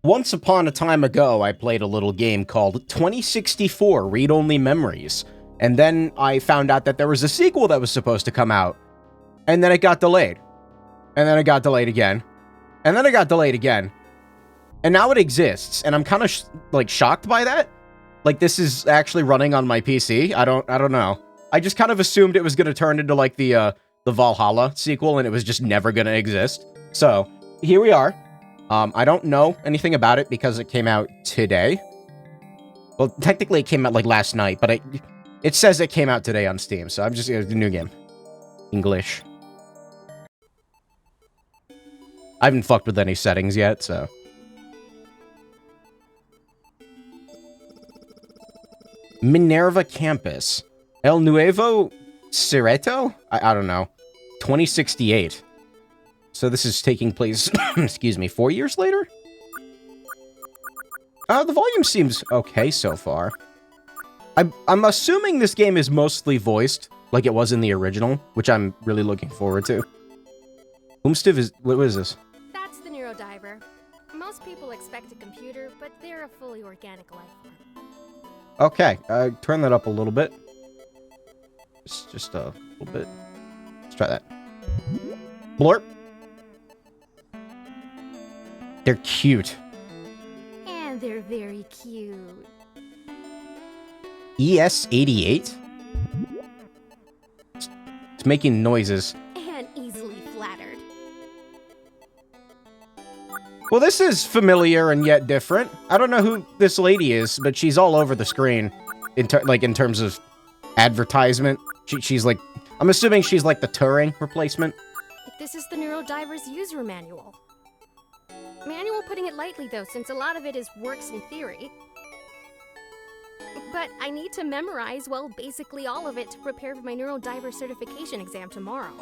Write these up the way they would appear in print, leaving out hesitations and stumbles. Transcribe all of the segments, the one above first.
Once upon a time ago, I played a little game called 2064 Read-Only Memories, and then I found out that there was a sequel that was supposed to come out, and then it got delayed. And then it got delayed again. And then it got delayed again. And now it exists, and I'm kind of shocked by that. Like, this is actually running on my PC. I don't know. I just kind of assumed it was going to turn into like the Valhalla sequel, and it was just never going to exist. So, here we are. I don't know anything about it because it came out today. Well, technically it came out like last night, but it says it came out today on Steam, so I'm just a new game. English. I haven't fucked with any settings yet, so. Minerva Campus. El Nuevo Cerreto? I don't know. 2068. So this is taking place, excuse me, 4 years later? The volume seems okay so far. I'm assuming this game is mostly voiced, like it was in the original, which I'm really looking forward to. Whomstiv is... What is this? That's the NEURODIVER. Most people expect a computer, but they're a fully organic life form. Okay, turn that up a little bit. Just a little bit. Let's try that. Blorp. They're cute. And they're very cute. ES88? It's making noises. And easily flattered. Well, this is familiar and yet different. I don't know who this lady is, but she's all over the screen. In terms of advertisement. She's like... I'm assuming she's like the Turing replacement. This is the NEURODIVER's user manual. Manual putting it lightly, though, since a lot of it is works in theory. But I need to memorize, well, basically all of it to prepare for my NEURODIVER certification exam tomorrow.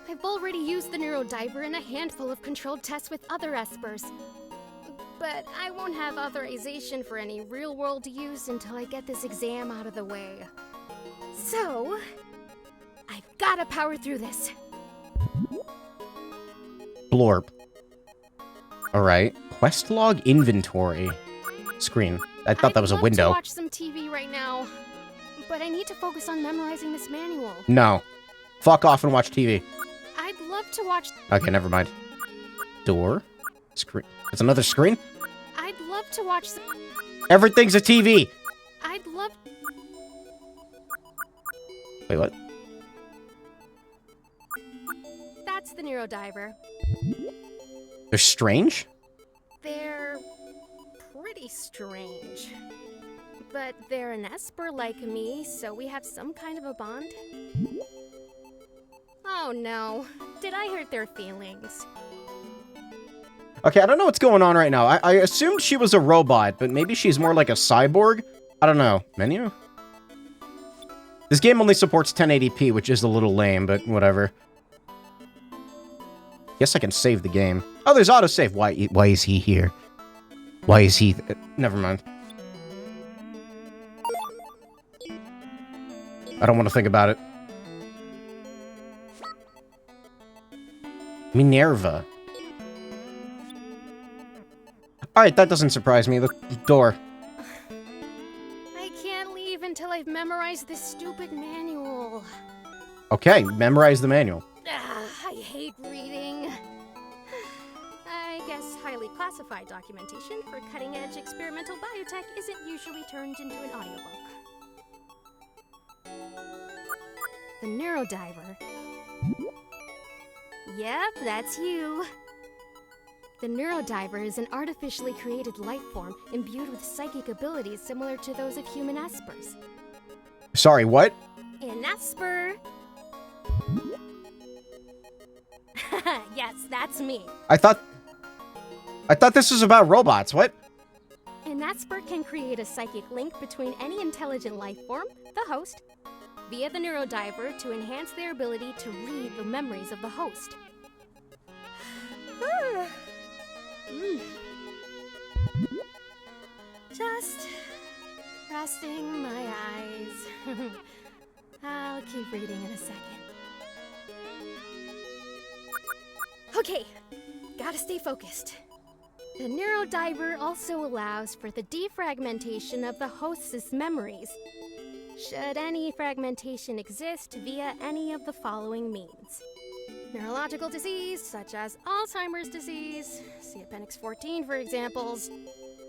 I've already used the NEURODIVER in a handful of controlled tests with other espers. But I won't have authorization for any real-world use until I get this exam out of the way. So, I've gotta power through this. Blorp. Alright. Quest log inventory. Screen. I thought that was a window. I'd love to watch some TV right now, but I need to focus on memorizing this manual. No. Fuck off and watch TV. I'd love to watch... Okay, never mind. Door. Screen. It's another screen? I'd love to watch... Everything's a TV! I'd love... Wait, what? That's the NEURODIVER. They're strange? They're... pretty strange. But they're an esper like me, so we have some kind of a bond? Oh no. Did I hurt their feelings? Okay, I don't know what's going on right now. I assumed she was a robot, but maybe she's more like a cyborg? I don't know. Menu? This game only supports 1080p, which is a little lame, but whatever. Guess I can save the game. Oh, there's autosave. Why is he here? Why is he... Never mind. I don't want to think about it. Minerva. Alright, that doesn't surprise me. The door. I can't leave until I've memorized this stupid manual. Okay, memorize the manual. I hate reading. I guess highly classified documentation for cutting-edge experimental biotech isn't usually turned into an audiobook. The NEURODIVER. Yep, that's you. The NEURODIVER is an artificially created life form imbued with psychic abilities similar to those of human espers. Sorry, what? An esper. Yes, that's me. I thought this was about robots. What? An esper can create a psychic link between any intelligent life form, the host, via the NEURODIVER to enhance their ability to read the memories of the host. Just resting my eyes. I'll keep reading in a second. Okay, gotta stay focused. The NEURODIVER also allows for the defragmentation of the host's memories, should any fragmentation exist via any of the following means. Neurological disease, such as Alzheimer's disease, see Appendix 14 for examples.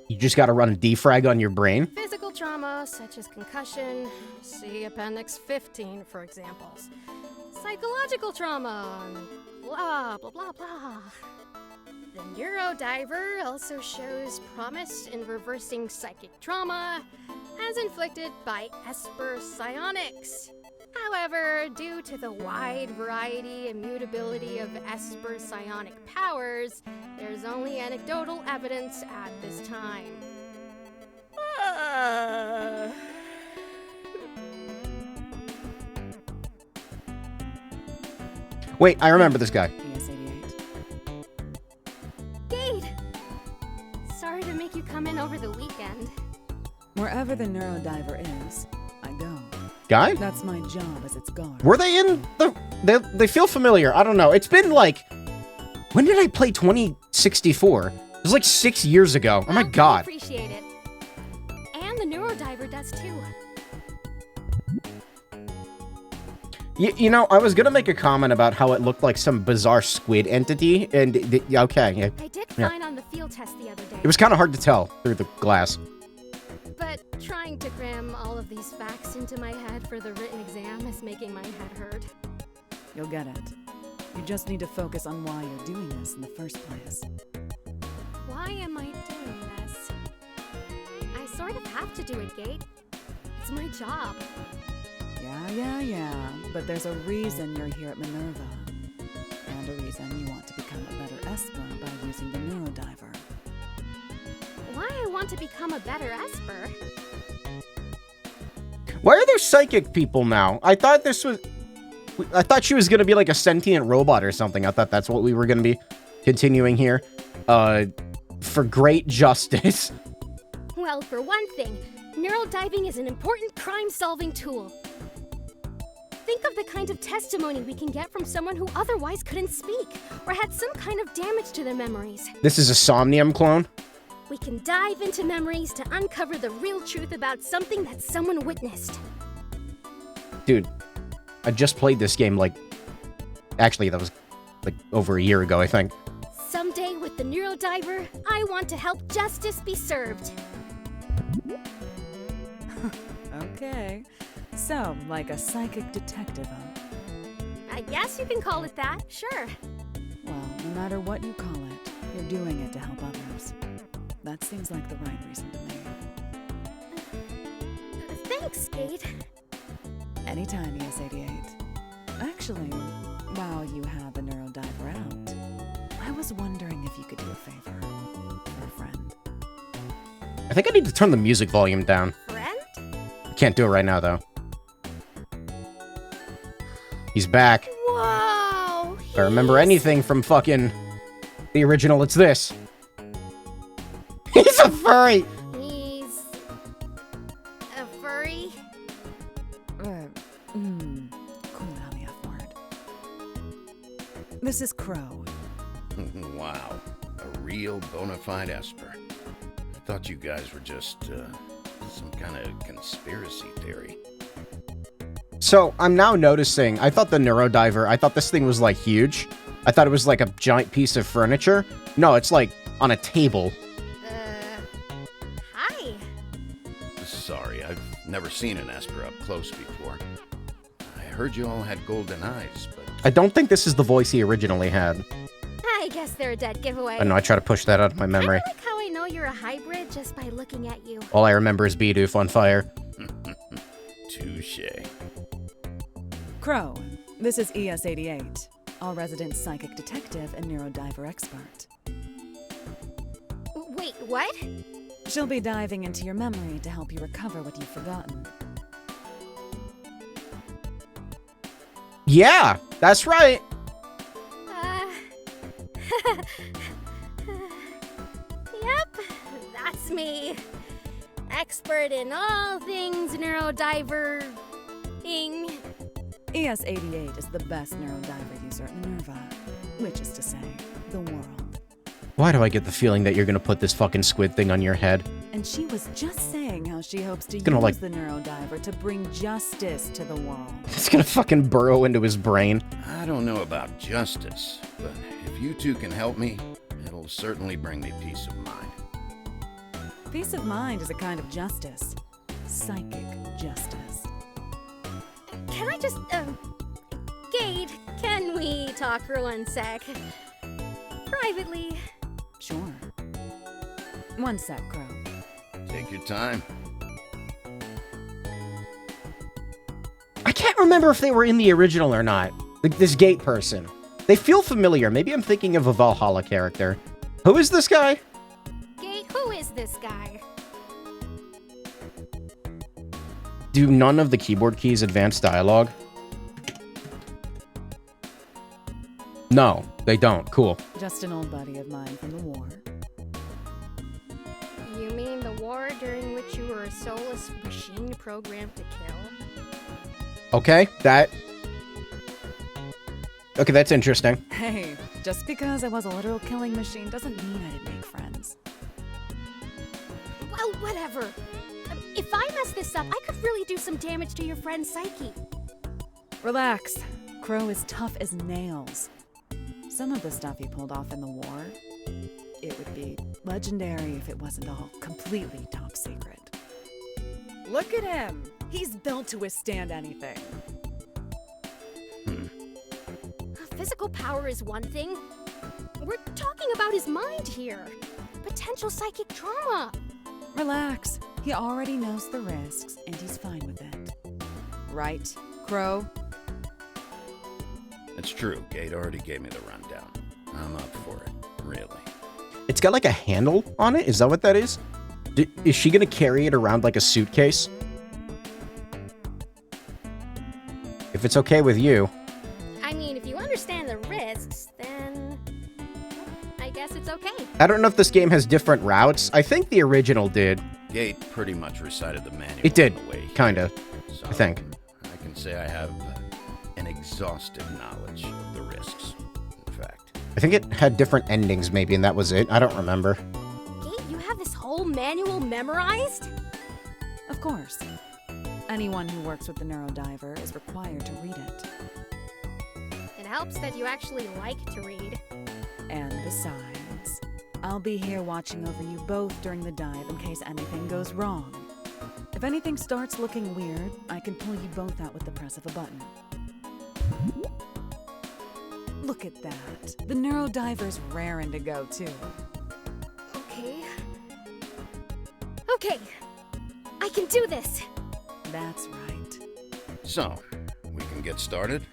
You just gotta run a defrag on your brain? Physical trauma, such as concussion, see Appendix 15 for examples. Psychological trauma, blah, blah, blah, blah. The NEURODIVER also shows promise in reversing psychic trauma as inflicted by Esper psionics. However, due to the wide variety and mutability of Esper psionic powers, there's only anecdotal evidence at this time. Wait, I remember this guy. Gate! Sorry to make you come in over the weekend. Wherever the NEURODIVER is, I go. Guy? That's my job as its guard. Were they in the... They feel familiar. I don't know. It's been like... When did I play 2064? It was like 6 years ago. Oh my god. I appreciate it. And the NEURODIVER does too. You know, I was gonna make a comment about how it looked like some bizarre squid entity, and... okay, yeah. I did fine on the field test the other day. It was kind of hard to tell through the glass. But trying to cram all of these facts into my head for the written exam is making my head hurt. You'll get it. You just need to focus on why you're doing this in the first place. Why am I doing this? I sort of have to do it, Gate. It's my job. Yeah. But there's a reason you're here at Minerva. And a reason you want to become a better Esper by using the NEURODIVER. Why I want to become a better Esper? Why are there psychic people now? I thought she was gonna be like a sentient robot or something. I thought that's what we were gonna be continuing here. For great justice. Well, for one thing, neurodiving is an important crime-solving tool. Think of the kind of testimony we can get from someone who otherwise couldn't speak, or had some kind of damage to their memories. This is a Somnium clone? We can dive into memories to uncover the real truth about something that someone witnessed. Dude, I just played this game actually, that was like over a year ago, I think. Someday with the NEURODIVER, I want to help justice be served. Okay. So, like a psychic detective, huh? I guess you can call it that, sure. Well, no matter what you call it, you're doing it to help others. That seems like the right reason to me. Thanks, Kate. Anytime, ES88. Actually, while you have the NEURODIVER out, I was wondering if you could do a favor for a friend. I think I need to turn the music volume down. Friend? I can't do it right now, though. He's back. Whoa! If I remember anything from fucking the original, it's this. He's a furry! He's... a furry? Cool down the F word. This is Crow. Wow. A real bona fide Esper. I thought you guys were just, some kind of conspiracy theory. So, I'm now noticing, I thought the NEURODIVER, I thought this thing was, like, huge. I thought it was, like, a giant piece of furniture. No, it's, like, on a table. Hi. Sorry, I've never seen an Esper up close before. I heard you all had golden eyes, but... I don't think this is the voice he originally had. I guess they're a dead giveaway. I know, I try to push that out of my memory. I like how I know you're a hybrid just by looking at you. All I remember is Bidoof on fire. Touché. Crow, this is ES88, all-resident psychic detective and NEURODIVER expert. Wait, what? She'll be diving into your memory to help you recover what you've forgotten. Yeah, that's right. Yep, that's me. Expert in all things NEURODIVER-ing. ES88 is the best NEURODIVER user at Minerva, which is to say, the world. Why do I get the feeling that you're gonna put this fucking squid thing on your head? And she was just saying how she hopes to use Gonna, like- the NeuroDiver to bring justice to the world. It's gonna fucking burrow into his brain. I don't know about justice, but if you two can help me, it'll certainly bring me peace of mind. Peace of mind is a kind of justice. Psychic justice. Can I just, Gade, can we talk for 1 sec? Privately. Sure. 1 sec, Crow. Take your time. I can't remember if they were in the original or not. Like, this gate person. They feel familiar. Maybe I'm thinking of a Valhalla character. Who is this guy? Gade, who is this guy? Do none of the keyboard keys advance dialogue? No, they don't. Cool. Just an old buddy of mine from the war. You mean the war during which you were a soulless machine programmed to kill? Okay, that's interesting. Hey, just because I was a literal killing machine doesn't mean I didn't make friends. Well, whatever. If I mess this up, I could really do some damage to your friend's psyche. Relax. Crow is tough as nails. Some of the stuff he pulled off in the war, it would be legendary if it wasn't all completely top secret. Look at him! He's built to withstand anything. Physical power is one thing. We're talking about his mind here. Potential psychic trauma. Relax. He already knows the risks, and he's fine with it. Right, Crow? It's true, Gate already gave me the rundown. I'm up for it, really. It's got like a handle on it? Is that what that is? Is she gonna carry it around like a suitcase? If it's okay with you. I mean, if you understand the risks, then I guess it's okay. I don't know if this game has different routes. I think the original did. Gate pretty much recited the manual. It did, on the way here, kinda, so I think. I can say I have an exhaustive knowledge of the risks, in fact. I think it had different endings maybe, and that was it. I don't remember. Gate, you have this whole manual memorized? Of course. Anyone who works with the NeuroDiver is required to read it. It helps that you actually like to read. And besides, I'll be here watching over you both during the dive in case anything goes wrong. If anything starts looking weird, I can pull you both out with the press of a button. Look at that. The NeuroDiver's raring to go, too. Okay. Okay. I can do this. That's right. So, we can get started?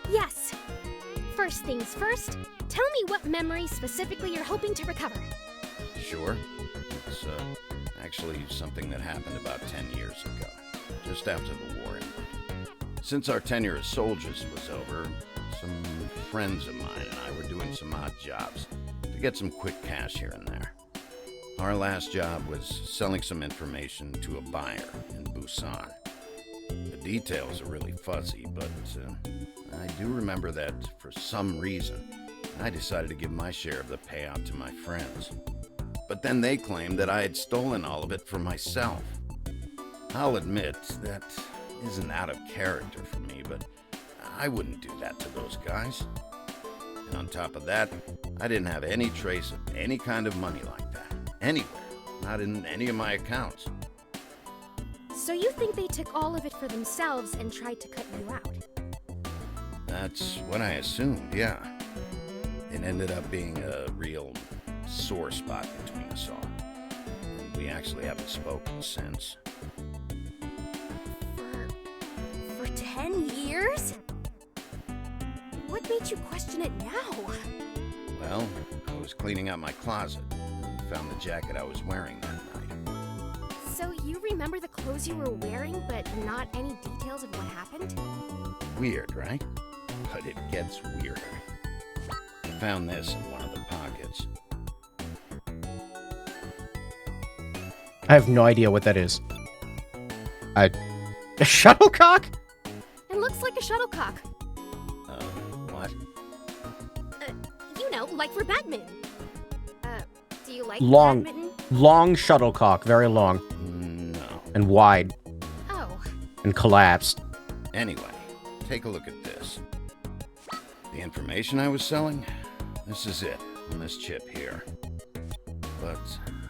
Yes. First things first, tell me what memory specifically you're hoping to recover. Sure. It's actually something that happened about 10 years ago, just after the war ended. Since our tenure as soldiers was over, some friends of mine and I were doing some odd jobs to get some quick cash here and there. Our last job was selling some information to a buyer in Busan. The details are really fuzzy, but I do remember that for some reason, I decided to give my share of the payout to my friends. But then they claimed that I had stolen all of it for myself. I'll admit that isn't out of character for me, but I wouldn't do that to those guys. And on top of that, I didn't have any trace of any kind of money like that. Anywhere. Not in any of my accounts. So you think they took all of it for themselves and tried to cut you out? That's what I assumed, yeah. It ended up being a real sore spot between us all. And we actually haven't spoken since. For 10 years? What made you question it now? Well, I was cleaning out my closet and found the jacket I was wearing that night. So you remember the clothes you were wearing, but not any details of what happened? Weird, right? But it gets weirder. I found this in one of the pockets. I have no idea what that is. A shuttlecock? It looks like a shuttlecock. What? You know, like for Batman. Do you like Long. badminton? Long shuttlecock, very long. No. And wide. Oh, And collapsed. Anyway, take a look at this. The information I was selling? This is it, on this chip here. But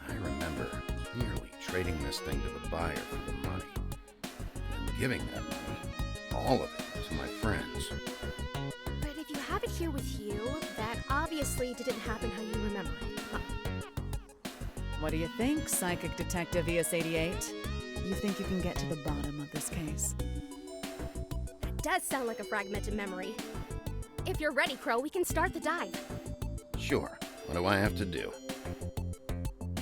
I remember clearly trading this thing to the buyer for the money. And giving that money, all of it, to my friends. but if you have it here with you, that obviously didn't happen how you remember it, huh? What do you think, Psychic Detective ES88? You think you can get to the bottom of this case? That does sound like a fragmented memory. If you're ready, Crow, we can start the dive. Sure. What do I have to do?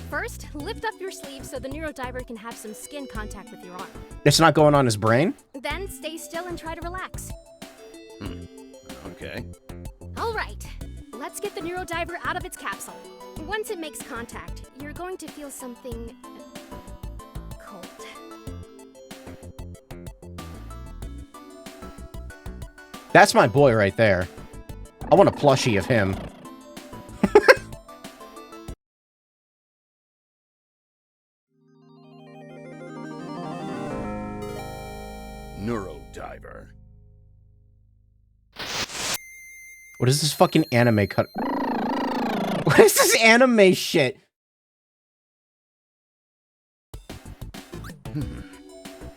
First, lift up your sleeve so the NEURODIVER can have some skin contact with your arm. It's not going on his brain? Then stay still and try to relax. Okay. All right, let's get the NEURODIVER out of its capsule. Once it makes contact, you're going to feel something cold. That's my boy right there. I want a plushie of him. NEURODIVER. What is this fucking anime cut? What is this anime shit?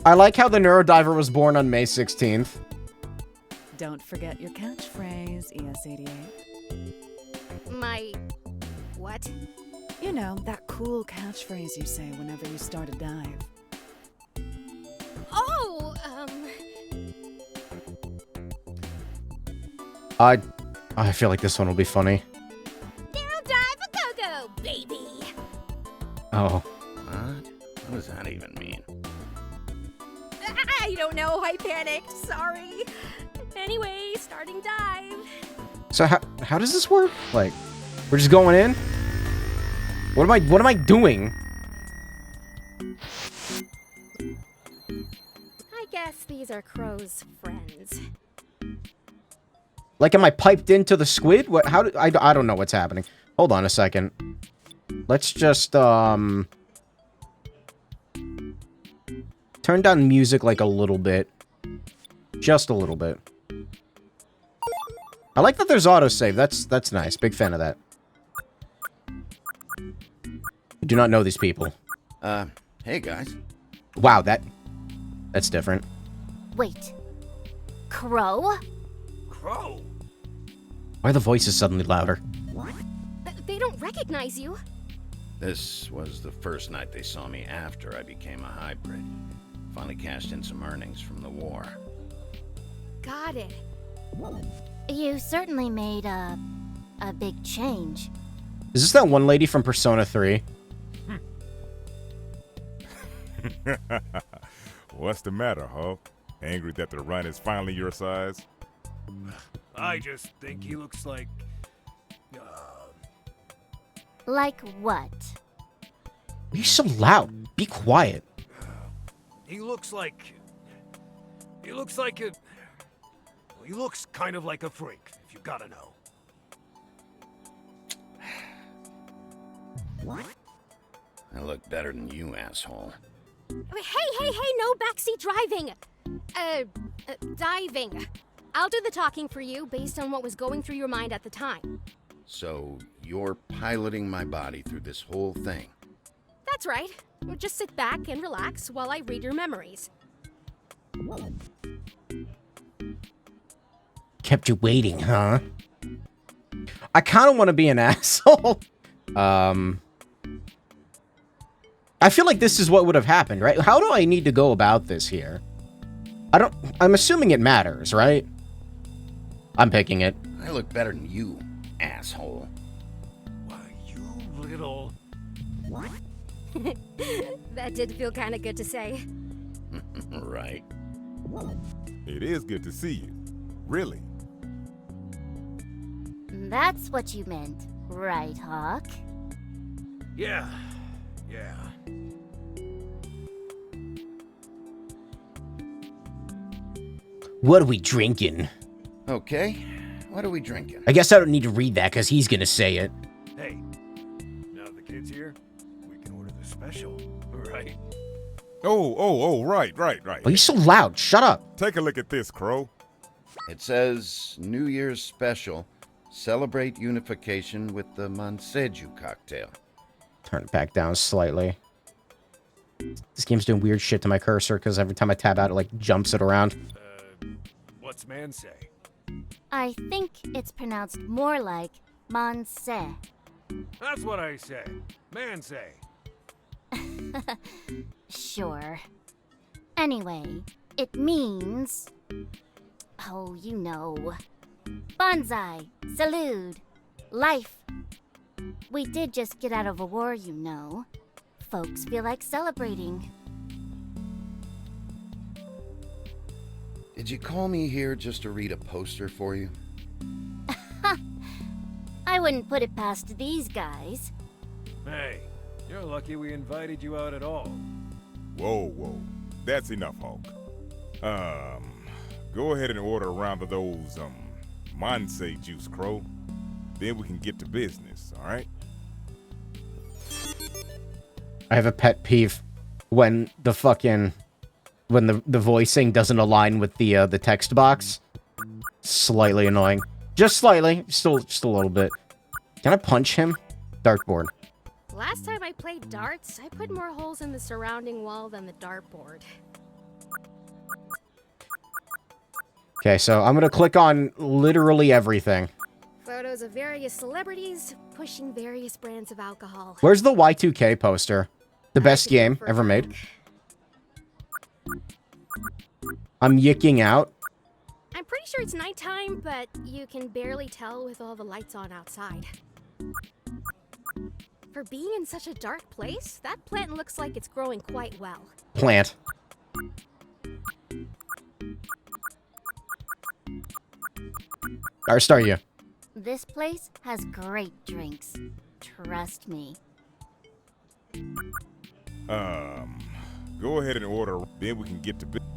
I like how the NEURODIVER was born on May 16th. Don't forget your catchphrase, ES88. My... what? You know, that cool catchphrase you say whenever you start a dive. Oh, I feel like this one will be funny. NEURODIVER go-go, baby! Oh. What? What does that even mean? I don't know, I panicked, sorry. Anyway, starting dive. So how does this work? Like, we're just going in? What am I doing? I guess these are Crow's friends. Like, am I piped into the squid? What? How? I don't know what's happening. Hold on a second. Let's just turn down music like a little bit, just a little bit. I like that there's autosave. That's nice. Big fan of that. I do not know these people. Hey guys. Wow, that's different. Wait. Crow? Crow? Why are the voices suddenly louder? They don't recognize you. This was the first night they saw me after I became a hybrid. Finally cashed in some earnings from the war. Got it. You certainly made a big change. Is this that one lady from Persona 3? What's the matter, Hulk? Angry that the run is finally your size? I just think he looks like... Like what? Why are you so loud? Be quiet. He looks like a... He looks kind of like a freak, if you gotta know. I look better than you, asshole. Hey, no backseat driving! Diving. I'll do the talking for you based on what was going through your mind at the time. So, you're piloting my body through this whole thing? That's right. Just sit back and relax while I read your memories. Kept you waiting, huh? I kind of want to be an asshole. I feel like this is what would have happened, right? How do I need to go about this here? I'm assuming it matters, right? I'm picking it. I look better than you, asshole. Why, you little... That did feel kind of good to say. Right. It is good to see you. Really. That's what you meant, right, Hawk? Yeah. What are we drinking? Okay, what are we drinking? I guess I don't need to read that because he's gonna say it. Hey, now the kid special, right? Right. Why are you so loud? Shut up. Take a look at this, Crow. It says New Year's special. Celebrate unification with the Manseju cocktail. Turn it back down slightly. This game's doing weird shit to my cursor because every time I tab out, it like jumps it around. What's man say? I think it's pronounced more like Monse. That's what I say. Man say. Sure. Anyway, it means... Oh, you know. Bonsai, salute, life. We did just get out of a war, you know. Folks feel like celebrating. Did you call me here just to read a poster for you? I wouldn't put it past these guys. Hey, you're lucky we invited you out at all. Whoa. That's enough, Hulk. Go ahead and order a round of those, Monse juice, Crow. Then we can get to business, alright? I have a pet peeve when the fucking... when the voicing doesn't align with the text box. Slightly annoying. Just slightly. Still just a little bit. Can I punch him? Dartboard. Last time I played darts, I put more holes in the surrounding wall than the dartboard. Okay, so I'm gonna click on literally everything. Photos of various celebrities pushing various brands of alcohol. Where's the Y2K poster? The best I could go game for a ever made. drink. I'm yicking out. I'm pretty sure it's nighttime, but you can barely tell with all the lights on outside. For being in such a dark place, that plant looks like it's growing quite well. Plant. Alright, start you. This place has great drinks. Trust me. Go ahead and order, then we can get to business.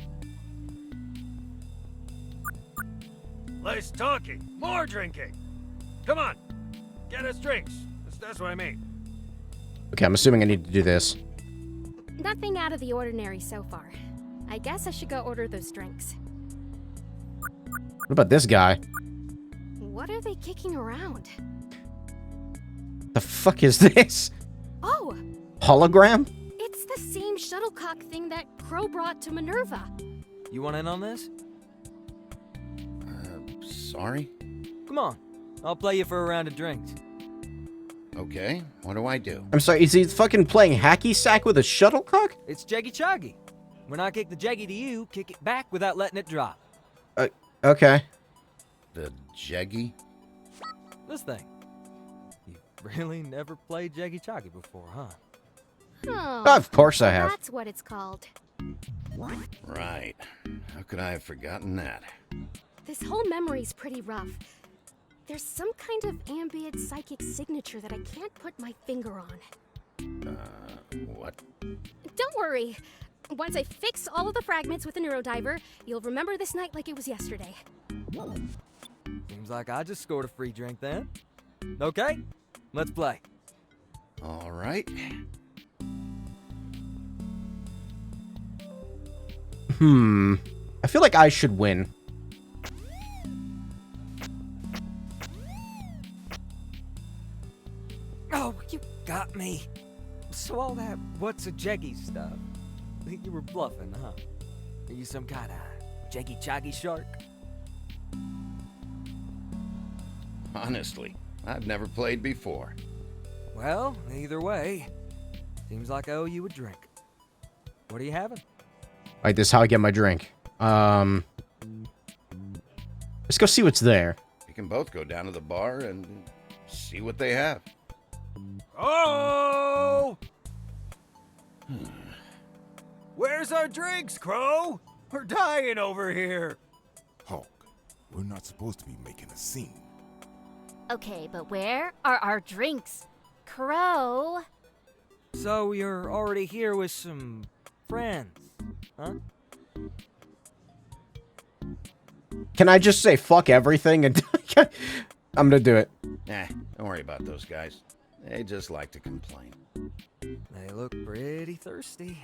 Less talking, more drinking. Come on, get us drinks. That's what I mean. Okay, I'm assuming I need to do this. Nothing out of the ordinary so far. I guess I should go order those drinks. What about this guy? What are they kicking around? The fuck is this? Oh, Hologram? it's the same shuttlecock thing that Crow brought to Minerva. You want in on this? Sorry? Come on, I'll play you for a round of drinks. Okay, what do I do? I'm sorry, is he fucking playing hacky sack with a shuttlecock? It's Jeggy Choggy. When I kick the Jeggy to you, kick it back without letting it drop. Okay. The Jeggy? This thing. You really never played Jeggy Choggy before, huh? Oh, Of course I have. that's what it's called. Right. How could I have forgotten that? This whole memory's pretty rough. There's some kind of ambient psychic signature that I can't put my finger on. What? Don't worry. Once I fix all of the fragments with the NEURODIVER, you'll remember this night like it was yesterday. Seems like I just scored a free drink then. Okay, let's play. All right. I feel like I should win. Oh, you got me. So all that what's a Jeggy stuff? Think you were bluffing, huh? Are you some kind of Jeggy Choggy shark? Honestly, I've never played before. Well, either way, seems like I owe you a drink. What are you having? Alright, this is how I get my drink. Let's go see what's there. We can both go down to the bar and see what they have. Oh! Where's our drinks, Crow? We're dying over here. Hulk, we're not supposed to be making a scene. Okay, but where are our drinks? Crow? So you're already here with some friends, huh? Can I just say fuck everything and I'm gonna do it. Nah, don't worry about those guys. They just like to complain. They look pretty thirsty.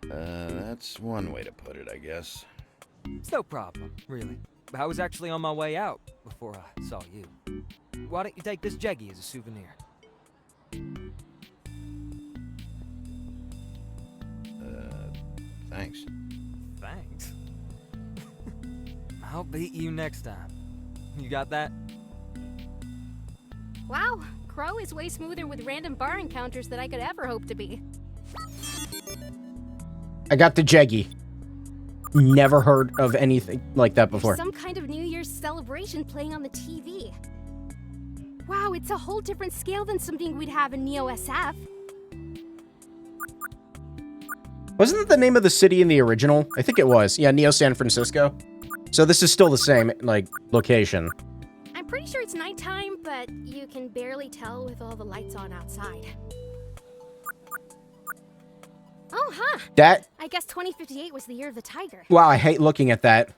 That's one way to put it, I guess. It's no problem, really. I was actually on my way out before I saw you. Why don't you take this jeggy as a souvenir? Thanks. Thanks. I'll beat you next time. You got that? Wow, Crow is way smoother with random bar encounters than I could ever hope to be. I got the Jeggy. Never heard of anything like that before. Some kind of New Year's celebration playing on the TV. Wow, it's a whole different scale than something we'd have in Neo SF. Wasn't that the name of the city in the original? I think it was. Yeah, Neo San Francisco. So this is still the same, like, location. I'm pretty sure it's nighttime, but you can barely tell with all the lights on outside. Oh, huh. That... I guess 2058 was the year of the tiger. Wow, I hate looking at that.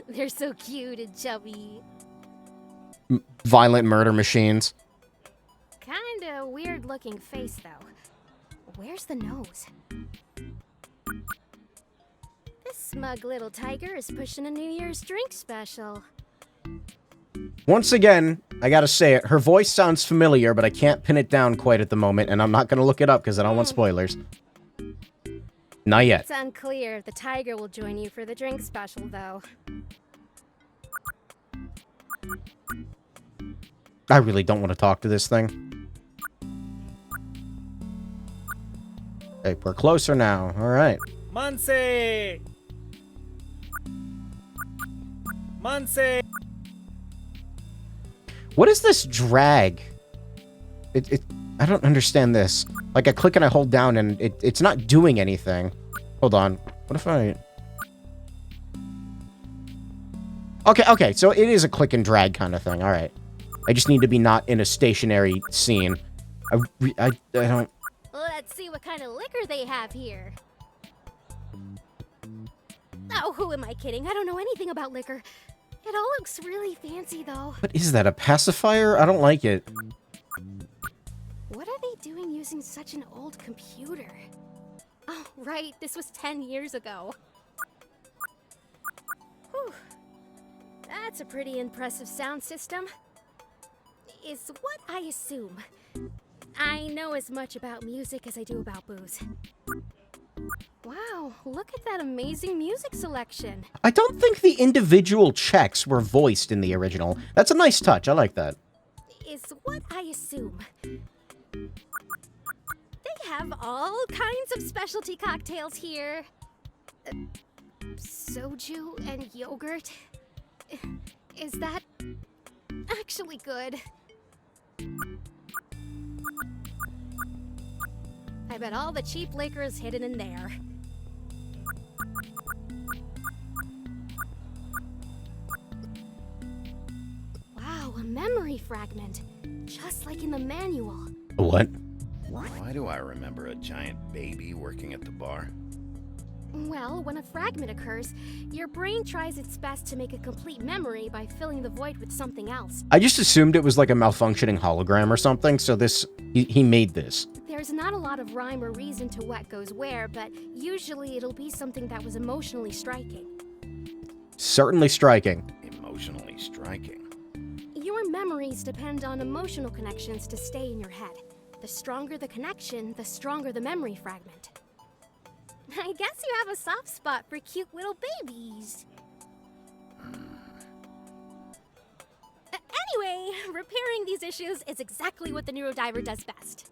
They're so cute and chubby. Violent murder machines. Kinda weird looking face, though. Where's the nose? This smug little tiger is pushing a New Year's drink special. Once again, I gotta say it, her voice sounds familiar, but I can't pin it down quite at the moment, and I'm not gonna look it up because I don't want spoilers. Not yet. It's unclear if the tiger will join you for the drink special, though. I really don't want to talk to this thing. Hey, we're closer now. Alright. Manse! Manse! What is this drag? I don't understand this. Like, I click and I hold down and it's not doing anything. Hold on. What if I... Okay, so it is a click and drag kind of thing. Alright. I just need to be not in a stationary scene. I don't... Let's see what kind of liquor they have here. Oh, who am I kidding? I don't know anything about liquor. It all looks really fancy, though. What is that, a pacifier? I don't like it. What are they doing using such an old computer? Oh, right, this was 10 years ago. Whew. That's a pretty impressive sound system. Is what I assume. I know as much about music as I do about booze. Wow, look at that amazing music selection. I don't think the individual checks were voiced in the original. That's a nice touch. I like that. Is what I assume. They have all kinds of specialty cocktails here. Soju and yogurt. Is that actually good? I bet all the cheap liquor is hidden in there. Wow, a memory fragment. Just like in the manual. What? Why do I remember a giant baby working at the bar? Well, when a fragment occurs, your brain tries its best to make a complete memory by filling the void with something else. I just assumed it was like a malfunctioning hologram or something, so he made this. There's not a lot of rhyme or reason to what goes where, but usually it'll be something that was emotionally striking. Certainly striking. Emotionally striking. Your memories depend on emotional connections to stay in your head. The stronger the connection, the stronger the memory fragment. I guess you have a soft spot for cute little babies. Anyway, repairing these issues is exactly what the NEURODIVER does best.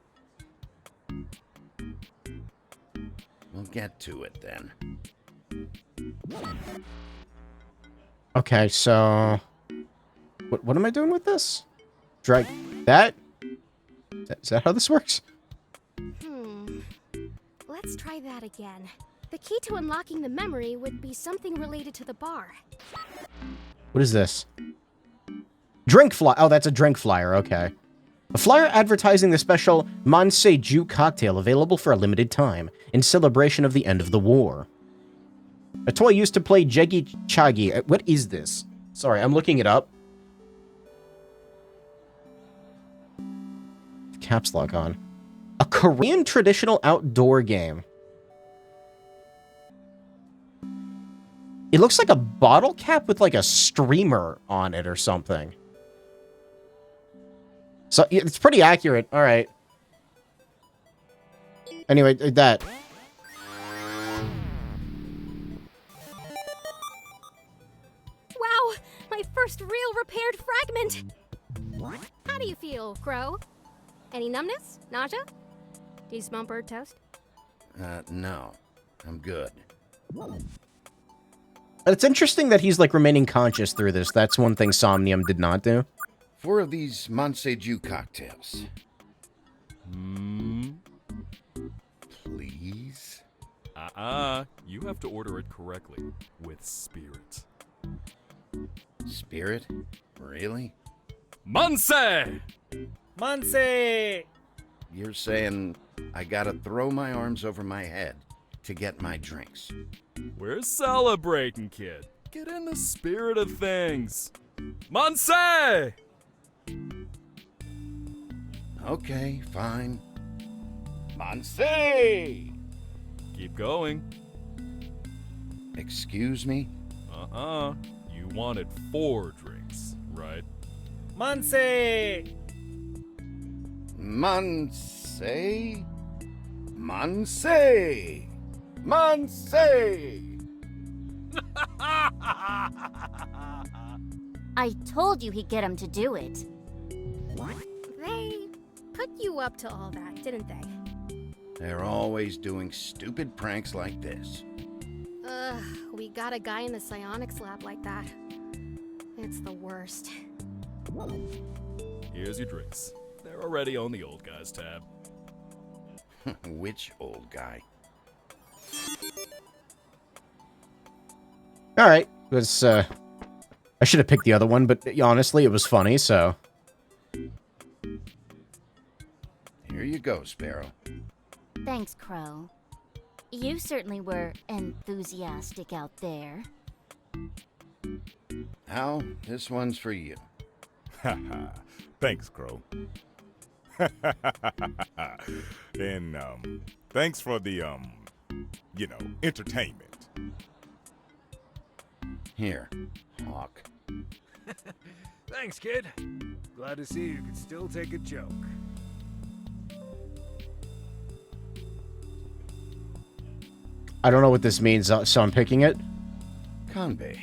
We'll get to it then. Okay, so... What am I doing with this? Drag that? Is that how this works? Let's try that again. The key to unlocking the memory would be something related to the bar. What is this? Drink flyer. Oh, that's a drink flyer. Okay. A flyer advertising the special Manseju cocktail available for a limited time in celebration of the end of the war. A toy used to play Jegi Chagi. What is this? Sorry, I'm looking it up. Caps lock on. A Korean traditional outdoor game. It looks like a bottle cap with like a streamer on it or something. So it's pretty accurate. All right. Anyway, that. Wow, my first real repaired fragment. How do you feel, Crow? Any numbness? Nausea? Do you smell bird toast? No. I'm good. It's interesting that he's like remaining conscious through this. That's one thing Somnium did not do. 4 of these Monseju cocktails. Please? You have to order it correctly. With spirit. Spirit? Really? Manse! Manse! You're saying I gotta throw my arms over my head to get my drinks. We're celebrating, kid. Get in the spirit of things. Manse! Okay, fine. Monse! Keep going. Excuse me? You wanted 4 drinks, right? Manse! Monse? Monse! Monse! I told you he'd get him to do it. They put you up to all that, didn't they? They're always doing stupid pranks like this. Ugh, we got a guy in the psionics lab like that. It's the worst. Here's your drinks. They're already on the old guy's tab. Which old guy? All right. It was, I should have picked the other one, but honestly, it was funny, so. Here you go, Sparrow. Thanks, Crow. You certainly were enthusiastic out there. Al, this one's for you. Haha. Thanks, Crow. And, thanks for the, entertainment. Here, Hawk. Thanks, kid. Glad to see you can still take a joke. I don't know what this means, so I'm picking it. Kanbei.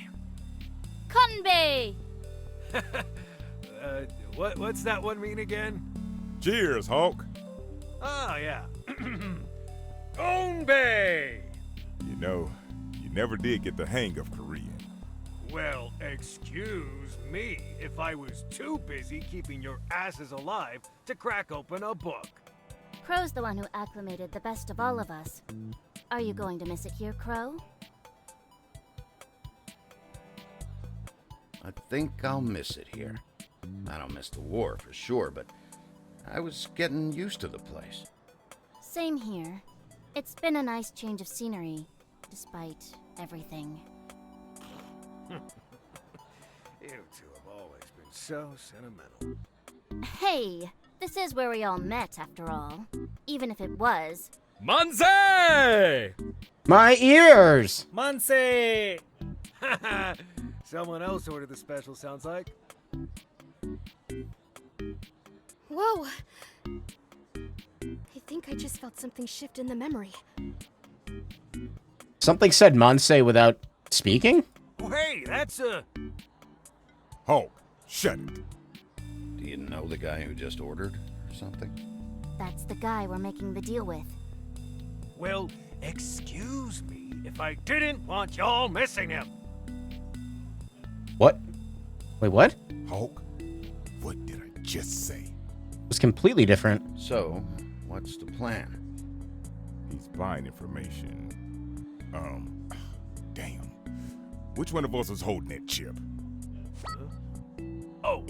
Conbay! What's that one mean again? Cheers, Hawk. Oh, yeah. Konbei! You know, you never did get the hang of Korean. Well, excuse me if I was too busy keeping your asses alive to crack open a book. Crow's the one who acclimated the best of all of us. Are you going to miss it here, Crow? I think I'll miss it here. I don't miss the war for sure, but I was getting used to the place. Same here. It's been a nice change of scenery, despite everything. You two have always been so sentimental. Hey, this is where we all met, after all. Even if it was. Manse! My ears! Manse! Someone else ordered the special, sounds like. Whoa! I think I just felt something shift in the memory. Something said Manse without speaking? Oh, hey, that's a... Hawk, shut it. Do you know the guy who just ordered or something? That's the guy we're making the deal with. Well, excuse me if I didn't want y'all missing him. What? Wait, what? It Hawk, what did I just say? was completely different. So, what's the plan? He's buying information. Damn. Which one of us was holding that chip? Oh.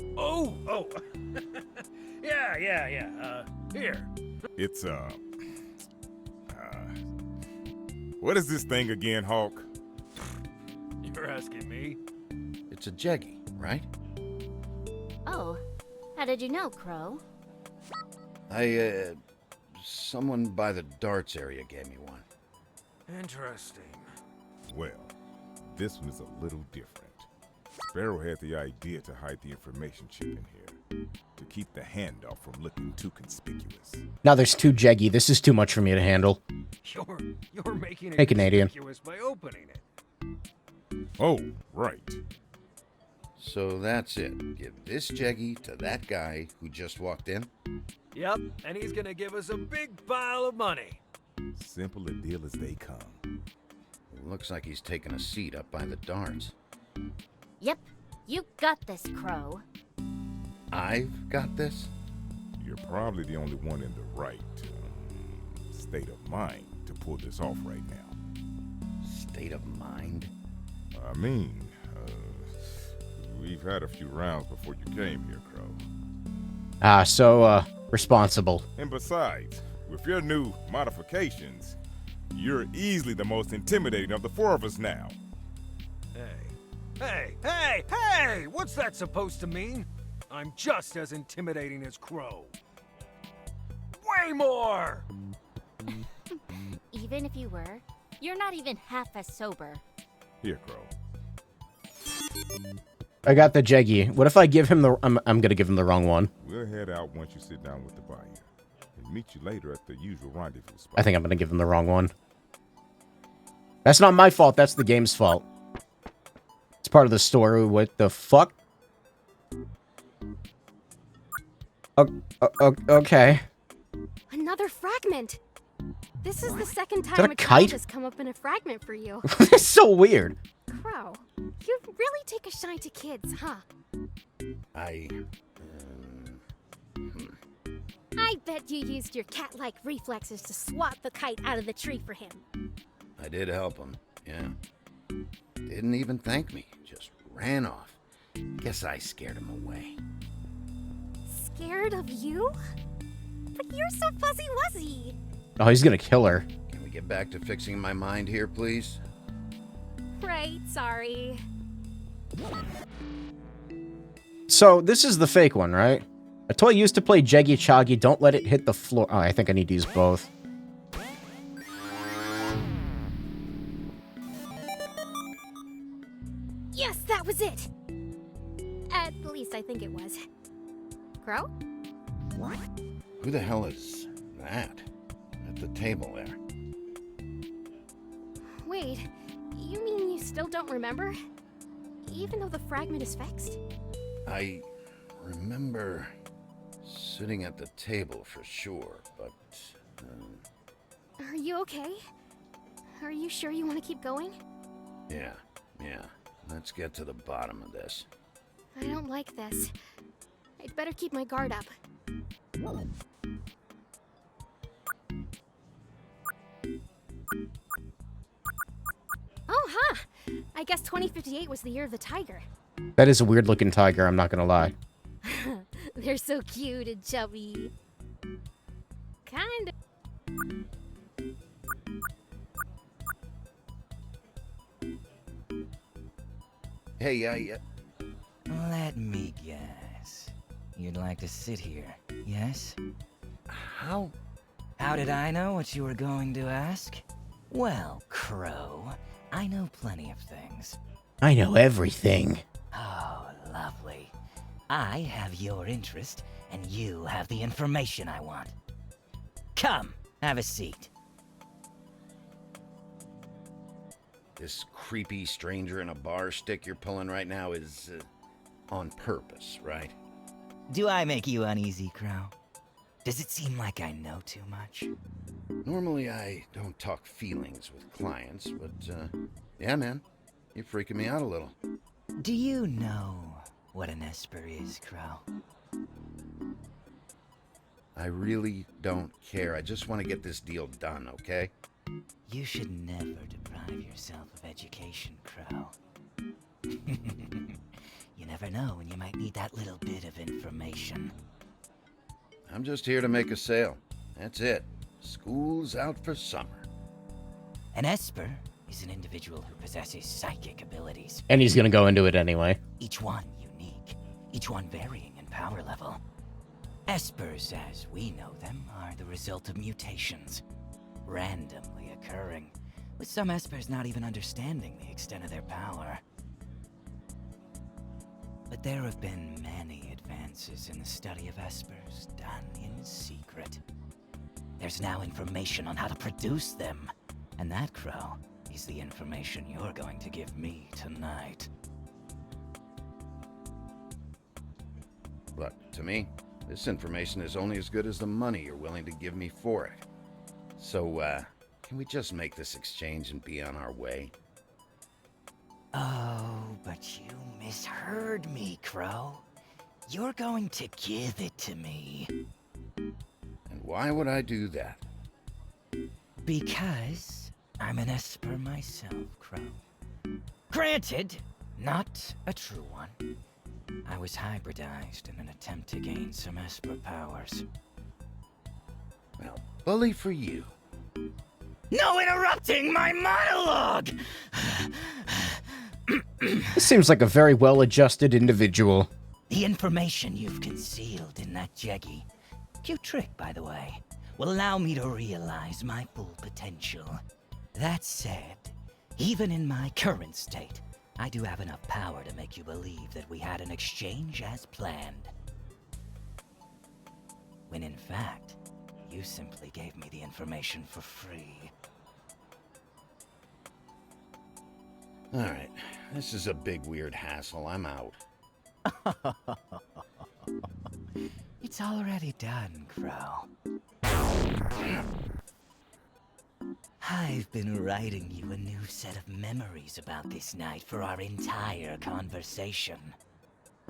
Yeah. Here. It's, what is this thing again, Hawk? You're asking me? It's a Jeggy, right? Oh, how did you know, Crow? I, someone by the darts area gave me one. Interesting. Well, this one is a little different. Sparrow had the idea to hide the information chip in here, to keep the handoff from looking too conspicuous. Now there's 2 Jeggy. This is too much for me to handle. You're making it Hey, Canadian. conspicuous by opening it. Oh, right. So that's it. Give this Jeggy to that guy who just walked in. Yep, and he's gonna give us a big pile of money. Simple a deal as they come. Looks like he's taking a seat up by the darts. Yep, you got this, Crow. I've got this? You're probably the only one in the right state of mind to pull this off right now. State of mind? I mean, we've had a few rounds before you came here, Crow. So responsible. And besides, with your new modifications, you're easily the most intimidating of the 4 of us now. Hey! What's that supposed to mean? I'm just as intimidating as Crow. Way more! Even if you were, you're not even half as sober. Here, Crow. I got the Jeggy. What if I give him the... I'm gonna give him the wrong one. We'll head out once you sit down with the buyer. And meet you later at the usual rendezvous spot. I think I'm gonna give him the wrong one. That's not my fault. That's the game's fault. It's part of the story. What the fuck? Okay. Another fragment. This is the second that time a a kite? child has come up in a fragment for you. It's so weird. Crow, you really take a shine to kids, huh? I bet you used your cat-like reflexes to swat the kite out of the tree for him. did help him, yeah. Didn't even thank me, just ran off. Guess I scared him away. Scared of you? But you're so fuzzy-wuzzy. Oh, he's gonna kill her. Can we get back to fixing my mind here, please? Right, sorry. So, this is the fake one, right? A toy used to play Jeggy Choggy. Don't let it hit the floor. Oh, I think I need to use both. Yes, that was it! At least I think it was. Crow? Who the hell is that? At the table there. Wait, you mean you still don't remember? Even though the fragment is fixed? I remember sitting at the table for sure, but... Are you okay? Are you sure you want to keep going? Yeah. Let's get to the bottom of this. I don't like this. I'd better keep my guard up. Oh, huh! I guess 2058 was the year of the tiger. That is a weird looking tiger, I'm not gonna lie. They're so cute and chubby. Kinda. Hey, Let me guess. You'd like to sit here, yes? How did I know what you were going to ask? Well, Crow, I know plenty of things. I know everything. Oh, lovely. I have your interest, and you have the information I want. Come, have a seat. This creepy stranger in a bar stick you're pulling right now is on purpose, right? Do I make you uneasy, Crow? Does it seem like I know too much? Normally I don't talk feelings with clients, but yeah, man, you're freaking me out a little. Do you know what an Esper is, Crow? I really don't care. I just want to get this deal done, okay? You should never deprive yourself of education, Crow. You never know when you might need that little bit of information. I'm just here to make a sale. That's it. School's out for summer. An Esper is an individual who possesses psychic abilities. And he's gonna go into it anyway. Each one unique, each one varying in power level. Espers, as we know them, are the result of mutations, randomly occurring, with some Espers not even understanding the extent of their power. But there have been many advances in the study of Espers, done in secret. There's now information on how to produce them, and that, Crow, is the information you're going to give me tonight. Look, to me, this information is only as good as the money you're willing to give me for it. So, can we just make this exchange and be on our way? Oh, but you misheard me, Crow. You're going to give it to me. And why would I do that? Because I'm an Esper myself, Crow. Granted, not a true one. I was hybridized in an attempt to gain some Esper powers. Well, bully for you. No interrupting my monologue! This seems like a very well-adjusted individual. The information you've concealed in that Jeggy, cute trick, by the way, will allow me to realize my full potential. That said, even in my current state, I do have enough power to make you believe that we had an exchange as planned. When in fact, you simply gave me the information for free. Alright, this is a big weird hassle. I'm out. It's already done, Crow. I've been writing you a new set of memories about this night for our entire conversation.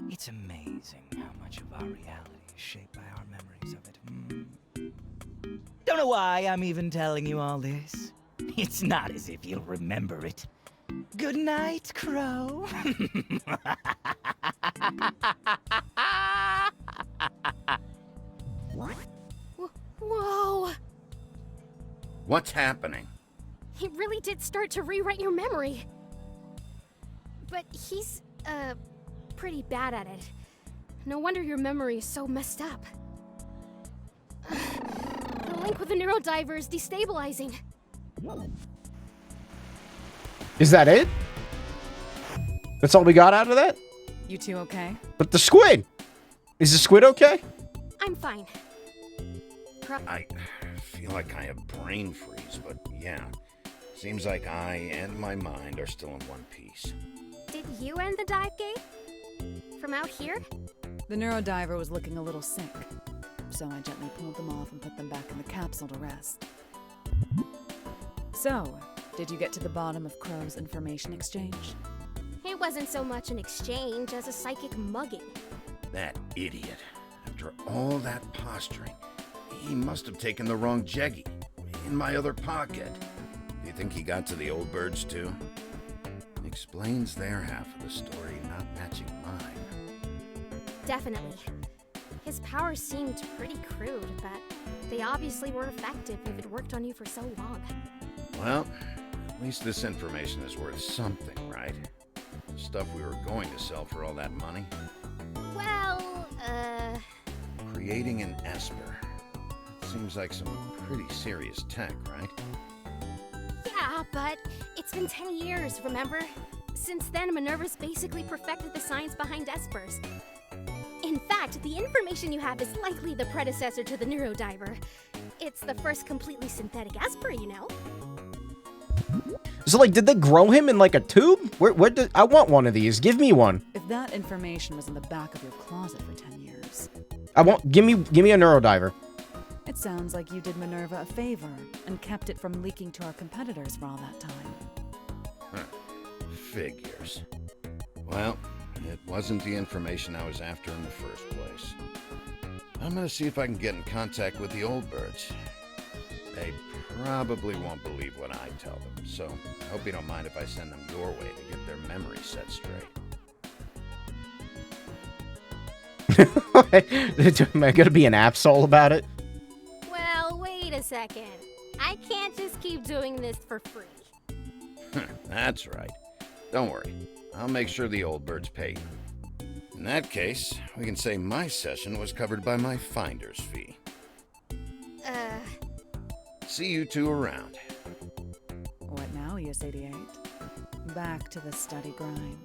It's amazing how much of our reality is shaped by our memories of it. Don't know why I'm even telling you all this. It's not as if you'll remember it. Good night, Crow. Whoa! What's happening? He really did start to rewrite your memory. But he's, pretty bad at it. No wonder your memory is so messed up. The link with the NEURODIVER is destabilizing. Is that it? That's all we got out of that? You two okay? But the squid! Is the squid okay? I'm fine. I feel like I have brain freeze, but yeah. Seems like I and my mind are still in one piece. Did you end the dive gate? From out here? The NEURODIVER was looking a little sick, so I gently pulled them off and put them back in the capsule to rest. So, did you get to the bottom of Crow's information exchange? It wasn't so much an exchange as a psychic mugging. That idiot. After all that posturing, he must have taken the wrong Jeggy. In my other pocket. Do you think he got to the old birds too? Explains their half of the story not matching mine. Definitely. His powers seemed pretty crude, but they obviously were effective if it worked on you for so long. Well, at least this information is worth something, right? The stuff we were going to sell for all that money. Well, Creating an Esper. Seems like some pretty serious tech, right? yeah, but it's been 10 years, remember? Since then, Minerva's basically perfected the science behind Espers. In fact, the information you have is likely the predecessor to the NEURODIVER. It's the first completely synthetic Esper, you know? So, like, did they grow him in, like, a tube? I want one of these. Give me one. If that information was in the back of your closet for 10 years... Give me a NEURODIVER. It sounds like you did Minerva a favor and kept it from leaking to our competitors for all that time. Huh. Figures. Well, it wasn't the information I was after in the first place. I'm gonna see if I can get in contact with the old birds. They probably won't believe what I tell them, so I hope you don't mind if I send them your way to get their memories set straight. Am I gonna be an Absol about it? Well, wait a second. I can't just keep doing this for free. That's right. Don't worry. I'll make sure the old birds pay you. In that case, we can say my session was covered by my finder's fee. See you two around. What now, ES-88? Back to the study grind.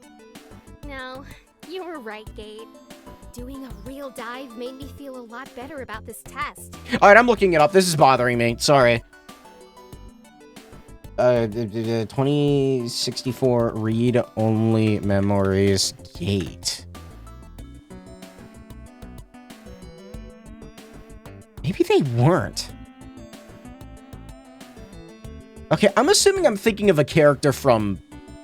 No, you were right, Gate. Doing a real dive made me feel a lot better about this test. Alright, I'm looking it up. This is bothering me. Sorry. 2064 read-only memories Gate. Maybe they weren't. Okay, I'm assuming I'm thinking of a character from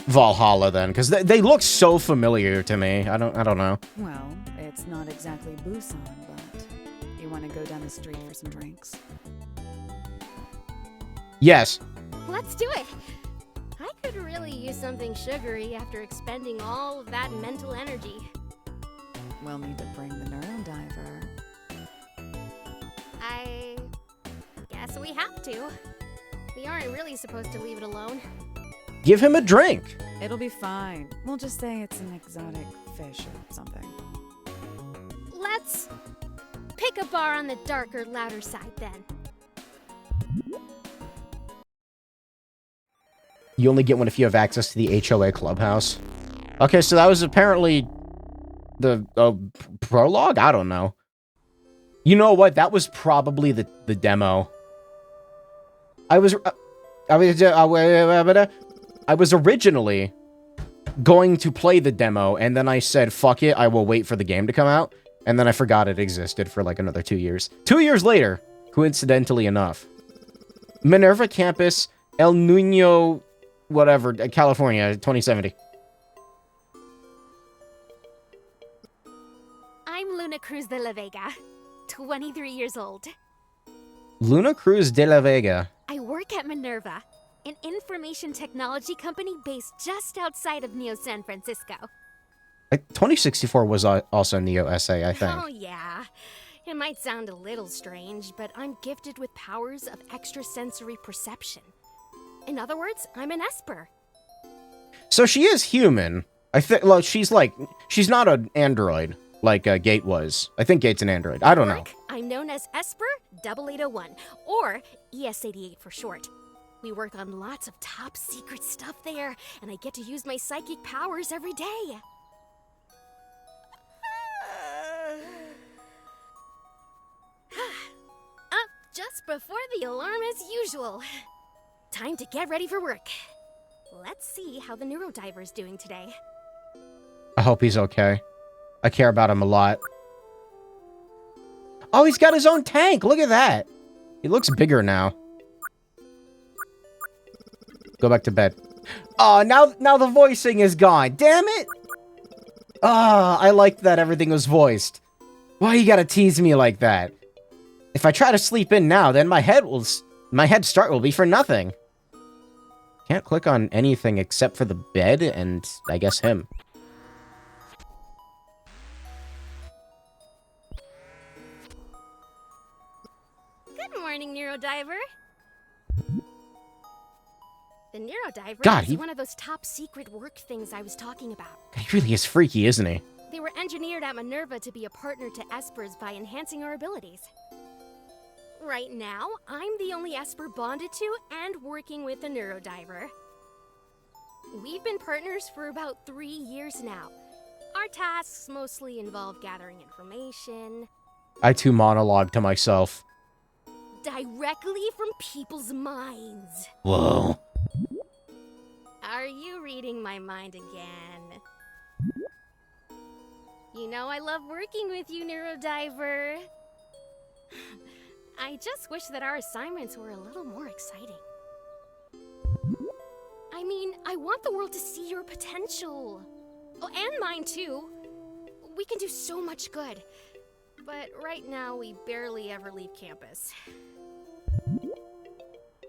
Valhalla then, because they look so familiar to me. I don't know. Well, it's not exactly Busan, but you want to go down the street for some drinks? Yes. Let's do it. I could really use something sugary after expending all of that mental energy. We'll need to bring the NEURODIVER. I guess we have to. We aren't really supposed to leave it alone. Give him a drink. It'll be fine. We'll just say it's an exotic fish or something. Let's pick a bar on the darker, louder side then. You only get one if you have access to the HOA clubhouse. Okay, so that was apparently the prologue? I don't know. You know what? That was probably the demo. I was originally going to play the demo, and then I said, fuck it, I will wait for the game to come out. And then I forgot it existed for like another 2 years. 2 years later, coincidentally enough. Minerva Campus, El Nino, whatever, California, 2070. I'm Luna Cruz de la Vega, 23 years old. Luna Cruz de la Vega. I work at Minerva, an information technology company based just outside of Neo San Francisco. 2064 was also Neo SA, I think. Oh yeah. It might sound a little strange, but I'm gifted with powers of extrasensory perception. In other words, I'm an Esper. So she is human. I think, well, she's not an android like Gate was. I think Gate's an android. I don't know. I'm known as Esper 8801, or ES-88 for short. We work on lots of top secret stuff there, and I get to use my psychic powers every day. Up just before the alarm as usual. Time to get ready for work. Let's see how the NEURODIVER's doing today. I hope he's okay. I care about him a lot. Oh, he's got his own tank. Look at that. He looks bigger now. Go back to bed. Oh, now the voicing is gone. Damn it. Ah, I liked that everything was voiced. Why you gotta tease me like that? If I try to sleep in now, then my head start will be for nothing. Can't click on anything except for the bed and, I guess, him. Good morning, NEURODIVER. The NEURODIVER God, is one of those top secret work things I was talking about. He really is freaky, isn't he? They were engineered at Minerva to be a partner to Espers by enhancing our abilities. Right now, I'm the only Esper bonded to and working with the NEURODIVER. We've been partners for about 3 years now. Our tasks mostly involve gathering information. I too monologue to myself. Directly from people's minds. Whoa. Are you reading my mind again? You know I love working with you, NEURODIVER. I just wish that our assignments were a little more exciting. I mean, I want the world to see your potential. Oh, and mine too. We can do so much good. But right now, we barely ever leave campus.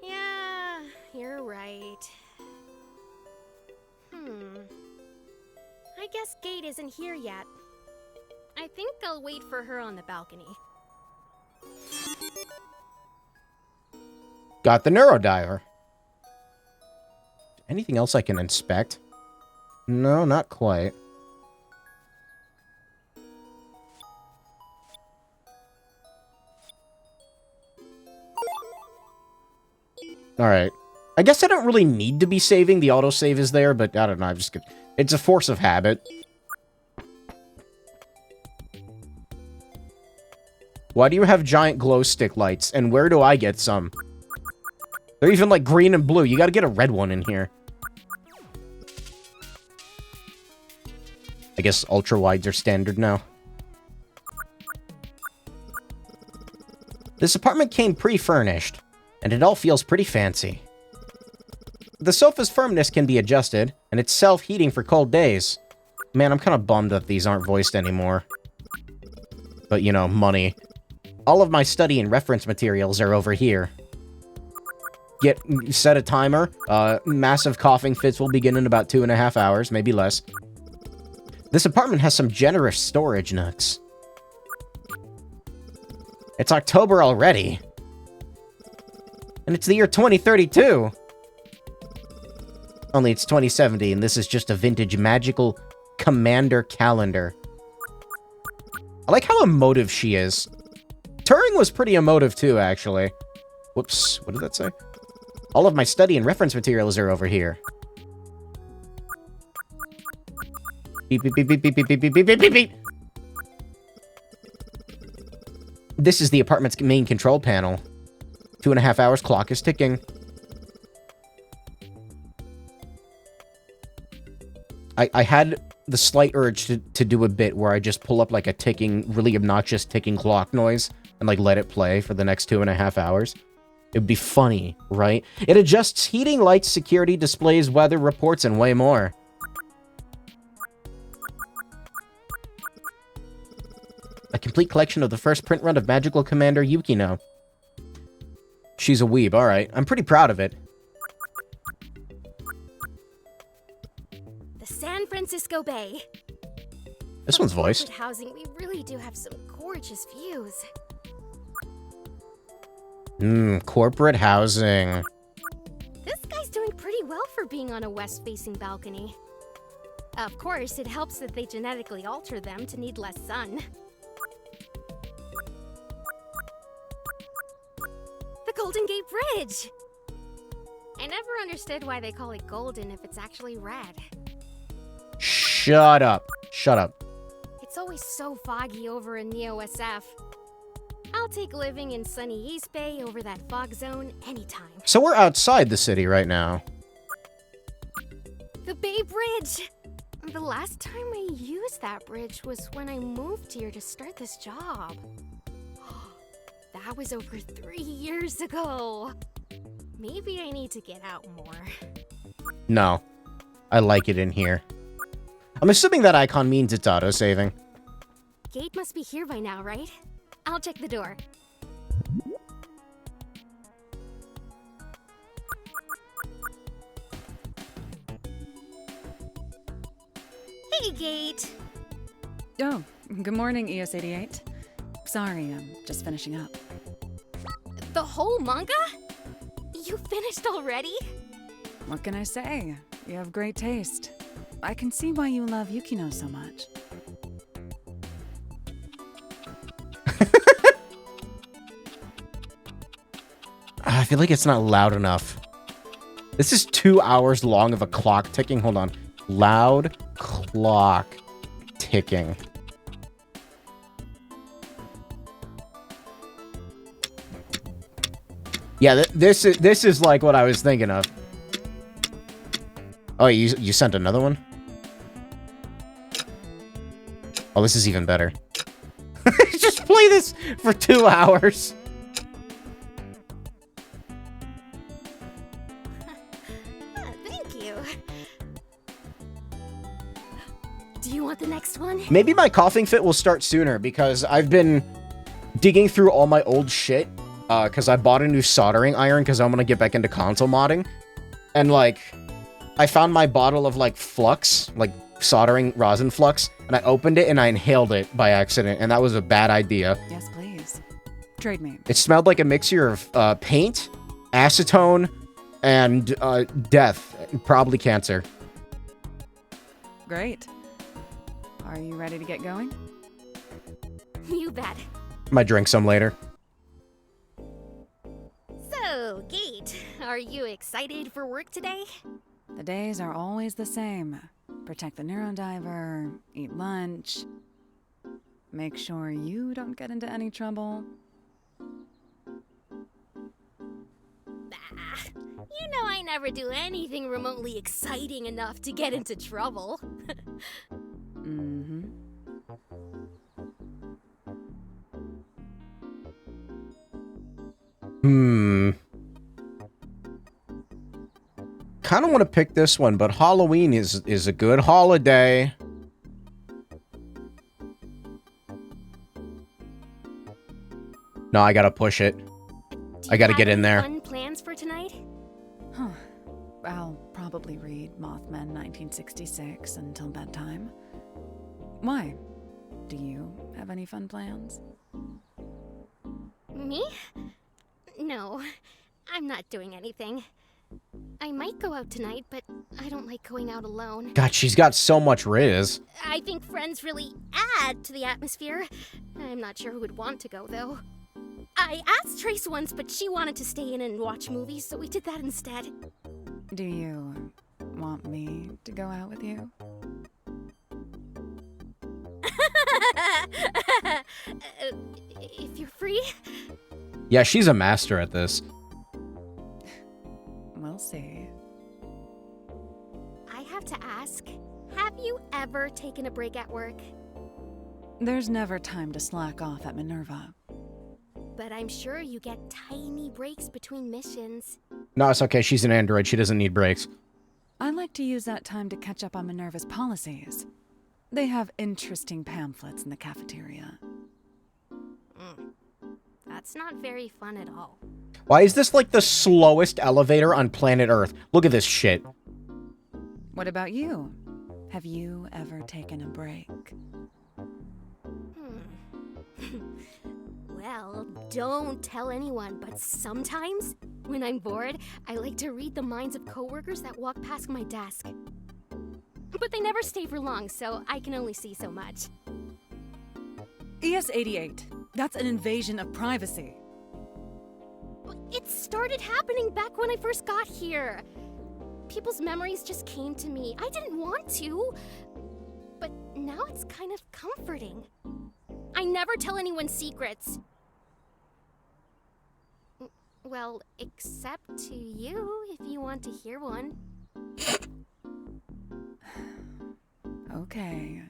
Yeah, you're right. I guess Gate isn't here yet. I think I'll wait for her on the balcony. Got the NEURODIVER. Anything else I can inspect? No, not quite. Alright. I guess I don't really need to be saving. The autosave is there, but I don't know. I'm just gonna... It's a force of habit. Why do you have giant glow stick lights? And where do I get some? They're even like green and blue. You gotta get a red one in here. I guess ultra wides are standard now. This apartment came pre-furnished, and it all feels pretty fancy. The sofa's firmness can be adjusted, and it's self-heating for cold days. Man, I'm kind of bummed that these aren't voiced anymore. But, you know, money. All of my study and reference materials are over here. Set a timer. Massive coughing fits will begin in about 2.5 hours, maybe less. This apartment has some generous storage nooks. It's October already. And it's the year 2032. Only it's 2070, and this is just a vintage magical commander calendar. I like how emotive she is. Turing was pretty emotive too, actually. Whoops, what did that say? All of my study and reference materials are over here. Beep, beep, beep, beep, beep, beep, beep, beep, beep, beep, beep. This is the apartment's main control panel. 2.5 hours, clock is ticking. I had the slight urge to do a bit where I just pull up like a ticking, really obnoxious ticking clock noise and like let it play for the next 2.5 hours. It'd be funny, right? It adjusts heating, lights, security, displays, weather reports, and way more. A complete collection of the first print run of Magical Commander Yukino. She's a weeb, alright. I'm pretty proud of it. The San Francisco Bay. This one's voiced. With housing, we really do have some gorgeous views. Corporate housing. This guy's doing pretty well for being on a west-facing balcony. Of course, it helps that they genetically alter them to need less sun. The Golden Gate Bridge! I never understood why they call it golden if it's actually red. Shut up. Shut up. It's always so foggy over in NEO-SF. I'll take living in sunny East Bay over that fog zone anytime. So we're outside the city right now. The Bay Bridge! The last time I used that bridge was when I moved here to start this job. That was over 3 years ago. Maybe I need to get out more. No. I like it in here. I'm assuming that icon means it's auto-saving. Gate must be here by now, right? I'll check the door. Hey, Gate! Oh, good morning, ES88. Sorry, I'm just finishing up. The whole manga? You finished already? What can I say? You have great taste. I can see why you love Yukino so much. I feel like it's not loud enough. This is 2 hours long of a clock ticking. Hold on. Loud clock ticking. Yeah, this is like what I was thinking of. Oh, you sent another one? Oh, this is even better. Just play this for 2 hours. Thank you. Do you want the next one? Maybe my coughing fit will start sooner because I've been digging through all my old shit because I bought a new soldering iron because I'm going to get back into console modding. And, like, I found my bottle of, like, flux, like, soldering rosin flux, and I opened it and I inhaled it by accident, and that was a bad idea. Yes, please. Trade me. It smelled like a mixture of paint, acetone, and death, probably cancer. Great. Are you ready to get going? You bet. Might drink some later. So, So, Gate, are you excited for work today? The days are always the same. Protect the NEURODIVER, eat lunch, make sure you don't get into any trouble. Bah, you know I never do anything remotely exciting enough to get into trouble. Mm-hmm. Kind of want to pick this one, but Halloween is a good holiday. No, I gotta push it. I gotta get in there. Fun plans for tonight? Huh. I'll probably read Mothman 1966 until bedtime. Why? Do you have any fun plans? Me? No, I'm not doing anything. I might go out tonight, but I don't like going out alone. God, she's got so much riz. I think friends really add to the atmosphere. I'm not sure who would want to go, though. I asked Trace once, but she wanted to stay in and watch movies, so we did that instead. Do you want me to go out with you? If you're free? Yeah, she's a master at this. We'll see. I have to ask, have you ever taken a break at work? There's never time to slack off at Minerva. But I'm sure you get tiny breaks between missions. No, it's okay. She's an android. She doesn't need breaks. I like to use that time to catch up on Minerva's policies. They have interesting pamphlets in the cafeteria. That's not very fun at all. Why is this like the slowest elevator on planet Earth? Look at this shit. What about you? Have you ever taken a break? Well, don't tell anyone, but sometimes, when I'm bored, I like to read the minds of coworkers that walk past my desk. But they never stay for long, so I can only see so much. ES-88. That's an invasion of privacy. It started happening back when I first got here. People's memories just came to me. I didn't want to, but now it's kind of comforting. I never tell anyone secrets. Well, except to you, if you want to hear one. Okay.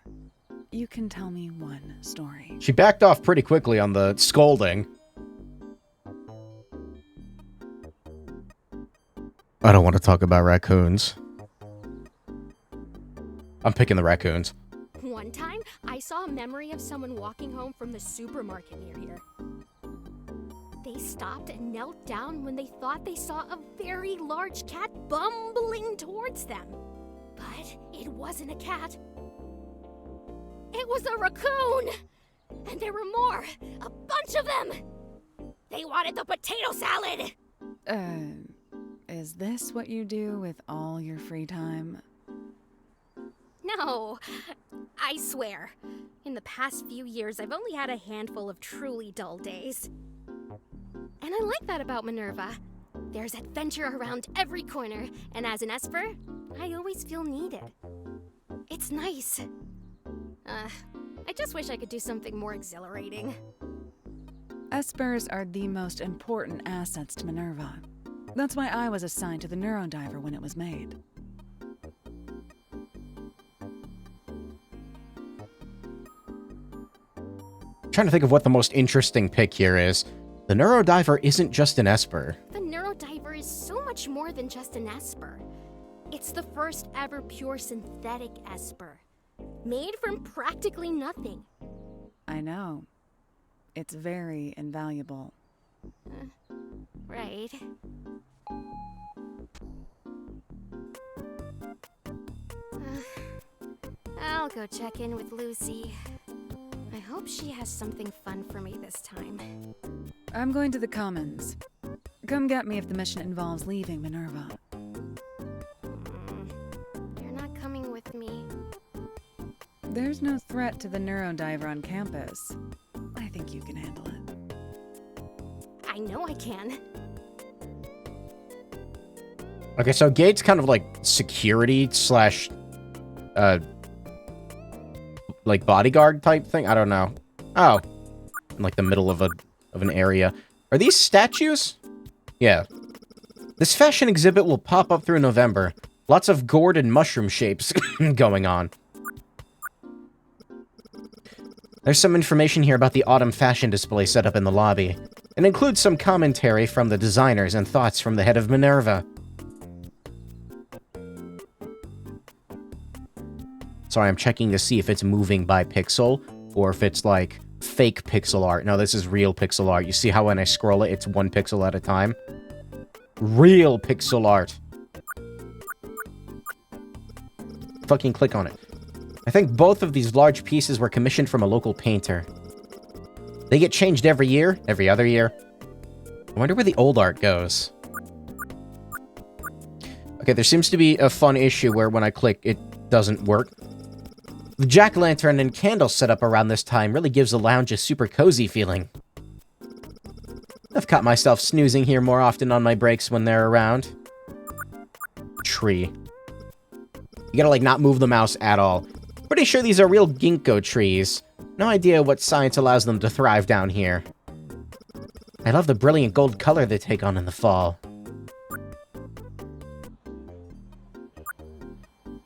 You can tell me one story. She backed off pretty quickly on the scolding. I don't want to talk about raccoons. I'm picking the raccoons. One time, I saw a memory of someone walking home from the supermarket near here. They stopped and knelt down when they thought they saw a very large cat bumbling towards them. But it wasn't a cat. It was a raccoon! And there were more! A bunch of them! They wanted the potato salad! Is this what you do with all your free time? No, I swear. In the past few years, I've only had a handful of truly dull days. And I like that about Minerva. There's adventure around every corner, and as an Esper, I always feel needed. It's nice. I just wish I could do something more exhilarating. Espers are the most important assets to Minerva. That's why I was assigned to the NEURODIVER when it was made. Trying to think of what the most interesting pick here is. The NEURODIVER isn't just an Esper. The NEURODIVER is so much more than just an Esper. It's the first ever pure synthetic Esper. Made from practically nothing. I know. It's very invaluable. Right. I'll go check in with Lucy. I hope she has something fun for me this time. I'm going to the Commons. Come get me if the mission involves leaving Minerva. You're not coming with me. There's no threat to the NEURODIVER on campus. I think you can handle it. I know I can. Okay, so gate's kind of like security slash, like bodyguard type thing? I don't know. Oh. In like the middle of an area. Are these statues? Yeah. This fashion exhibit will pop up through November. Lots of gourd and mushroom shapes going on. There's some information here about the autumn fashion display set up in the lobby. It includes some commentary from the designers and thoughts from the head of Minerva. Sorry, I'm checking to see if it's moving by pixel, or if it's like fake pixel art. No, this is real pixel art. You see how when I scroll it, it's 1 pixel at a time? Real pixel art. Fucking click on it. I think both of these large pieces were commissioned from a local painter. They get changed every year, every other year. I wonder where the old art goes. Okay, there seems to be a fun issue where when I click, it doesn't work. The jack-o'-lantern and candle setup around this time really gives the lounge a super cozy feeling. I've caught myself snoozing here more often on my breaks when they're around. Tree. You gotta, like, not move the mouse at all. Pretty sure these are real ginkgo trees. No idea what science allows them to thrive down here. I love the brilliant gold color they take on in the fall.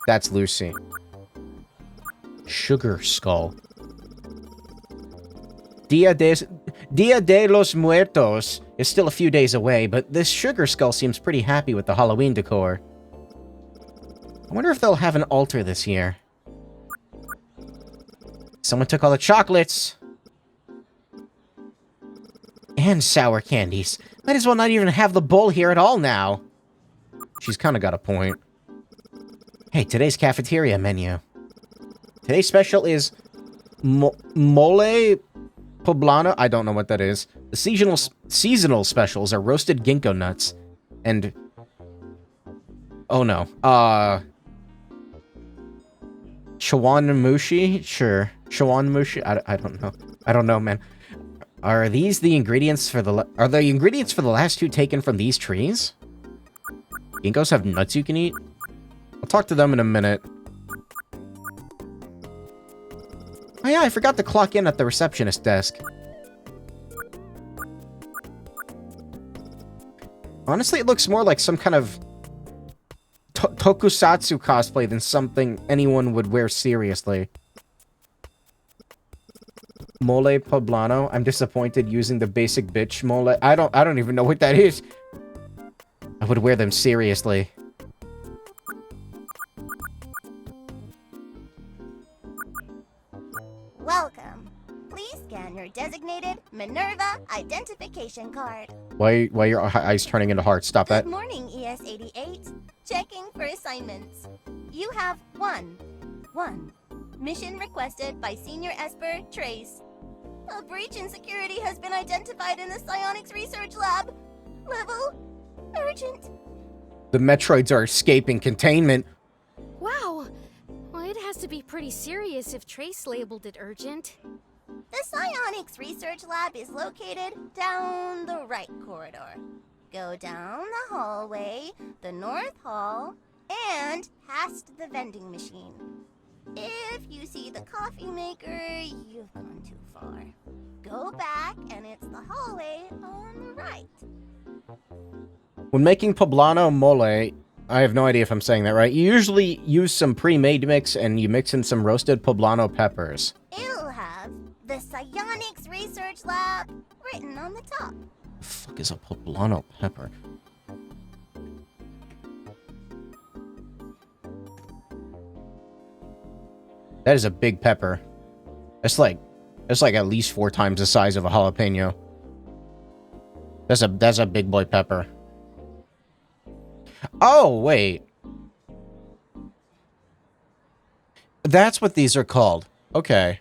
That's Lucy. Sugar Skull. Dia de los Muertos is still a few days away, but this Sugar Skull seems pretty happy with the Halloween decor. I wonder if they'll have an altar this year. Someone took all the chocolates. And sour candies. Might as well not even have the bowl here at all now. She's kind of got a point. Hey, today's cafeteria menu. Today's special is mole poblano. I don't know what that is. The seasonal specials are roasted ginkgo nuts and... Oh no. Chawanmushi? Sure. Chawanmushi? I don't know. I don't know, man. Are these the ingredients for the... Are the ingredients for the last two taken from these trees? Ginkgos have nuts you can eat? I'll talk to them in a minute. Oh yeah, I forgot to clock in at the receptionist desk. Honestly, it looks more like some kind of tokusatsu cosplay than something anyone would wear seriously. Mole poblano. I'm disappointed using the basic bitch mole. I don't even know what that is. I would wear them seriously. Welcome. Please scan your designated Minerva identification card. Why are your eyes turning into hearts? Stop that. Good morning, ES-88. Checking for assignments. You have one. Mission requested by Senior Esper Trace. A breach in security has been identified in the Psionics Research Lab. Level urgent. The Metroids are escaping containment. Wow. Well, it has to be pretty serious if Trace labeled it urgent. The Psionics Research Lab is located down the right corridor. Go down the hallway, the North Hall, and past the vending machine. If you see the coffee maker, you've gone too far. Go back, and it's the hallway on the right. When making poblano mole, I have no idea if I'm saying that right, you usually use some pre-made mix and you mix in some roasted poblano peppers. It'll have the Psionics Research Lab written on the top. The fuck is a poblano pepper? That is a big pepper. That's like at least 4 times the size of a jalapeno. That's a big boy pepper. Oh, wait. That's what these are called. Okay.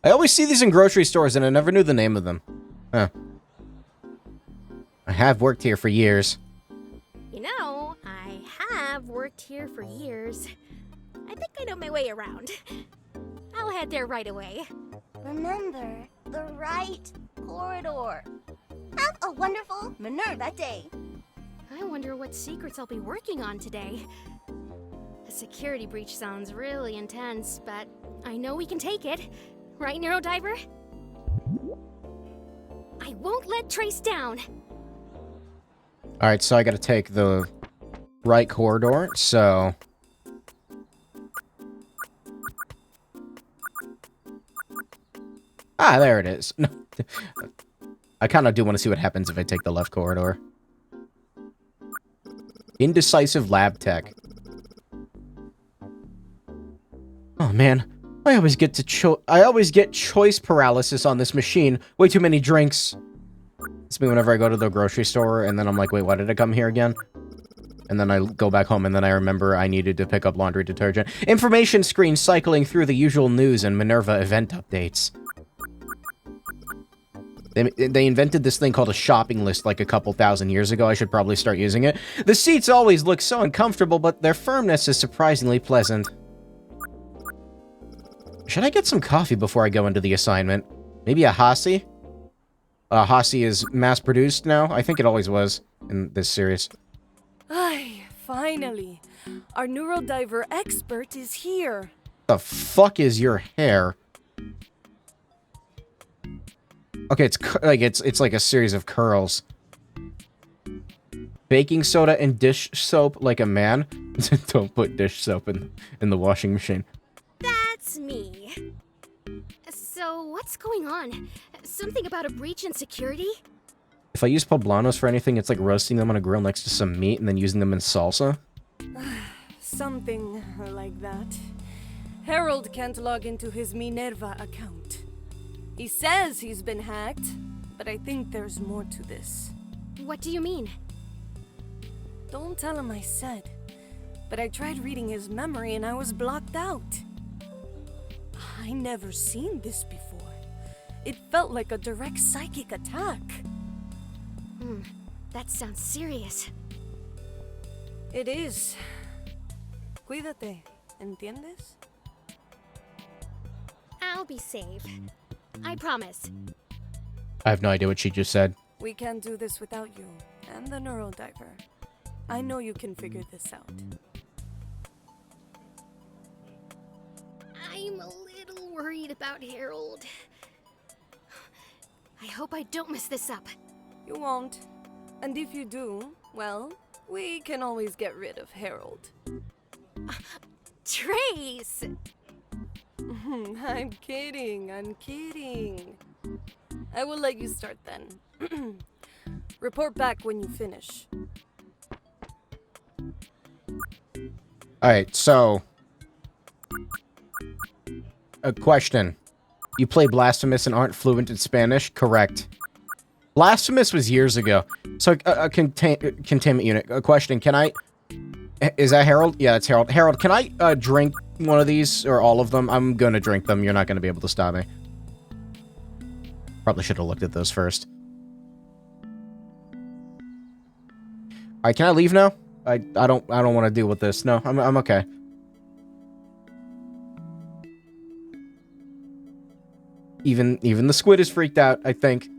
I always see these in grocery stores and I never knew the name of them. Huh. I have worked here for years. You know, I have worked here for years. I think I know my way around. I'll head there right away. Remember, the right corridor. How Have a wonderful Minerva day. I wonder what secrets I'll be working on today. A security breach sounds really intense, but I know we can take it. Right, NeuroDiver? I won't let Trace down. Alright, so I gotta take the right corridor, so... Ah, there it is. No. I kind of do want to see what happens if I take the left corridor. Indecisive lab tech. Oh man, I always get choice paralysis on this machine. Way too many drinks. It's me whenever I go to the grocery store and then I'm like, wait, why did I come here again? And then I go back home and then I remember I needed to pick up laundry detergent. Information screen cycling through the usual news and Minerva event updates. They invented this thing called a shopping list like a couple thousand years ago. I should probably start using it. The seats always look so uncomfortable, but their firmness is surprisingly pleasant. Should I get some coffee before I go into the assignment? Maybe a Hasi? Hasi is mass-produced now? I think it always was in this series. Ay, finally. Our NeuroDiver expert is here. The fuck is your hair? Okay, it's like a series of curls. Baking soda and dish soap like a man? Don't put dish soap in the washing machine. That's me. So, what's going on? Something about a breach in security? If I use poblanos for anything, it's like roasting them on a grill next to some meat and then using them in salsa. Something like that. Harold can't log into his Minerva account. He says he's been hacked, but I think there's more to this. What do you mean? Don't tell him I said, but I tried reading his memory and I was blocked out. I never seen this before. It felt like a direct psychic attack. That sounds serious. It is. Cuídate, ¿entiendes? I'll be safe. I promise. I have no idea what she just said. We can't do this without you and the NeuroDiver. I know you can figure this out. I'm a little worried about Harold. I hope I don't mess this up. You won't. And if you do, well, we can always get rid of Harold. Trace! I'm kidding. I will let you start then. Report back when you finish. Alright, so... A question. You play Blasphemous and aren't fluent in Spanish? Correct. Blasphemous was years ago. So, a containment unit. A question, can I... Is that Harold? Yeah, it's Harold. Harold, can I drink one of these, or all of them? I'm gonna drink them. You're not gonna be able to stop me. Probably should have looked at those first. Alright, can I leave now? I don't want to deal with this. No, I'm okay. Even the squid is freaked out, I think.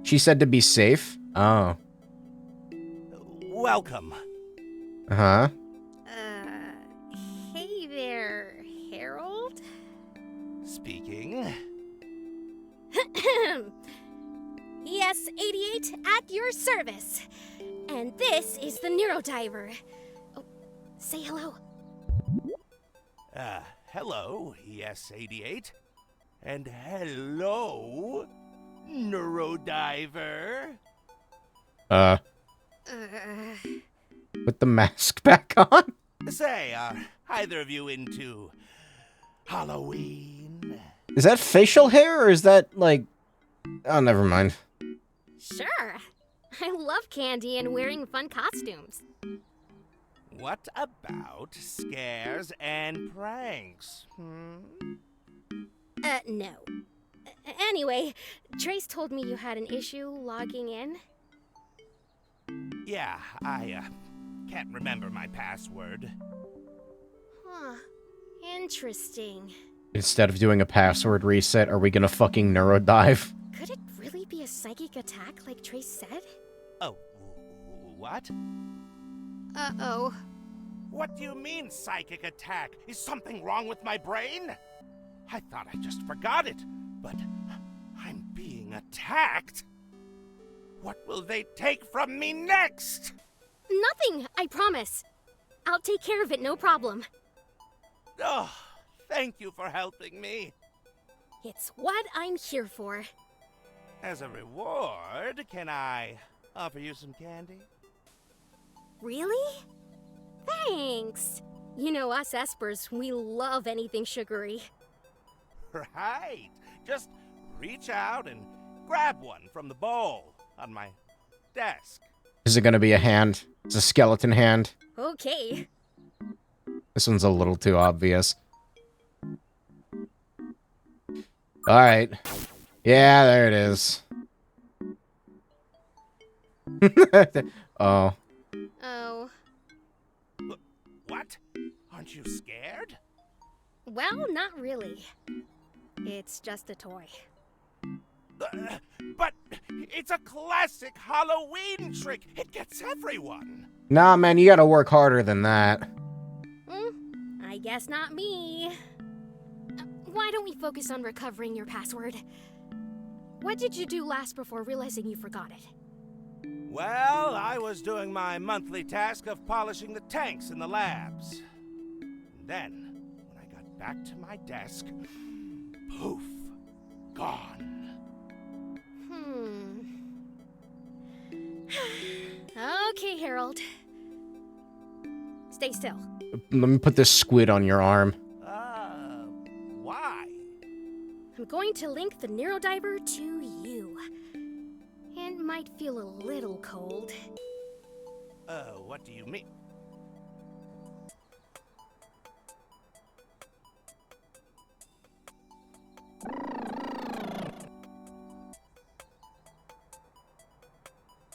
She said to be safe? Oh. Welcome. Uh-huh. Hey there, Harold? Speaking. ES-88 at your service. And this is the NeuroDiver. Oh, say hello. Hello, ES-88. And hello, NeuroDiver. With the mask back on? Say, are either of you into Halloween? Is that facial hair, or is that, like... Oh, never mind. Sure. I love candy and wearing fun costumes. What about scares and pranks? No. Anyway, Trace told me you had an issue logging in. Yeah, I can't remember my password. Huh. Interesting. Instead of doing a password reset, are we gonna fucking neurodive? Could it really psychic attack like Trace said? Oh, what? Uh-oh. What do you mean, psychic attack? Is something wrong with my brain? I thought I just forgot it, but I'm being attacked? What will they take from me next? Nothing, I promise. I'll take care of it, no problem. Oh, thank you for helping me. It's what I'm here for. As a reward, can I offer you some candy? Really? Thanks. You know us Espers, we love anything sugary. Right. Just reach out and grab one from the bowl on my desk. Is it gonna be a hand? It's a skeleton hand. Okay. This one's a little too obvious. Alright. Yeah, there it is. Oh. Oh. What? Aren't you scared? Well, not really. It's just a toy. But it's a classic Halloween trick. It gets everyone. Nah, man, you gotta work harder than that. I guess not me. Why don't we focus on recovering your password? What did you do last before realizing you forgot it? Well, I was doing my monthly task of polishing the tanks in the labs. And then, when I got back to my desk, poof, gone. Okay, Harold. Stay still. Let me put this squid on your arm. Why? I'm going to link the NEURODIVER to you. It might feel a little cold. What do you mean?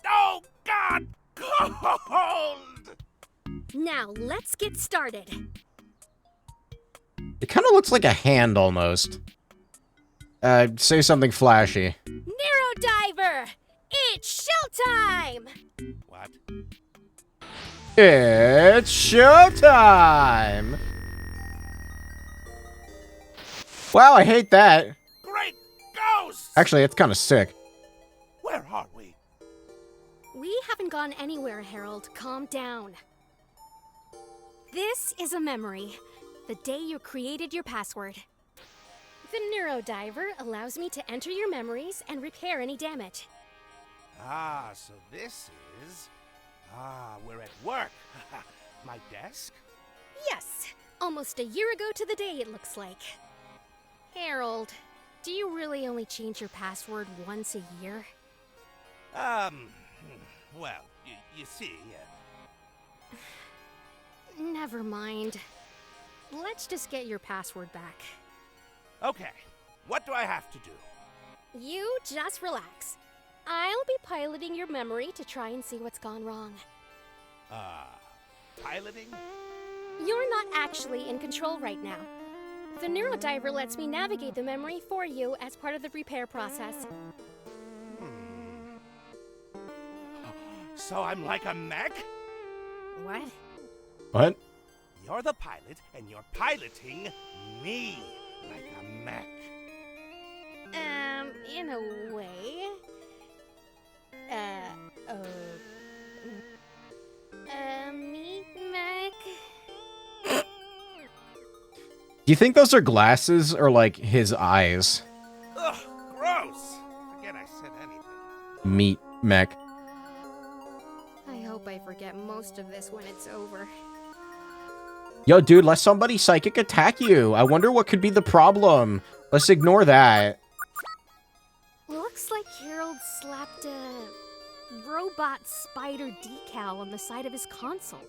Oh, God! Cold! Now, let's get started. It kind of looks like a hand, almost. Say something flashy. NEURODIVER! It's showtime! What? It's showtime! Wow, I hate that. Great ghosts! Actually, it's kind of sick. Where are we? We haven't gone anywhere, Harold. Calm down. This is a memory. The day you created your password. The NEURODIVER allows me to enter your memories and repair any damage. Ah, so this is... we're at work. My desk? Yes, almost a year ago to the day it looks like. Harold, do you really only change your password once a year? Well, you see... Never mind. Let's just get your password back. Okay, what do I have to do? You just relax. I'll be piloting your memory to try and see what's gone wrong. Piloting? You're not actually in control right now. The NEURODIVER lets me navigate the memory for you as part of the repair process. So I'm like a mech? What? What? You're the pilot, and you're piloting me like a mech. In a way. Meat mech? Do you think those are glasses or, like, his eyes? Ugh, gross! Forget I said anything. Meat mech. I hope I forget most of this when it's over. Yo, dude, let somebody psychic attack you. I wonder what could be the problem. Let's ignore that. Looks like Harold slapped a robot spider decal on the side of his console.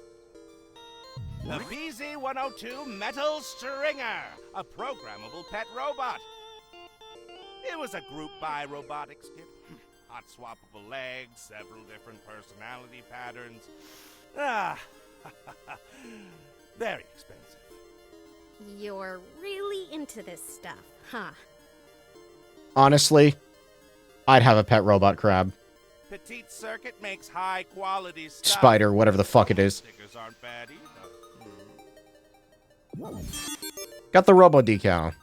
The BZ-102 Metal Stringer, a programmable pet robot. It was a group buy robotics kit. Hot swappable legs, several different personality patterns. Very expensive. You're really into this stuff, huh? Honestly, I'd have a pet robot crab. Petite Circuit makes high-quality stuff. Spider, whatever the fuck it is. Stickers aren't bad either. Got the robo decal.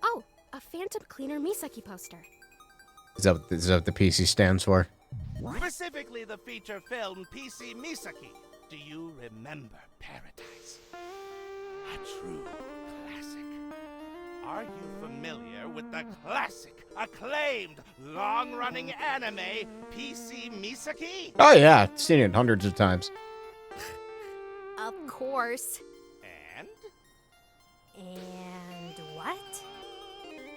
Oh, a Phantom Cleaner Misaki poster. Is that what the PC stands for? Specifically the feature film PC Misaki. Do you remember Paradise? A true classic. Are you familiar with the classic, acclaimed, long-running anime PC Misaki? Oh yeah, seen it hundreds of times. Of course. And? And what?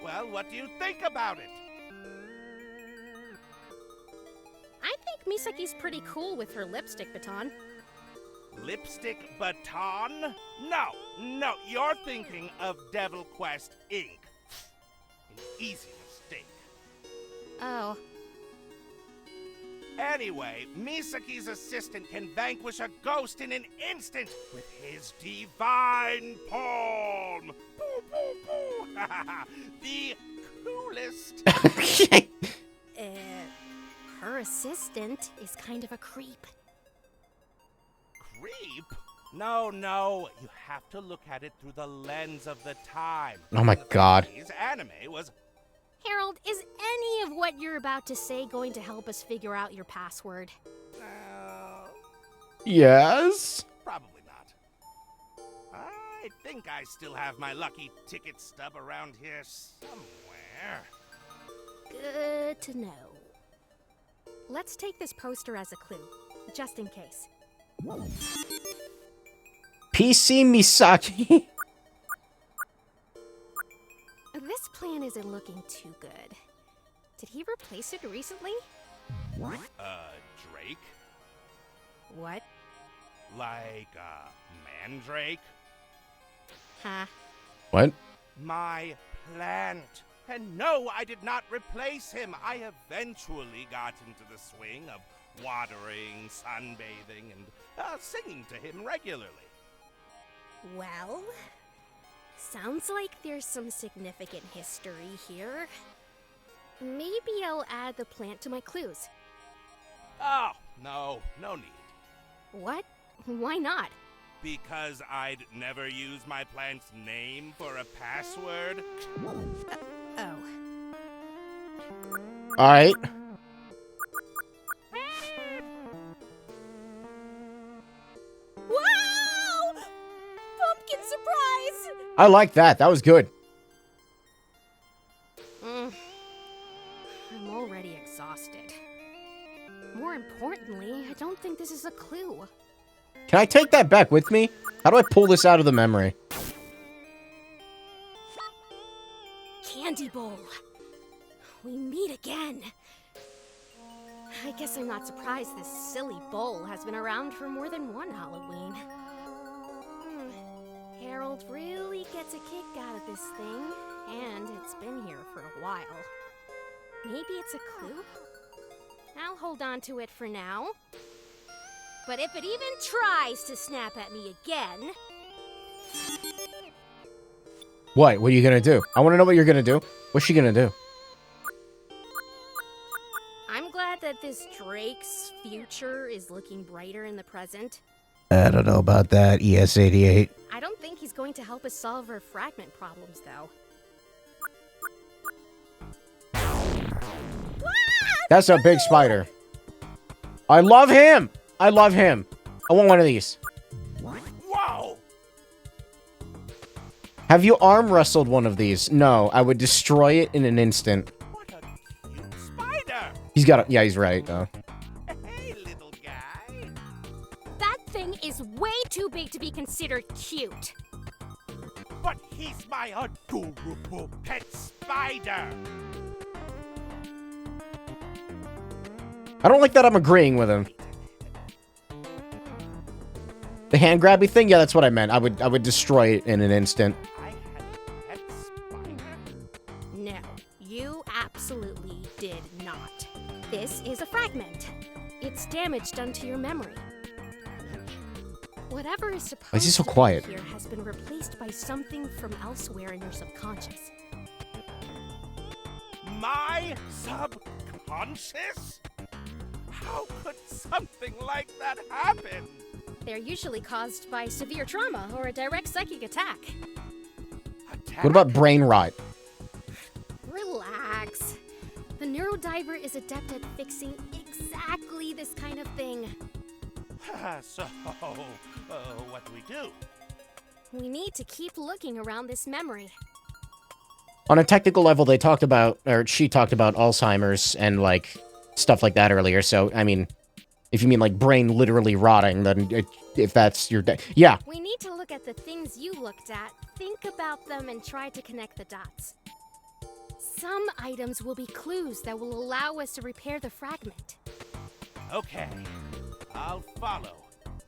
Well, what do you think about it? I think Misaki's pretty cool with her lipstick baton. Lipstick baton? No, you're thinking of Devil Quest Inc. An easy mistake. Oh. Anyway, Misaki's assistant can vanquish a ghost in an instant with his divine palm. Boo, boo, boo. The coolest. Her assistant is kind of a creep. Creep? No, you have to look at it through the lens of the time. Oh my god. His anime was... Harold, is any of what you're about to say going to help us figure out your password? Yes? Probably not. I think I still have my lucky ticket stub around here somewhere. Good to know. Let's take this poster as a clue, just in case. PC Misaki. This plan isn't looking too good. Did he replace it recently? Drake? What? Like, Mandrake? Huh? What? My plant. And no, I did not replace him. I eventually got into the swing of watering, sunbathing, and singing to him regularly. Well, sounds like there's some significant history here. Maybe I'll add the plant to my clues. Oh, no need. What? Why not? Because I'd never use my plant's name for a password. Oh. Alright. Wow! Pumpkin surprise! I like that. That was good. I'm already exhausted. More importantly, I don't think this is a clue. Can I take that back with me? How do I pull this out of the memory? Candy bowl. We meet again. I guess I'm not surprised this silly bowl has been around for more than one Halloween. Harold really gets a kick out of this thing, and it's been here for a while. Maybe it's a clue? I'll hold on to it for now. But if it even tries to snap at me again... What? What are you gonna do? I want to know what you're gonna do. What's she gonna do? I'm glad that this Drake's future is looking brighter in the present. I don't know about that, ES88. I don't think he's going to help us solve our fragment problems, though. That's a big spider. I love him! I love him. I want one of these. Whoa! Have you arm wrestled one of these? No, I would destroy it in an instant. What a cute spider! He's got a... Yeah, he's right. Hey, little guy. That thing is way too big to be considered cute. But he's my adorable pet spider. I don't like that I'm agreeing with him. The hand grabby thing? Yeah, that's what I meant. I would destroy it in an instant. I had a pet spider. No, you absolutely did not. This is a fragment. It's damage done to your memory. Whatever is supposed Why is he so to be quiet? here has been replaced by something from elsewhere in your subconscious. my subconscious? How could something like that happen? They're usually caused by severe trauma or a direct psychic attack. What about brain rot? Relax. The NeuroDiver is adept at fixing exactly this kind of thing. So, what do we do? We need to keep looking around this memory. On a technical level, they talked about, or she talked about Alzheimer's and, like, stuff like that earlier. So, I mean, if you mean, like, brain literally rotting, then if that's your... Yeah. We need to look at the things you looked at, think about them, and try to connect the dots. Some items will be clues that will allow us to repair the fragment. Okay, I'll follow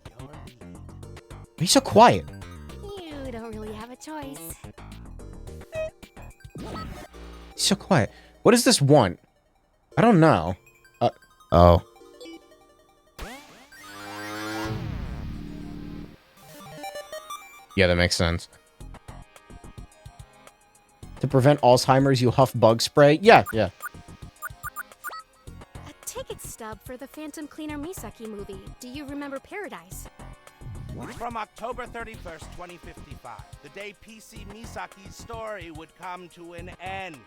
your lead. Why are you so quiet? You don't really have a choice. He's so quiet. What does this want? I don't know. Oh. Yeah, that makes sense. To prevent Alzheimer's, you huff bug spray? Yeah. A ticket stub for the Phantom Cleaner Misaki movie. Do you remember Paradise? It's from October 31st, 2055, the day PC Misaki's story would come to an end.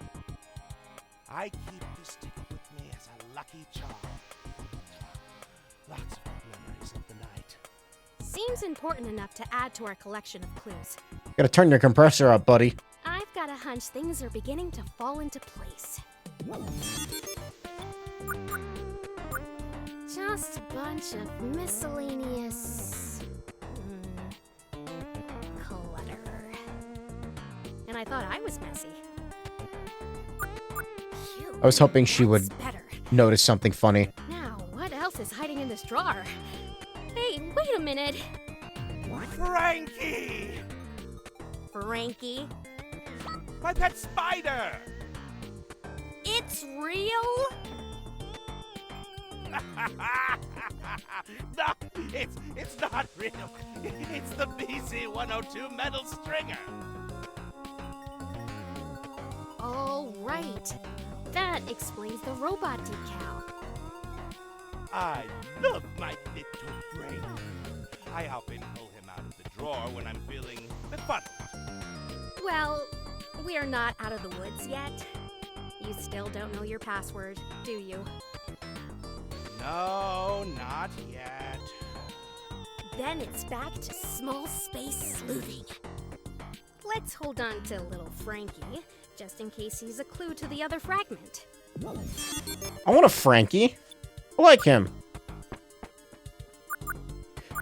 I keep this ticket with me as a lucky charm. Lots of memories of the night. Seems important enough to add to our collection of clues. Gotta turn your compressor up, buddy. I've got a hunch things are beginning to fall into place. Just a bunch of miscellaneous... clutter. And I thought I was messy. Phew, I was hoping she would better. notice something funny. Now, what else is hiding in this drawer? Hey, wait a minute. Frankie! Frankie? My pet spider! It's real? No, it's not real. It's the BC-102 metal stringer. Oh, right. That explains the robot decal. I love my little brain. I often pull him out of the drawer when I'm feeling befuddled. Well, we are not out of the woods yet. You still don't know your password, do you? No, not yet. Then it's back to small space sleuthing. Let's hold on to little Frankie, just in case he's a clue to the other fragment. I want a Frankie. I like him.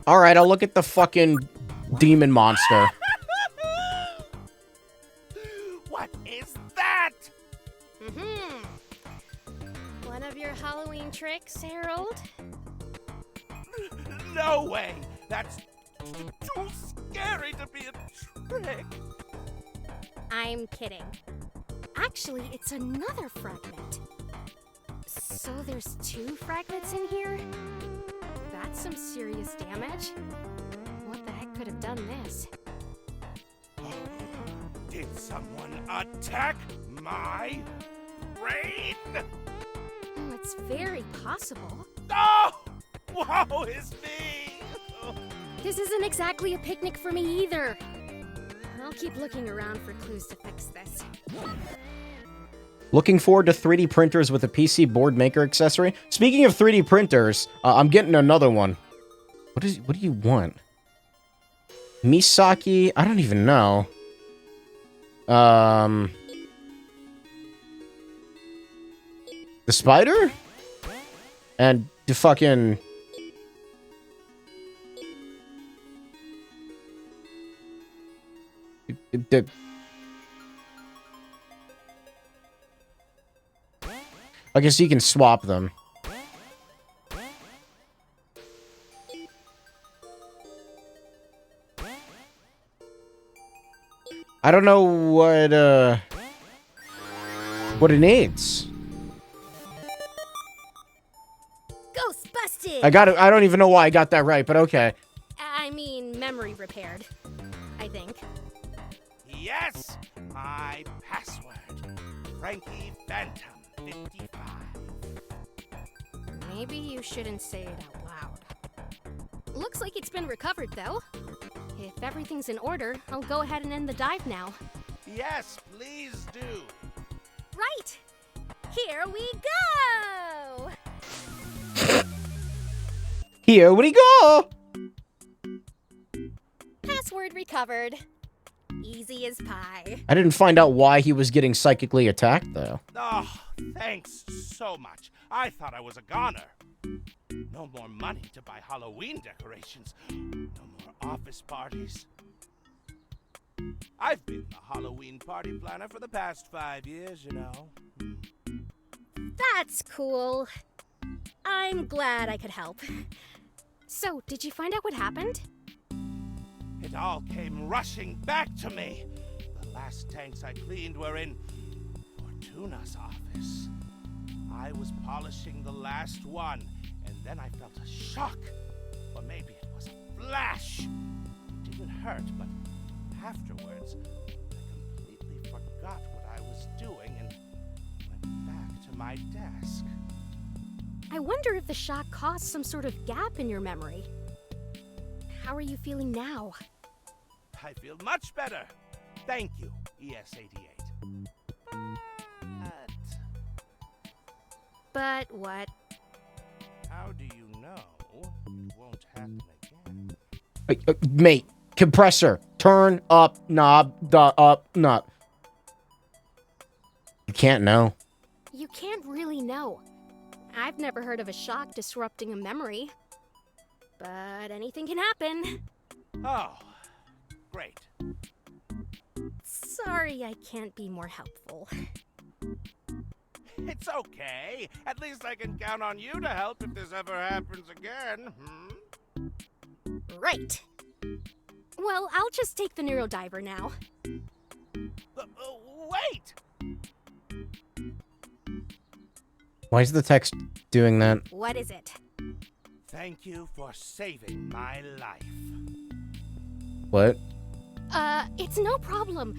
Alright, I'll look at the fucking demon monster. What is that? One of your Halloween tricks, Harold? No way! That's too scary to be a trick. I'm kidding. Actually, it's another fragment. So there's 2 fragments in here? That's some serious damage. What the heck could have done this? Did someone attack my brain? Oh, it's very possible. Oh! Woe is me! This isn't exactly a picnic for me either. I'll keep looking around for clues to fix this. Looking forward to 3D printers with a PC board maker accessory. Speaking of 3D printers, I'm getting another one. What do you want? Misaki? I don't even know. The spider? And the fucking... I guess you can swap them. I don't know what it needs. Ghost busted! I don't even know why I got that right, but okay. I mean, memory repaired. I think. Yes! My password. Frankie Phantom. 55. Maybe you shouldn't say it out loud. Looks like it's been recovered, though. If everything's in order, I'll go ahead and end the dive now. Yes, please do. Right! Here we go! Here we go! Password recovered. Easy as pie. I didn't find out why he was getting psychically attacked, though. Oh, thanks so much. I thought I was a goner. No more money to buy Halloween decorations. No more office parties. I've been the Halloween party planner for the past 5 years, you know. That's cool. I'm glad I could help. So, did you find out what happened? It all came rushing back to me. The last tanks I cleaned were in Fortuna's office. I was polishing the last one, and then I felt a shock. Or maybe it was a flash. It didn't hurt, but afterwards, I completely forgot what I was doing and went back to my desk. I wonder if the shock caused some sort of gap in your memory. How are you feeling now? I feel much better. Thank you, ES-88. But what? How do you know it won't happen again? Mate, compressor, turn up, knob, up, knob. You can't know. You can't really know. I've never heard of a shock disrupting a memory. But anything can happen. Oh, great. Sorry I can't be more helpful. It's okay. At least I can count on you to help if this ever happens again. Right. Well, I'll just take the NEURODIVER now. Wait! Why is the text doing that? What is it? Thank you for saving my life. What? It's no problem.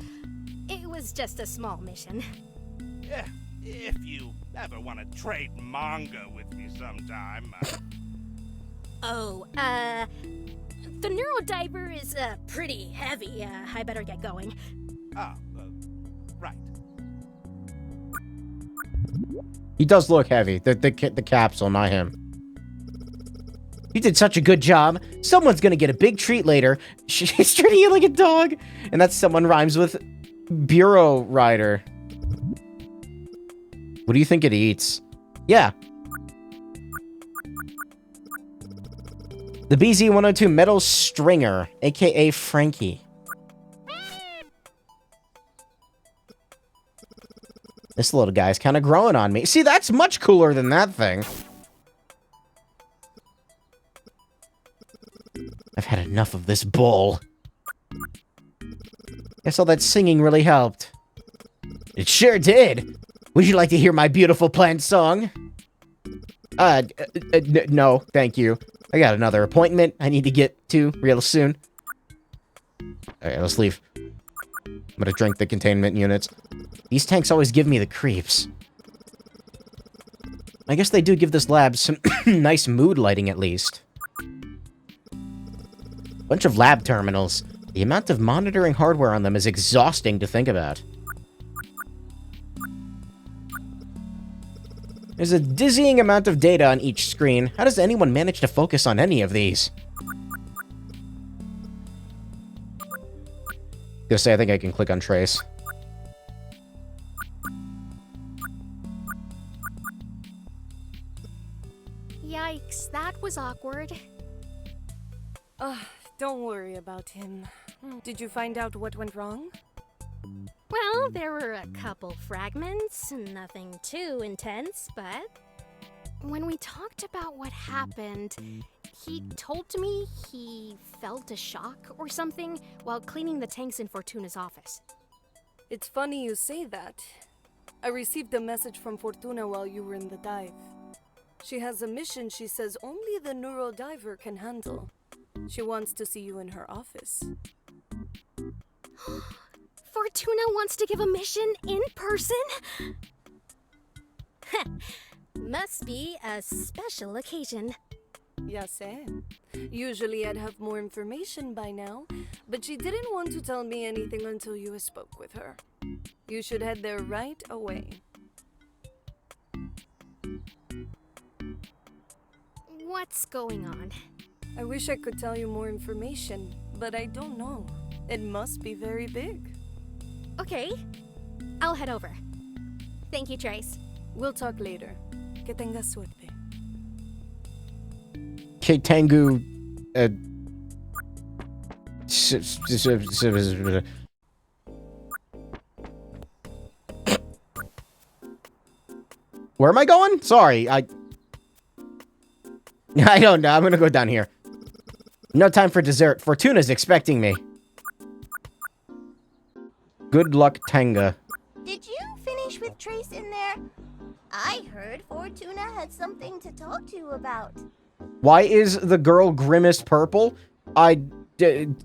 It was just a small mission. If you ever want to trade manga with me sometime. The NEURODIVER is, pretty heavy. I better get going. Right. He does look heavy. The capsule, not him. You did such a good job. Someone's gonna get a big treat later. She's treating you like a dog. And that someone rhymes with Bureau Rider. What do you think it eats? Yeah. The BZ-102 Metal Stringer, aka Frankie. This little guy's kind of growing on me. See, that's much cooler than that thing. I've had enough of this bull. Guess all that singing really helped. It sure did. Would you like to hear my beautiful plant song? No, thank you. I got another appointment I need to get to real soon. Alright, let's leave. I'm gonna drink the containment units. These tanks always give me the creeps. I guess they do give this lab some nice mood lighting at least. Bunch of lab terminals. The amount of monitoring hardware on them is exhausting to think about. There's a dizzying amount of data on each screen. How does anyone manage to focus on any of these? Gonna say, I think I can click on trace. Yikes, that was awkward. Don't worry about him. Did you find out what went wrong? Well, there were a couple fragments, nothing too intense, but when we talked about what happened, he told me he felt a shock or something while cleaning the tanks in Fortuna's office. It's funny you say that. I received a message from Fortuna while you were in the dive. She has a mission she says only the NEURODIVER can handle. She wants to see you in her office. Fortuna wants to give a mission in person? Must be a special occasion. Ya sé. Usually I'd have more information by now, but she didn't want to tell me anything until you spoke with her. You should head there right away. What's going on? I wish I could tell you more information, but I don't know. It must be very big. Okay, I'll head over. Thank you, Trace. We'll talk later. Que tenga suerte. Okay, Tengu. Where am I going? Sorry, I don't know. I'm gonna go down here. No time for dessert. Fortuna's expecting me. Good luck, Tenga. Did you finish with Trace in there? I heard Fortuna had something to talk to you about. Why is the girl Grimace purple? You did?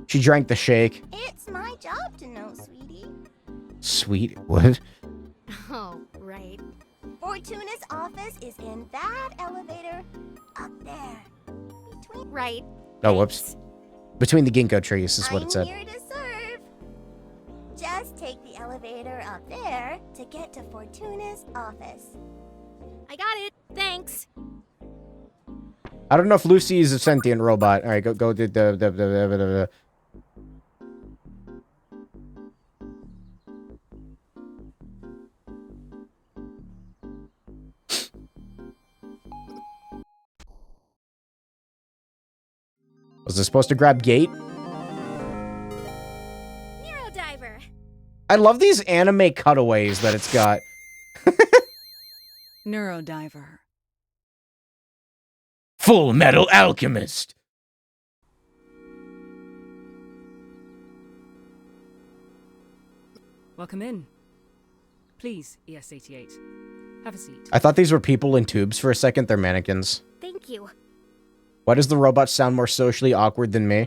She drank the shake. It's my job to know, sweetie. Sweet. What? Oh, right. Fortuna's office is in that elevator up there. Right. Oh, whoops. Between the ginkgo trees is what it said. I'm here to serve. Just take the elevator up there to get to Fortuna's office. I got it. Thanks. I don't know if Lucy is a sentient robot. All right, go to the. Was this supposed to grab gate? NEURODIVER. I love these anime cutaways that it's got. NEURODIVER. Full Metal Alchemist. Welcome in. Please, ES-88. Have a seat. I thought these were people in tubes for a second. They're mannequins. Thank you. Why does the robot sound more socially awkward than me?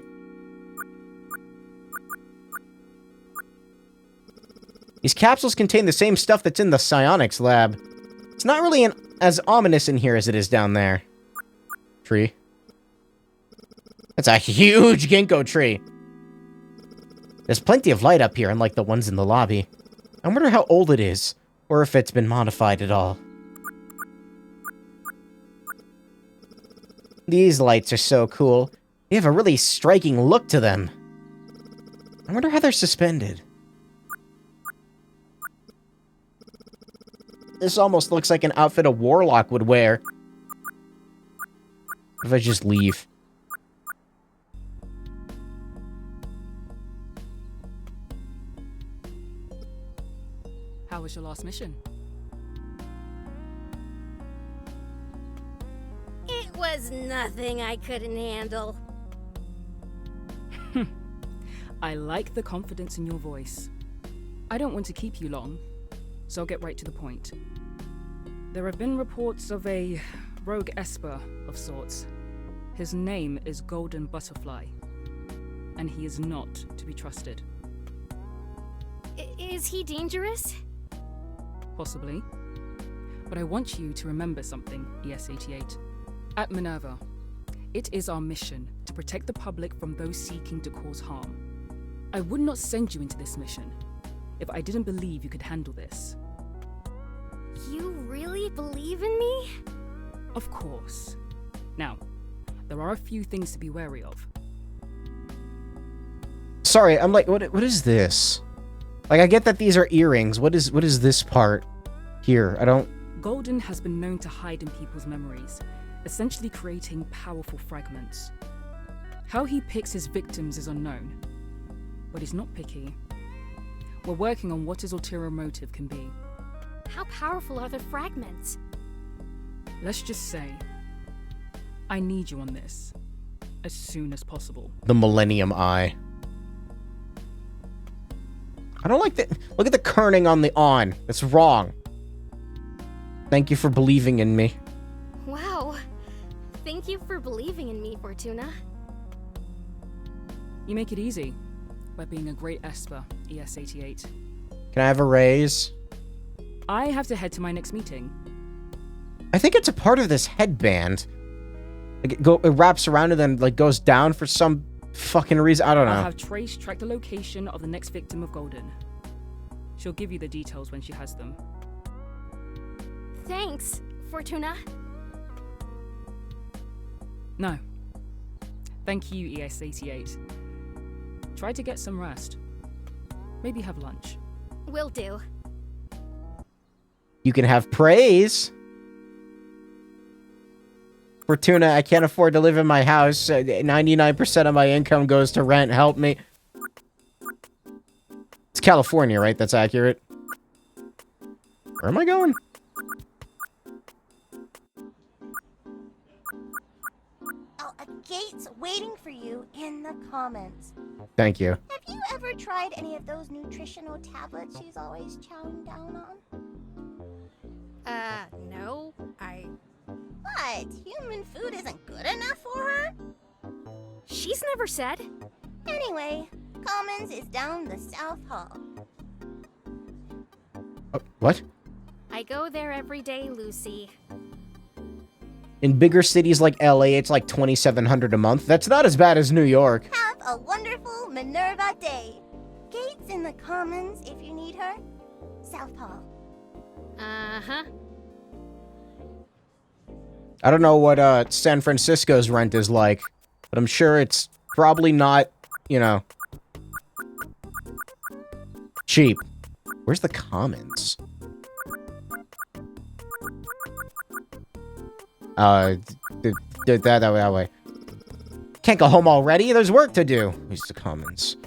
These capsules contain the same stuff that's in the psionics lab. It's not really as ominous in here as it is down there. Tree. It's a huge ginkgo tree. There's plenty of light up here, unlike the ones in the lobby. I wonder how old it is, or if it's been modified at all. These lights are so cool. They have a really striking look to them. I wonder how they're suspended. This almost looks like an outfit a warlock would wear. What if I just leave? How was your last mission? It was nothing I couldn't handle. I like the confidence in your voice. I don't want to keep you long, so I'll get right to the point. There have been reports of a rogue Esper of sorts. His name is Golden Butterfly, and he is not to be trusted. Is he dangerous? Possibly. But I want you to remember something, ES-88. At Minerva, it is our mission to protect the public from those seeking to cause harm. I would not send you into this mission if I didn't believe you could handle this. You really believe in me? Of course. Now, there are a few things to be wary of. Sorry, I'm like, what is this? Like, I get that these are earrings. What is this part here? I don't... Golden has been known to hide in people's memories, essentially creating powerful fragments. How he picks his victims is unknown, but he's not picky. We're working on what his ulterior motive can be. How powerful are the fragments? Let's just say, I need you on this, as soon as possible. The Millennium Eye. I don't like that. Look at the kerning on the on. That's wrong. Thank you for believing in me. Wow. Thank you for believing in me, Fortuna. You make it easy. by being a great Esper, ES88. Can I have a raise? I have to head to my next meeting. I think it's a part of this headband. Like it wraps around and then like goes down for some fucking reason. I don't know. I'll have Trace track the location of the next victim of Golden. She'll give you the details when she has them. Thanks, Fortuna. No. Thank you, ES88. Try to get some rest. Maybe have lunch. Will do. You can have praise. Fortuna, I can't afford to live in my house. 99% of my income goes to rent. Help me. It's California, right? That's accurate. Where am I going? Oh, a gate's waiting for you in the comments. Thank you. Have you ever tried any of those nutritional tablets she's always chowing down on? No. What? Human food isn't good enough for her? She's never said. Anyway, Commons is down the South Hall. What? I go there every day, Lucy. In bigger cities like LA, it's like $2,700 a month. That's not as bad as New York. Have a wonderful Minerva day. Gate's in the Commons if you need her. South Hall. Uh-huh. I don't know what San Francisco's rent is like, but I'm sure it's probably not, you know, cheap. Where's the Commons? That way. Can't go home already? There's work to do. Where's the Commons?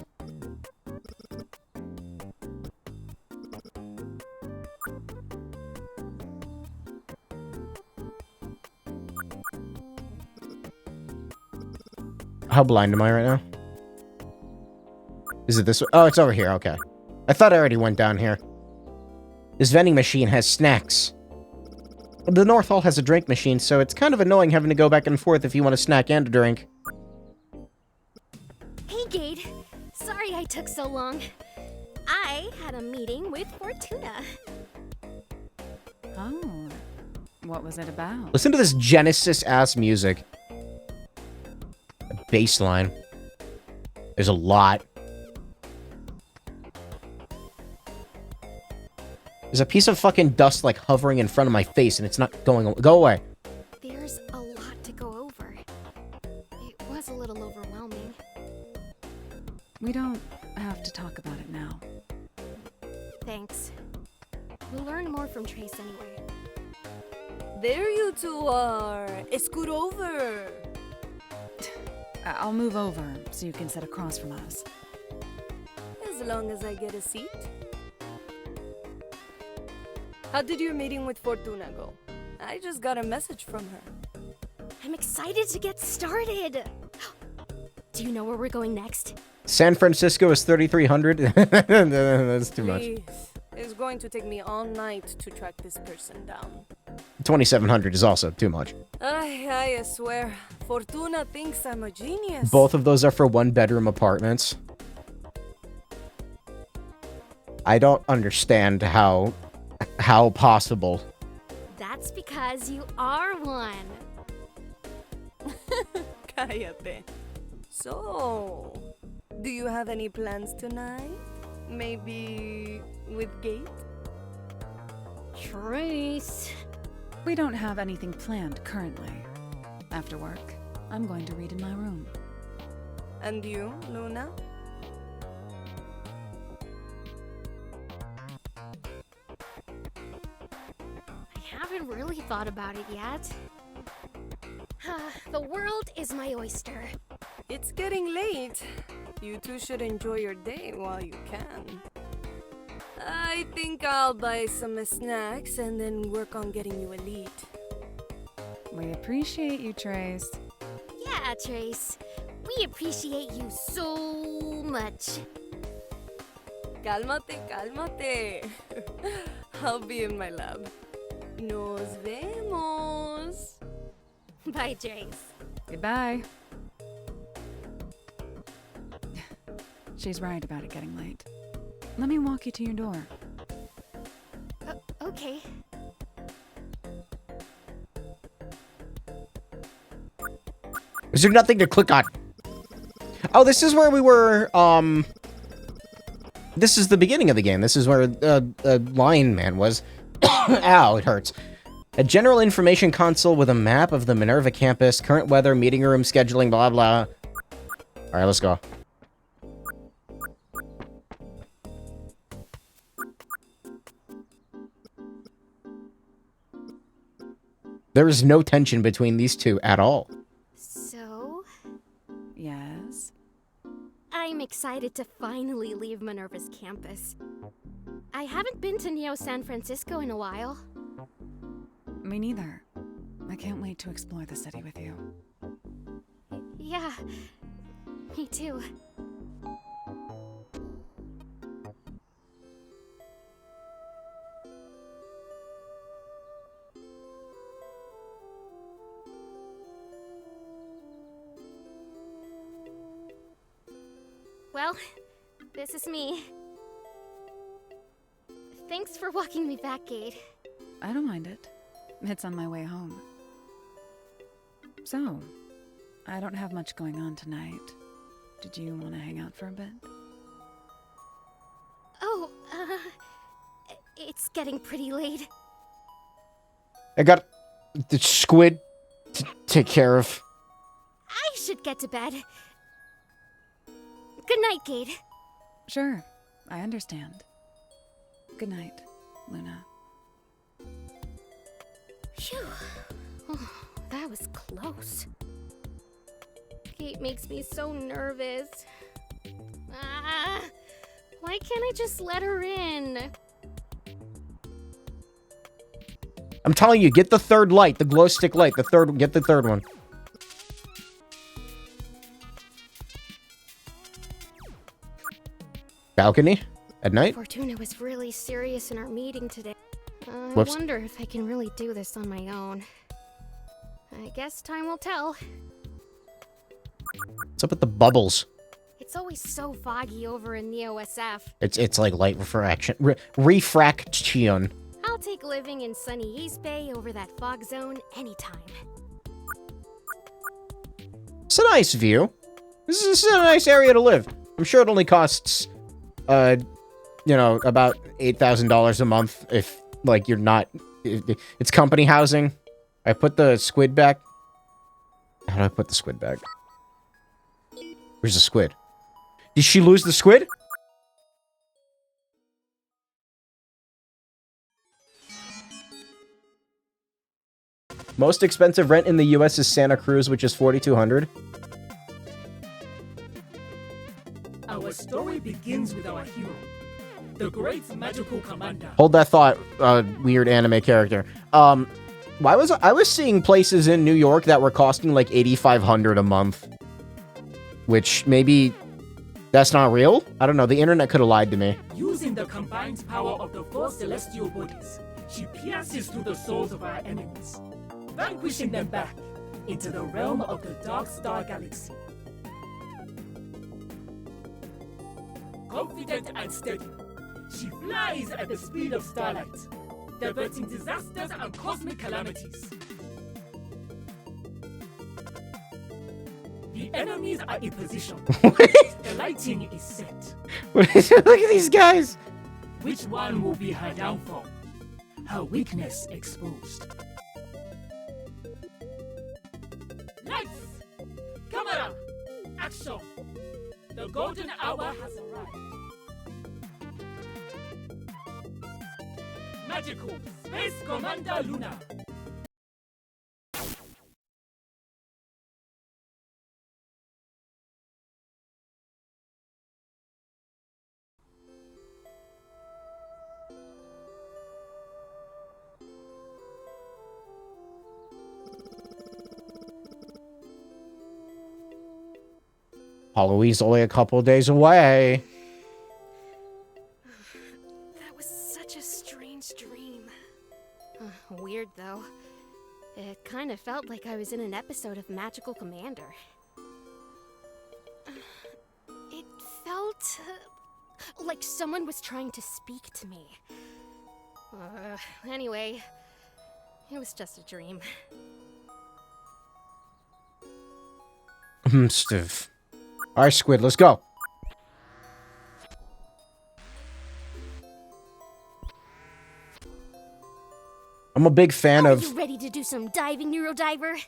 How blind am I right now? Is it this way? Oh, it's over here. Okay. I thought I already went down here. This vending machine has snacks. The North Hall has a drink machine, so it's kind of annoying having to go back and forth if you want a snack and a drink. Hey, Gade. Sorry I took so long. I had a meeting with Fortuna. Oh. What was it about? Listen to this Genesis-ass music. A bass line. There's a lot. There's a piece of fucking dust, like, hovering in front of my face, and it's not going... Go away. There's a lot to go over. It was a little overwhelming. We don't have to talk about it now. Thanks. We'll learn more from Trace anyway. There you two are. Scoot over. I'll move over so you can sit across from us. As long as I get a seat. How did your meeting with Fortuna go? I just got a message from her. I'm excited to get started. Do you know where we're going next? San Francisco is 3,300. That's too much. Please. It's going to take me all night to track this person down. 2,700 is also too much. I swear, Fortuna thinks I'm a genius. Both of those are for one-bedroom apartments. I don't understand how possible. That's because you are one. Cállate. So, do you have any plans tonight? Maybe with Gate? Trace. We don't have anything planned currently. After work, I'm going to read in my room. And you, Luna? I haven't really thought about it yet. The world is my oyster. It's getting late. You two should enjoy your day while you can. I think I'll buy some snacks and then work on getting you a lead. We appreciate you, Trace. Yeah, Trace. We appreciate you so much. Cálmate, cálmate. I'll be in my lab. Nos vemos. Bye, Trace. Goodbye. She's right about it getting late. Let me walk you to your door. Okay. Is there nothing to click on? Oh, this is where we were, This is the beginning of the game. This is where, Lion Man was. Ow, it hurts. A general information console with a map of the Minerva campus, current weather, meeting room, scheduling, blah, blah. Alright, let's go. There is no tension between these two at all. So? Yes? I'm excited to finally leave Minerva's campus. I haven't been to Neo San Francisco in a while. Me neither. I can't wait to explore the city with you. Yeah, me too. Well, this is me. Thanks for walking me back, Gade. I don't mind it. It's on my way home. So, I don't have much going on tonight. Did you want to hang out for a bit? Oh, it's getting pretty late. I got the squid to take care of. I should get to bed. Good night, Gade. Sure, I understand. Good night, Luna. Phew. Oh, that was close. Kate makes me so nervous. Ah, why can't I just let her in? I'm telling you, get the third light, the glow stick light, get the third one. Balcony? At night? Fortuna was really serious in our meeting today. I Whoops. wonder if I can really do this on my own. I guess time will tell. What's up with the bubbles? It's always so foggy over in Neo SF. It's like light refraction. Refraction. I'll take living in sunny East Bay over that fog zone anytime. It's a nice view. This is a nice area to live. I'm sure it only costs, about $8,000 a month if, like, you're not... It's company housing. I put the squid back. How do I put the squid back? Where's the squid? Did she lose the squid? Most expensive rent in the US is Santa Cruz, which is $4,200. Our story begins with our hero, the great magical commander. Hold that thought, weird anime character. I was seeing places in New York that were costing like $8,500 a month. Which maybe that's not real? I don't know, the internet could have lied to me. Using the combined power of the four celestial bodies, she pierces through the souls of our enemies, vanquishing them back into the realm of the Dark Star Galaxy. Confident and steady, she flies at the speed of starlight, diverting disasters and cosmic calamities. The enemies are in position. The lighting is set. Look at these guys! Which one will be her downfall? Her weakness exposed. Lights! Camera! Action! The golden hour has arrived. Magical Space Commander Luna. Halloween's only a couple days away. That was such a strange dream. Weird, though. It kind of felt like I was in an episode of Magical Commander. It felt like someone was trying to speak to me. Anyway, it was just a dream. Steve. Alright, Squid, let's go. I'm a big fan Are of... you ready to do some diving, NeuroDiver?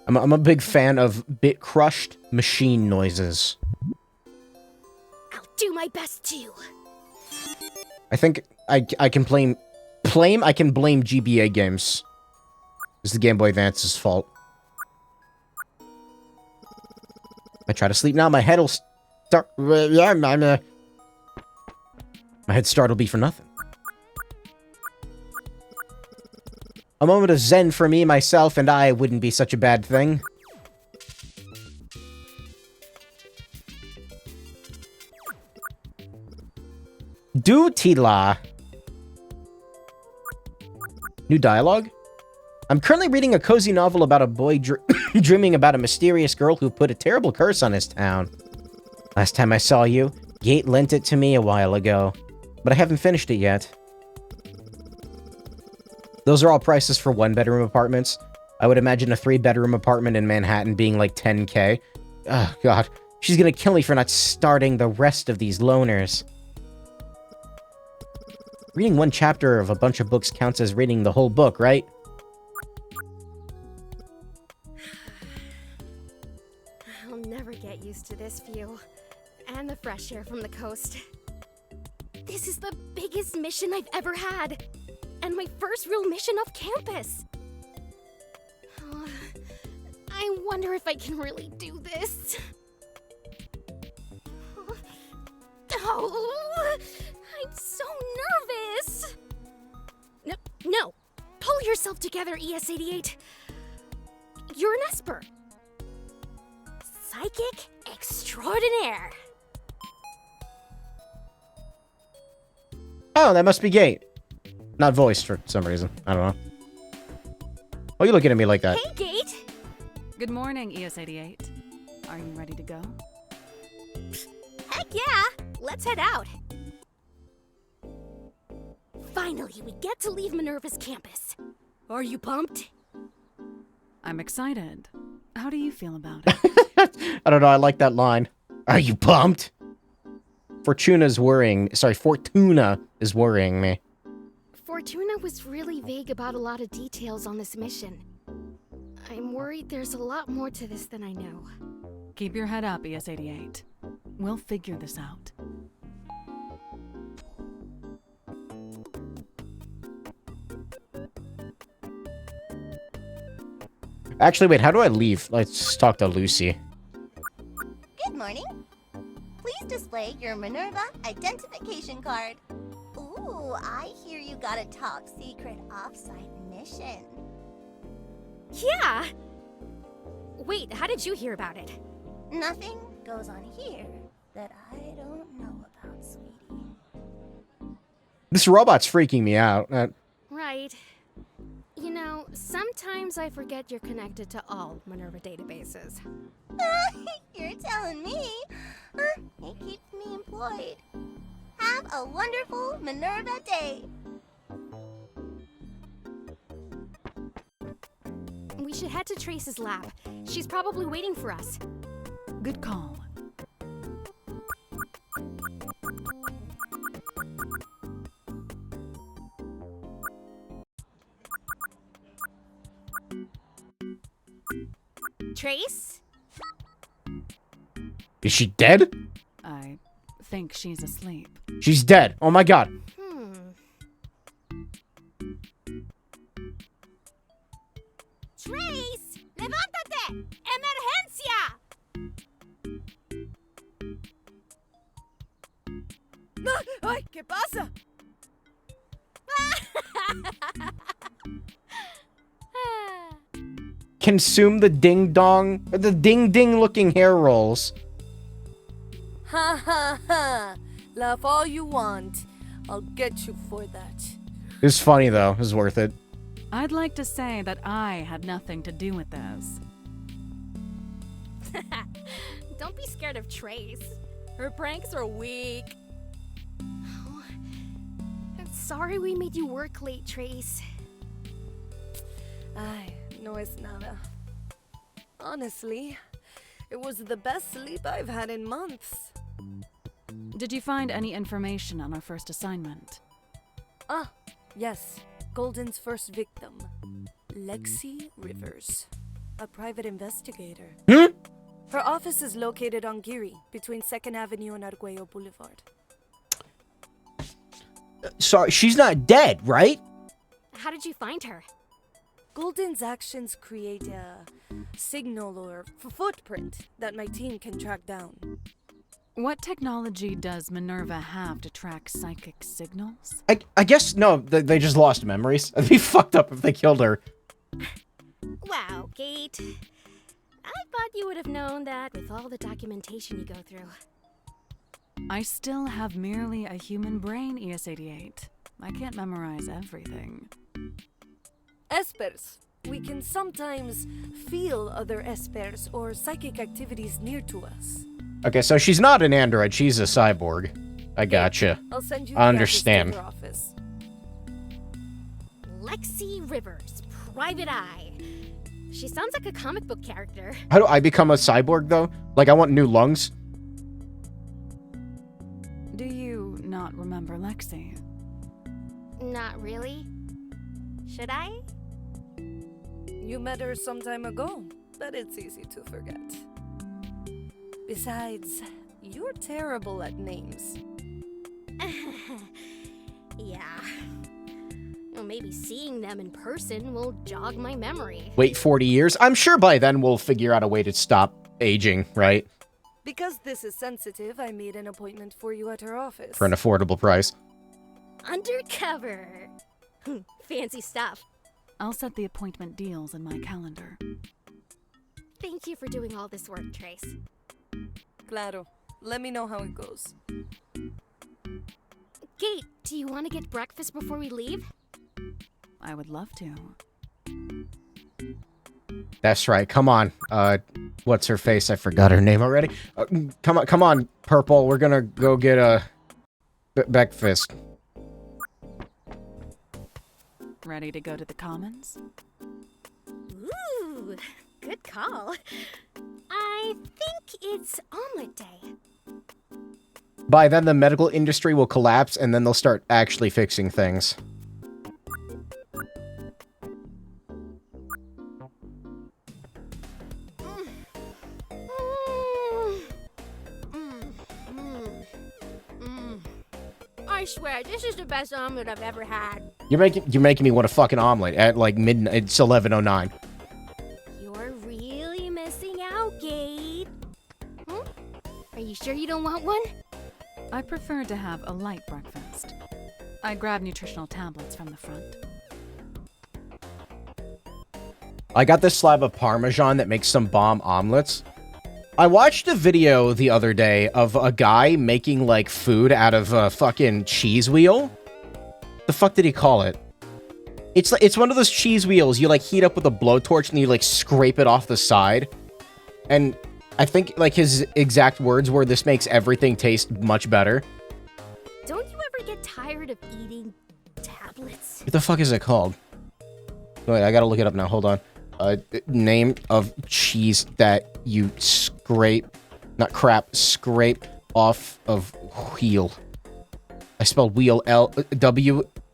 I'm a big fan of bit-crushed machine noises. I'll do my best too. I think I can blame GBA games. It's the Game Boy Advance's fault. I try to sleep now, my head will start... Yeah, my head start will be for nothing. A moment of zen for me, myself, and I wouldn't be such a bad thing. Do Tila. New dialogue? I'm currently reading a cozy novel about a boy dreaming about a mysterious girl who put a terrible curse on his town. Last time I saw you, Gate lent it to me a while ago, but I haven't finished it yet. Those are all prices for one-bedroom apartments. I would imagine a 3-bedroom apartment in Manhattan being like 10K. Oh, God. She's gonna kill me for not starting the rest of these loners. Reading one chapter of a bunch of books counts as reading the whole book, right? I'll never get used to this view. And the fresh air from the coast. This is the biggest mission I've ever had. And my first real mission off campus. I wonder if I can really do this. Oh, I'm so nervous. No. Pull yourself together, ES88. You're an Esper. Psychic extraordinaire. Oh, that must be Gate. Not voiced for some reason. I don't know. Why are you looking at me like that? Hey, Gate! Good morning, ES88. Are you ready to go? Heck yeah! Let's head out. Finally, we get to leave Minerva's campus. Are you pumped? I'm excited. How do you feel about it? I don't know, I like that line. Are you pumped? Fortuna is worrying me. Fortuna was really vague about a lot of details on this mission. I'm worried there's a lot more to this than I know. Keep your head up, ES88. We'll figure this out. Actually, wait, how do I leave? Let's talk to Lucy. Good morning. Please display your Minerva identification card. Ooh, I hear you got a top secret offsite mission. Yeah! Wait, how did you hear about it? Nothing goes on here that I don't know about, sweetie. This robot's freaking me out. Right. You know, sometimes I forget you're connected to all Minerva databases. You're telling me. It keeps me employed. Have a wonderful Minerva day. We should head to Trace's lab. She's probably waiting for us. Good call. Trace? Is she dead? I think she's asleep. She's dead. Oh my god. Trace! ¡Levántate! ¡Emergencia! ¡Ay, qué pasa! Consume the ding-dong, the ding-ding looking hair rolls. Ha ha ha! Laugh all you want. I'll get you for that. It's funny though, it's worth it. I'd like to say that I had nothing to do with this. Don't be scared of Trace. Her pranks are weak. Oh, I'm sorry we made you work late, Trace. Ay, no es nada. Honestly, it was the best sleep I've had in months. Did you find any information on our first assignment? Ah, yes. Golden's first victim. Lexi Rivers. A private investigator. Her office is located on Geary, between 2nd Avenue and Arguello Boulevard. Sorry, she's not dead, right? How did you find her? Golden's actions create a signal or footprint that my team can track down. What technology does Minerva have to track psychic signals? I guess, no, they just lost memories. It'd be fucked up if they killed her. Wow, Kate. I thought you would have known that with all the documentation you go through. I still have merely a human brain, ES-88. I can't memorize everything. Espers. We can sometimes feel other espers or psychic activities near to us. Okay, so she's not an android, she's a cyborg. I gotcha. I'll send you I understand. the address to her office. Lexi Rivers, Private Eye. She sounds like a comic book character. How do I become a cyborg, though? Like, I want new lungs? Do you not remember Lexi? Not really. Should I? You met her some time ago, but it's easy to forget. Besides, you're terrible at names. Yeah. Well, maybe seeing them in person will jog my memory. Wait 40 years? I'm sure by then we'll figure out a way to stop aging, right? Because this is sensitive, I made an appointment for you at her office. For an affordable price. Undercover. Fancy stuff. I'll set the appointment deals in my calendar. Thank you for doing all this work, Trace. Claro. Let me know how it goes. Kate, do you want to get breakfast before we leave? I would love to. That's right. Come on. What's her face? I forgot her name already. Come on, Purple. We're gonna go get a breakfast. Ready to go to the Commons? Ooh, good call. I think it's omelet day. By then, the medical industry will collapse, and then they'll start actually fixing things. I swear, this is the best omelet I've ever had. You're making me want a fucking omelet at like midnight. It's 11:09. You're really missing out, Kate. Are you sure you don't want one? I prefer to have a light breakfast. I grab nutritional tablets from the front. I got this slab of Parmesan that makes some bomb omelets. I watched a video the other day of a guy making, like, food out of a fucking cheese wheel. The fuck did he call it? It's one of those cheese wheels you, like, heat up with a blowtorch and you, like, scrape it off the side. And I think, like, his exact words were, "This makes everything taste much better." Don't you ever get tired of eating tablets? What the fuck is it called? Wait, I gotta look it up now. Hold on. Name of cheese that you scrape scrape off of wheel. I spelled wheel W-H-E-L-E-L.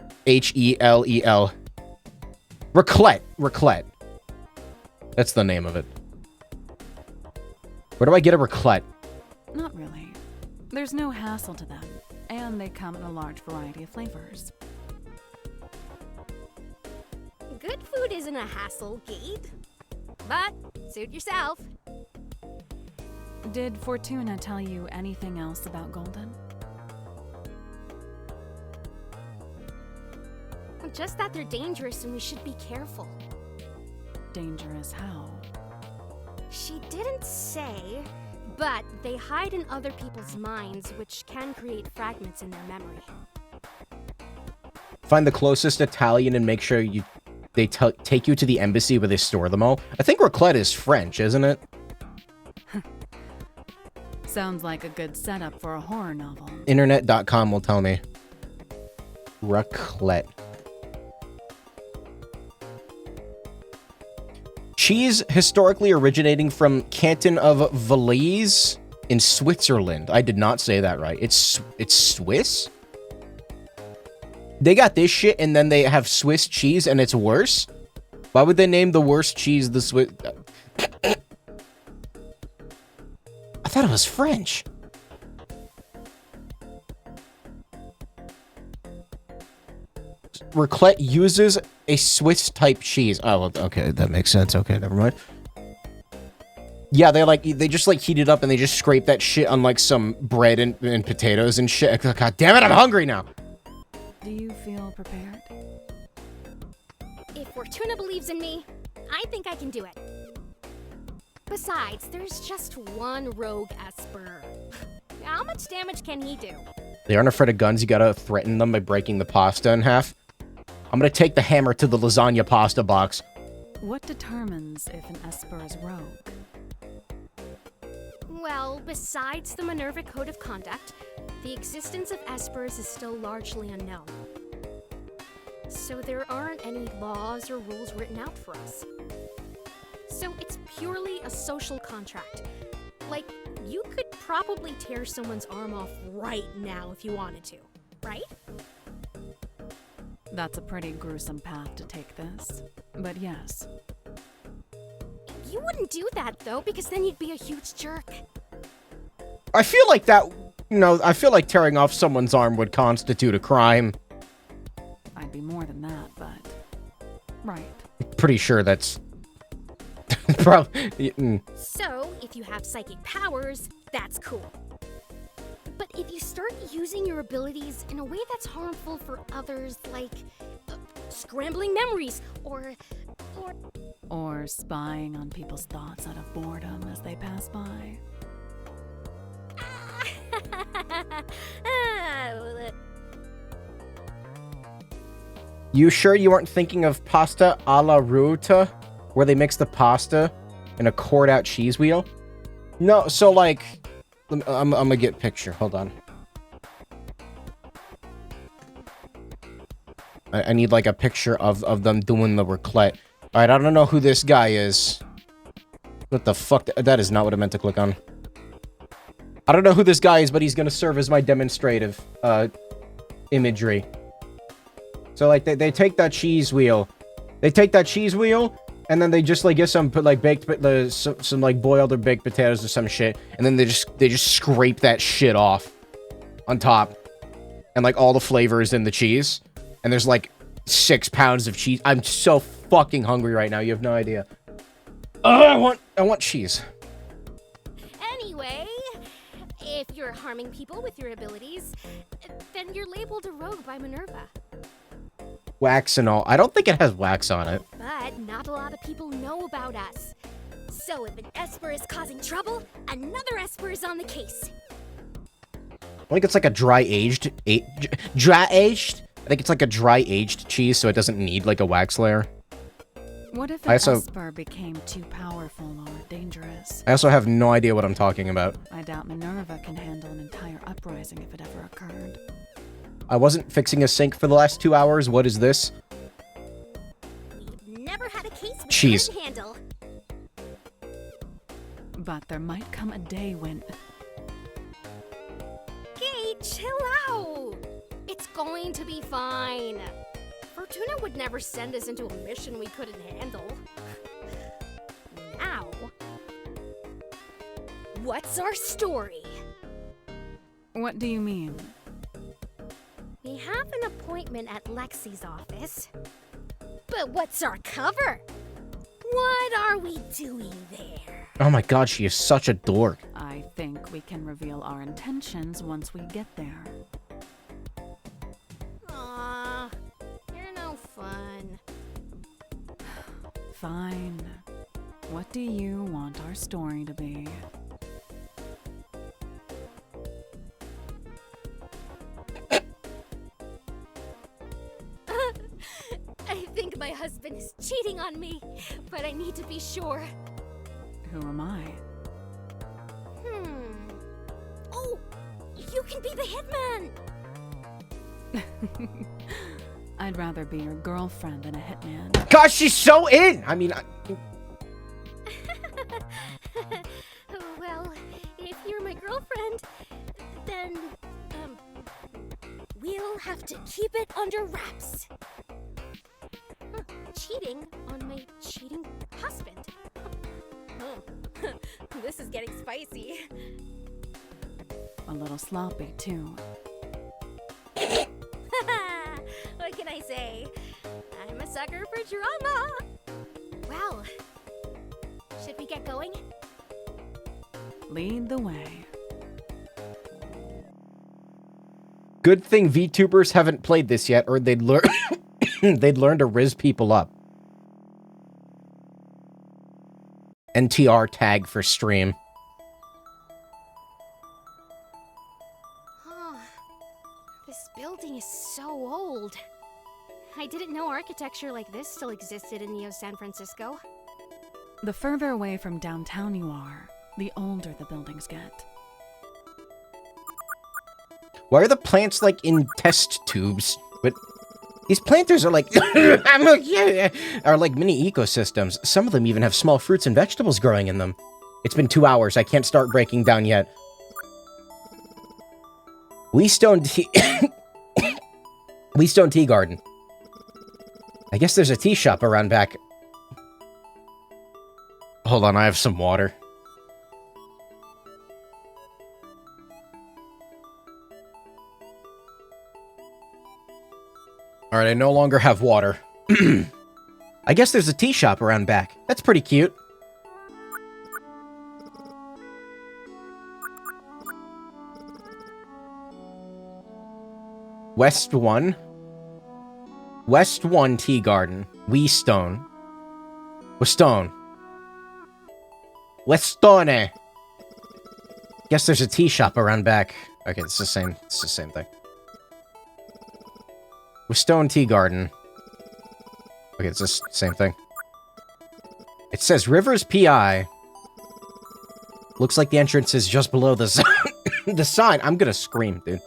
Raclette. Raclette. That's the name of it. Where do I get a raclette? Not really. There's no hassle to them, and they come in a large variety of flavors. Good food isn't a hassle, Kate. But suit yourself. Did Fortuna tell you anything else about Golden? Just that they're dangerous and we should be careful. Dangerous how? She didn't say, but they hide in other people's minds, which can create fragments in their memory. Find the closest Italian and make sure they take you to the embassy where they store them all. I think raclette is French, isn't it? Sounds like a good setup for a horror novel. Internet.com will tell me. Raclette. Cheese historically originating from Canton of Valais in Switzerland. I did not say that right. It's Swiss? They got this shit and then they have Swiss cheese and it's worse? Why would they name the worst cheese the Swiss... I thought it was French. Raclette uses a Swiss-type cheese. Oh, well, okay, that makes sense. Okay, never mind. Yeah, they just like heat it up and they just scrape that shit on like some bread and potatoes and shit. God damn it, I'm hungry now. Do you feel prepared? If Fortuna believes in me, I think I can do it. Besides, there's just one rogue Esper. How much damage can he do? They aren't afraid of guns. You gotta threaten them by breaking the pasta in half. I'm gonna take the hammer to the lasagna pasta box. What determines if an Esper is rogue? Well, besides the Minerva Code of Conduct, the existence of Espers is still largely unknown. So there aren't any laws or rules written out for us. So it's purely a social contract. Like, you could probably tear someone's arm off right now if you wanted to, right? That's a pretty gruesome path to take this, but yes. You wouldn't do that, though, because then you'd be a huge jerk. I feel like that, I feel like tearing off someone's arm would constitute a crime. I'd be more than that, but... Right. Pretty sure that's... probably... So, if you have psychic powers, that's cool. But if you start using your abilities in a way that's harmful for others, like scrambling memories, or spying on people's thoughts out of boredom as they pass by. You sure you weren't thinking of pasta alla ruta, where they mix the pasta in a cored-out cheese wheel? No, so like... I'm gonna get a picture. Hold on. I need like a picture of them doing the raclette. Alright, I don't know who this guy is. What the fuck? That is not what I meant to click on. I don't know who this guy is, but he's gonna serve as my demonstrative imagery. So like they take that cheese wheel. They take that cheese wheel and then they just like get some like some like boiled or baked potatoes or some shit, and then they just scrape that shit off on top, and like all the flavors in the cheese, and there's like 6 pounds of cheese. I'm so fucking hungry right now. You have no idea. I want cheese. Anyway, if you're harming people with your abilities, then you're labeled a rogue by Minerva. Wax and all. I don't think it has wax on it. But not a lot of people know about us. So if an Esper is causing trouble, another Esper is on the case. I think it's like a dry-aged... Dry-aged? I think it's like a dry-aged cheese, so it doesn't need like a wax layer. What if an Esper became too powerful or dangerous? I also have no idea what I'm talking about. I doubt Minerva can handle an entire uprising if it ever occurred. I wasn't fixing a sink for the last 2 hours. What is this? We've never had a case we cheese. couldn't handle. But there might come a day when... Okay, chill out. It's going to be fine. Fortuna would never send us into a mission we couldn't handle. Now, what's our story? What do you mean? We have an appointment at Lexi's office. But what's our cover? What are we doing there? Oh my god, she is such a dork. I think we can reveal our intentions once we get there. Aw, you're no fun. Fine. What do you want our story to be? I think my husband is cheating on me, but I need to be sure. Who am I? can be the hitman! I'd rather be your girlfriend than a hitman. Gosh, she's so in! I mean, Well, if you're my girlfriend, then, we'll have to keep it under wraps. Huh, cheating on my cheating husband. This is getting spicy. A little sloppy, too. What can I say? I'm a sucker for drama. Well, should we get going? Lead the way. good thing VTubers haven't played this yet, or they'd learn they'd learn to riz people up. NTR tag for stream. This building is so old. I didn't know architecture like this still existed in Neo San Francisco. The further away from downtown you are, the older the buildings get. Why are the plants like in test tubes? But these planters are like are like mini ecosystems. Some of them even have small fruits and vegetables growing in them. It's been 2 hours. I can't start breaking down yet. Leastone Tea Leastone Tea Garden. I guess there's a tea shop around back. Hold on, I have some water. Alright, I no longer have water. I guess there's a tea shop around back. That's pretty cute. West 1. West 1 Tea Garden. Westone. Westone. Westone. Guess there's a tea shop around back. Okay, it's the same thing. Westone Tea Garden. Okay, it's the same thing. It says Rivers PI. Looks like the entrance is just below the the sign. I'm gonna scream, dude.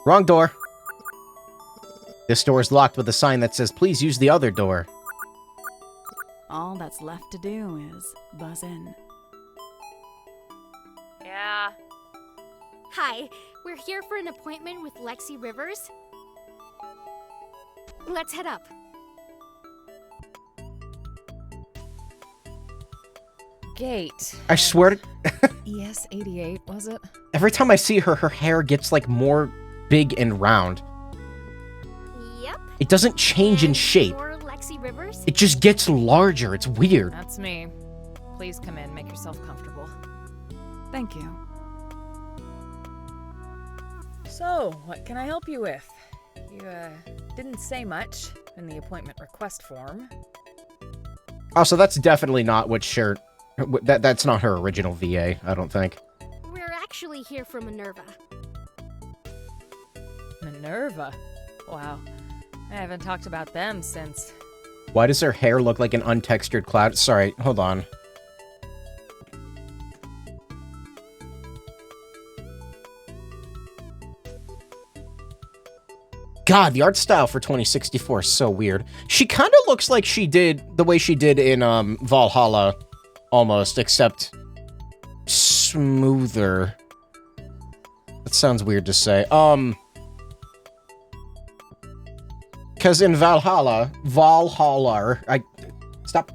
Wrong door. This door is locked with a sign that says, please use the other door. All that's left to do is buzz in. Yeah. Hi, we're here for an appointment with Lexi Rivers. Let's head up. Gate. I swear to... ES88, was it? Every time I see her, her hair gets, like, more big and round. Yep. It doesn't change in shape. You're Lexi Rivers? It just gets larger. It's weird. That's me. Please come in. Make yourself comfortable. Thank you. So, what can I help you with? You, didn't say much in the appointment request form. Oh, so that's definitely not what shirt... That's not her original VA, I don't think. We're actually here for Minerva. Minerva? Wow. I haven't talked about them since... Why does her hair look like an untextured cloud? Sorry, hold on. God, the art style for 2064 is so weird. She kind of looks like she did the way she did in Valhalla, almost, except smoother. That sounds weird to say. Because in Valhalla, stop.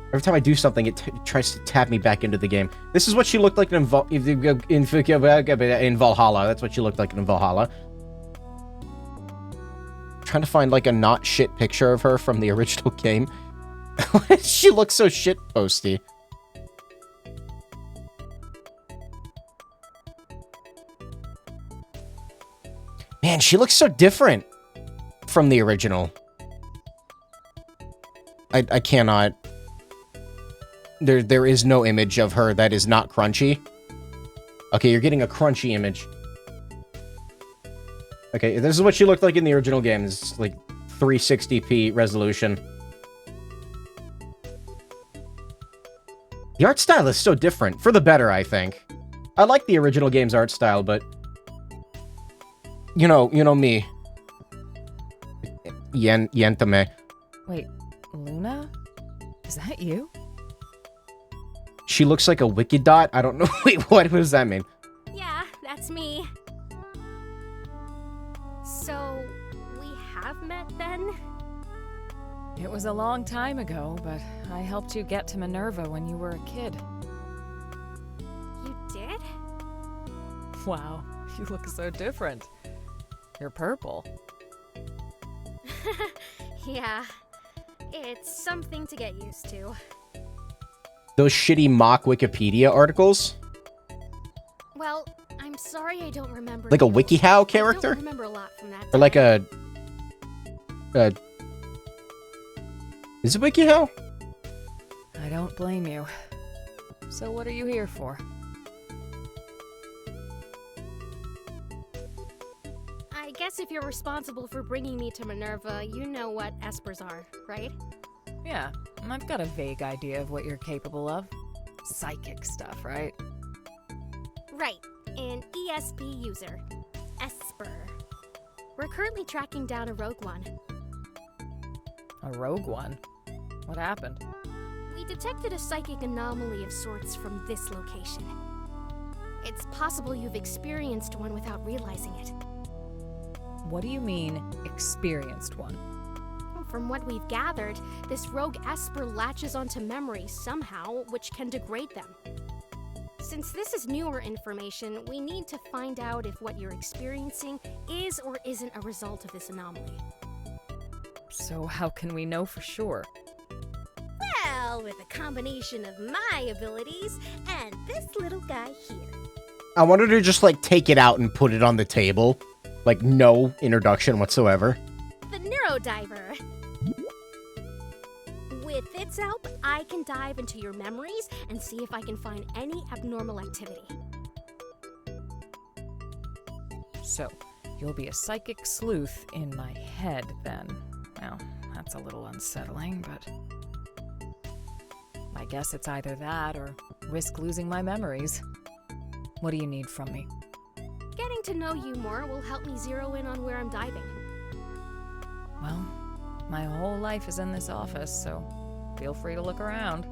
Every time I do something, it tries to tap me back into the game. This is what she looked like in Valhalla. That's what she looked like in Valhalla. Trying to find, like, a not shit picture of her from the original game. She looks so shit posty. Man, she looks so different from the original. I cannot. There is no image of her that is not crunchy. Okay, you're getting a crunchy image. Okay, this is what she looked like in the original game. It's like 360p resolution. The art style is so different. For the better, I think. I like the original game's art style, but you know me. Yentame. Wait, Luna? Is that you? She looks like a wiki dot. I don't know. Wait, what does that mean? Yeah, that's me. So, we have met then? It was a long time ago, but I helped you get to Minerva when you were a kid. You did? Wow, you look so different. You're purple. Yeah, it's something to get used to. Those shitty mock Wikipedia articles? Well, I'm sorry I don't remember. Like a you. WikiHow character? I don't remember a lot from that. Or like a... Is it WikiHow? I don't blame you. So what are you here for? I guess if you're responsible for bringing me to Minerva, you know what espers are, right? Yeah, I've got a vague idea of what you're capable of. Psychic stuff, right? Right, an ESP user. Esper. We're currently tracking down a rogue one. A rogue one? What happened? We detected a psychic anomaly of sorts from this location. It's possible you've experienced one without realizing it. What do you mean, experienced one? From what we've gathered, this rogue Esper latches onto memories somehow, which can degrade them. Since this is newer information, we need to find out if what you're experiencing is or isn't a result of this anomaly. So how can we know for sure? Well, with a combination of my abilities and this little guy here. I wanted to just, like, take it out and put it on the table. Like, no introduction whatsoever. The NEURODIVER. With its help, I can dive into your memories and see if I can find any abnormal activity. So, you'll be a psychic sleuth in my head, then. Well, that's a little unsettling, but... I guess it's either that or risk losing my memories. What do you need from me? Getting to know you more will help me zero in on where I'm diving. Well, my whole life is in this office, so feel free to look around.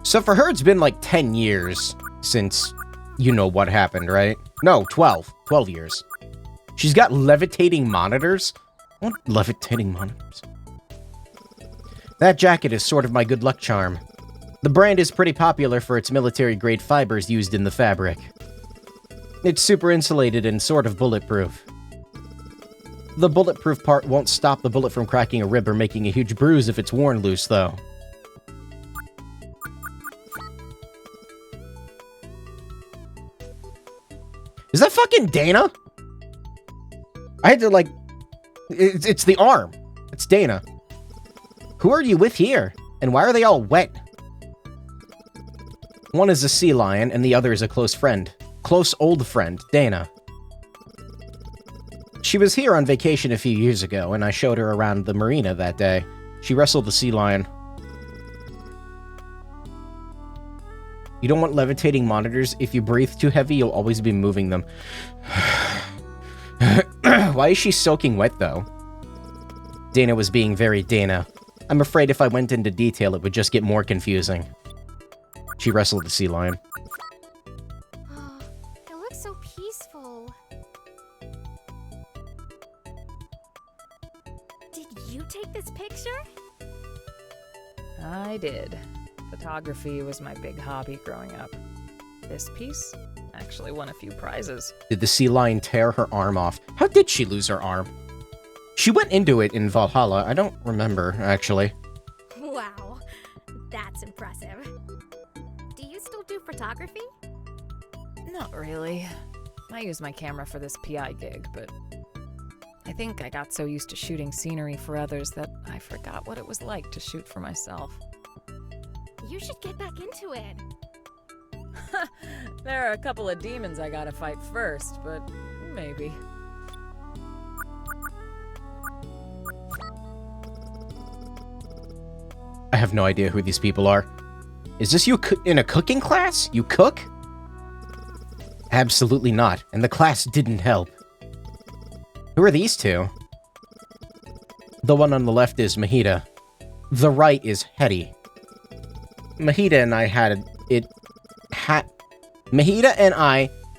So for her, it's been like 10 years since you know what happened, right? No, 12. 12 years. She's got levitating monitors? What levitating monitors? That jacket is sort of my good luck charm. The brand is pretty popular for its military-grade fibers used in the fabric. It's super insulated and sort of bulletproof. The bulletproof part won't stop the bullet from cracking a rib or making a huge bruise if it's worn loose, though. Is that fucking Dana? I had to, like... It's the arm. It's Dana. Who are you with here? And why are they all wet? One is a sea lion, and the other is a close friend. Close old friend, Dana. She was here on vacation a few years ago, and I showed her around the marina that day. She wrestled the sea lion. You don't want levitating monitors. If you breathe too heavy, you'll always be moving them. Why is she soaking wet, though? Dana was being very Dana. I'm afraid if I went into detail, it would just get more confusing. She wrestled the sea lion. Oh, it looks so peaceful. Did you take this picture? I did. Photography was my big hobby growing up. This piece actually won a few prizes. Did the sea lion tear her arm off? How did she lose her arm? She went into it in Valhalla. I don't remember, actually. Wow, that's impressive. Do you still do photography? Not really. I use my camera for this PI gig, but I think I got so used to shooting scenery for others that I forgot what it was like to shoot for myself. You should get back into it. There are a couple of demons I gotta fight first, but maybe. I have no idea who these people are. Is this you in a cooking class? You cook? Absolutely not, and the class didn't help. Who are these two? The one on the left is Mahita. The right is Hetty. Mahita and I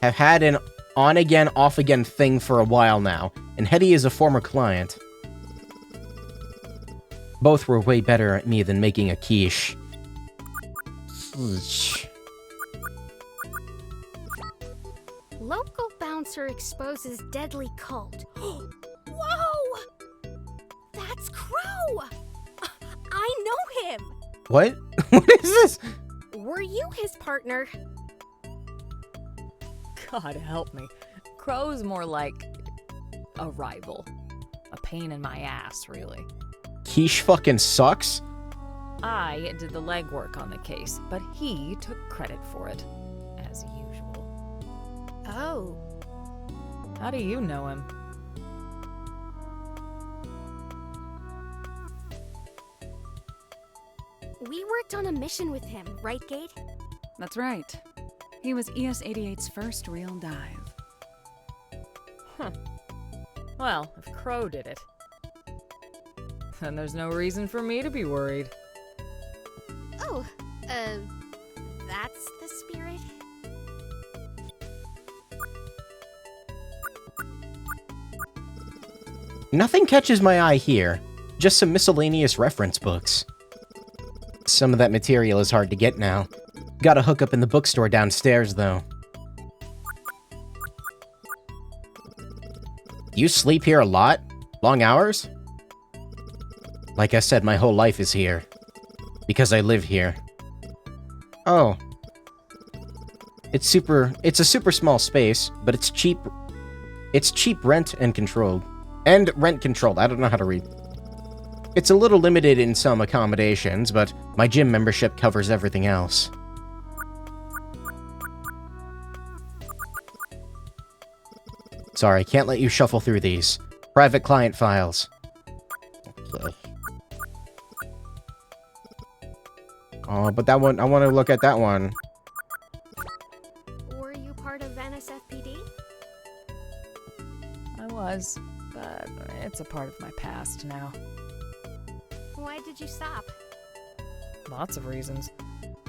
have had an on-again, off-again thing for a while now, and Hetty is a former client. Both were way better at me than making a quiche. Local bouncer exposes deadly cult. Whoa! That's Crow! I know him! What? What is this? Were you his partner? God help me. Crow's more like a rival. A pain in my ass, really. Quiche fucking sucks? I did the legwork on the case, but he took credit for it, as usual. Oh. How do you know him? We worked on a mission with him, right, Gate? That's right. He was ES-88's first real dive. Huh. Well, if Crow did it, then there's no reason for me to be worried. Oh, that's the spirit? Nothing catches my eye here. Just some miscellaneous reference books. Some of that material is hard to get now. Gotta hook up in the bookstore downstairs, though. You sleep here a lot? Long hours? Like I said, my whole life is here. Because I live here. Oh. It's a super small space, but it's cheap. It's cheap rent and controlled. And rent controlled, I don't know how to read. It's a little limited in some accommodations, but my gym membership covers everything else. Sorry, I can't let you shuffle through these. Private client files. Okay. Oh, but that one, I want to look at that one. Were you part of NSFPD? I was, but it's a part of my past now. Why did you stop? Lots of reasons.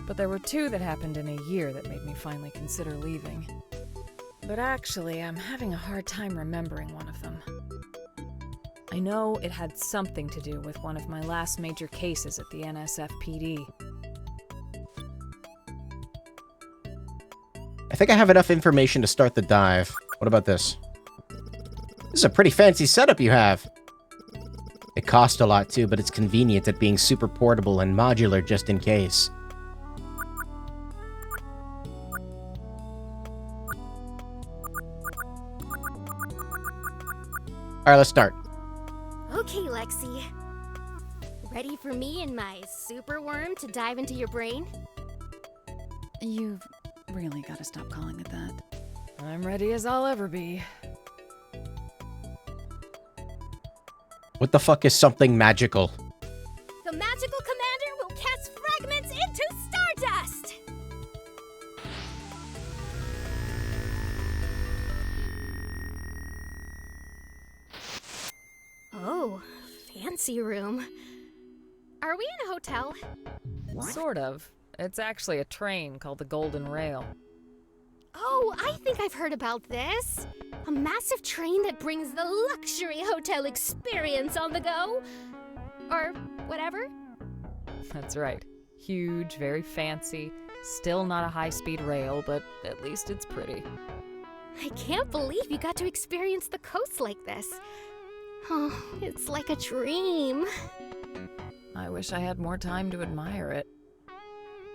But there were two that happened in a year that made me finally consider leaving. But actually, I'm having a hard time remembering one of them. I know it had something to do with one of my last major cases at the NSFPD. I think I have enough information to start the dive. What about this? This is a pretty fancy setup you have. It costs a lot too, but it's convenient at being super portable and modular just in case. Alright, let's start. Okay, Lexi. Ready for me and my super worm to dive into your brain? You've really got to stop calling it that. I'm ready as I'll ever be. What the fuck is something magical? The magical commander will cast fragments into stardust! Oh, fancy room. Are we in a hotel? Sort of. It's actually a train called the Golden Rail. Oh, I think I've heard about this. A massive train that brings the luxury hotel experience on the go. Or whatever. That's right. Huge, very fancy. Still not a high-speed rail, but at least it's pretty. I can't believe you got to experience the coast like this. Oh, it's like a dream. I wish I had more time to admire it.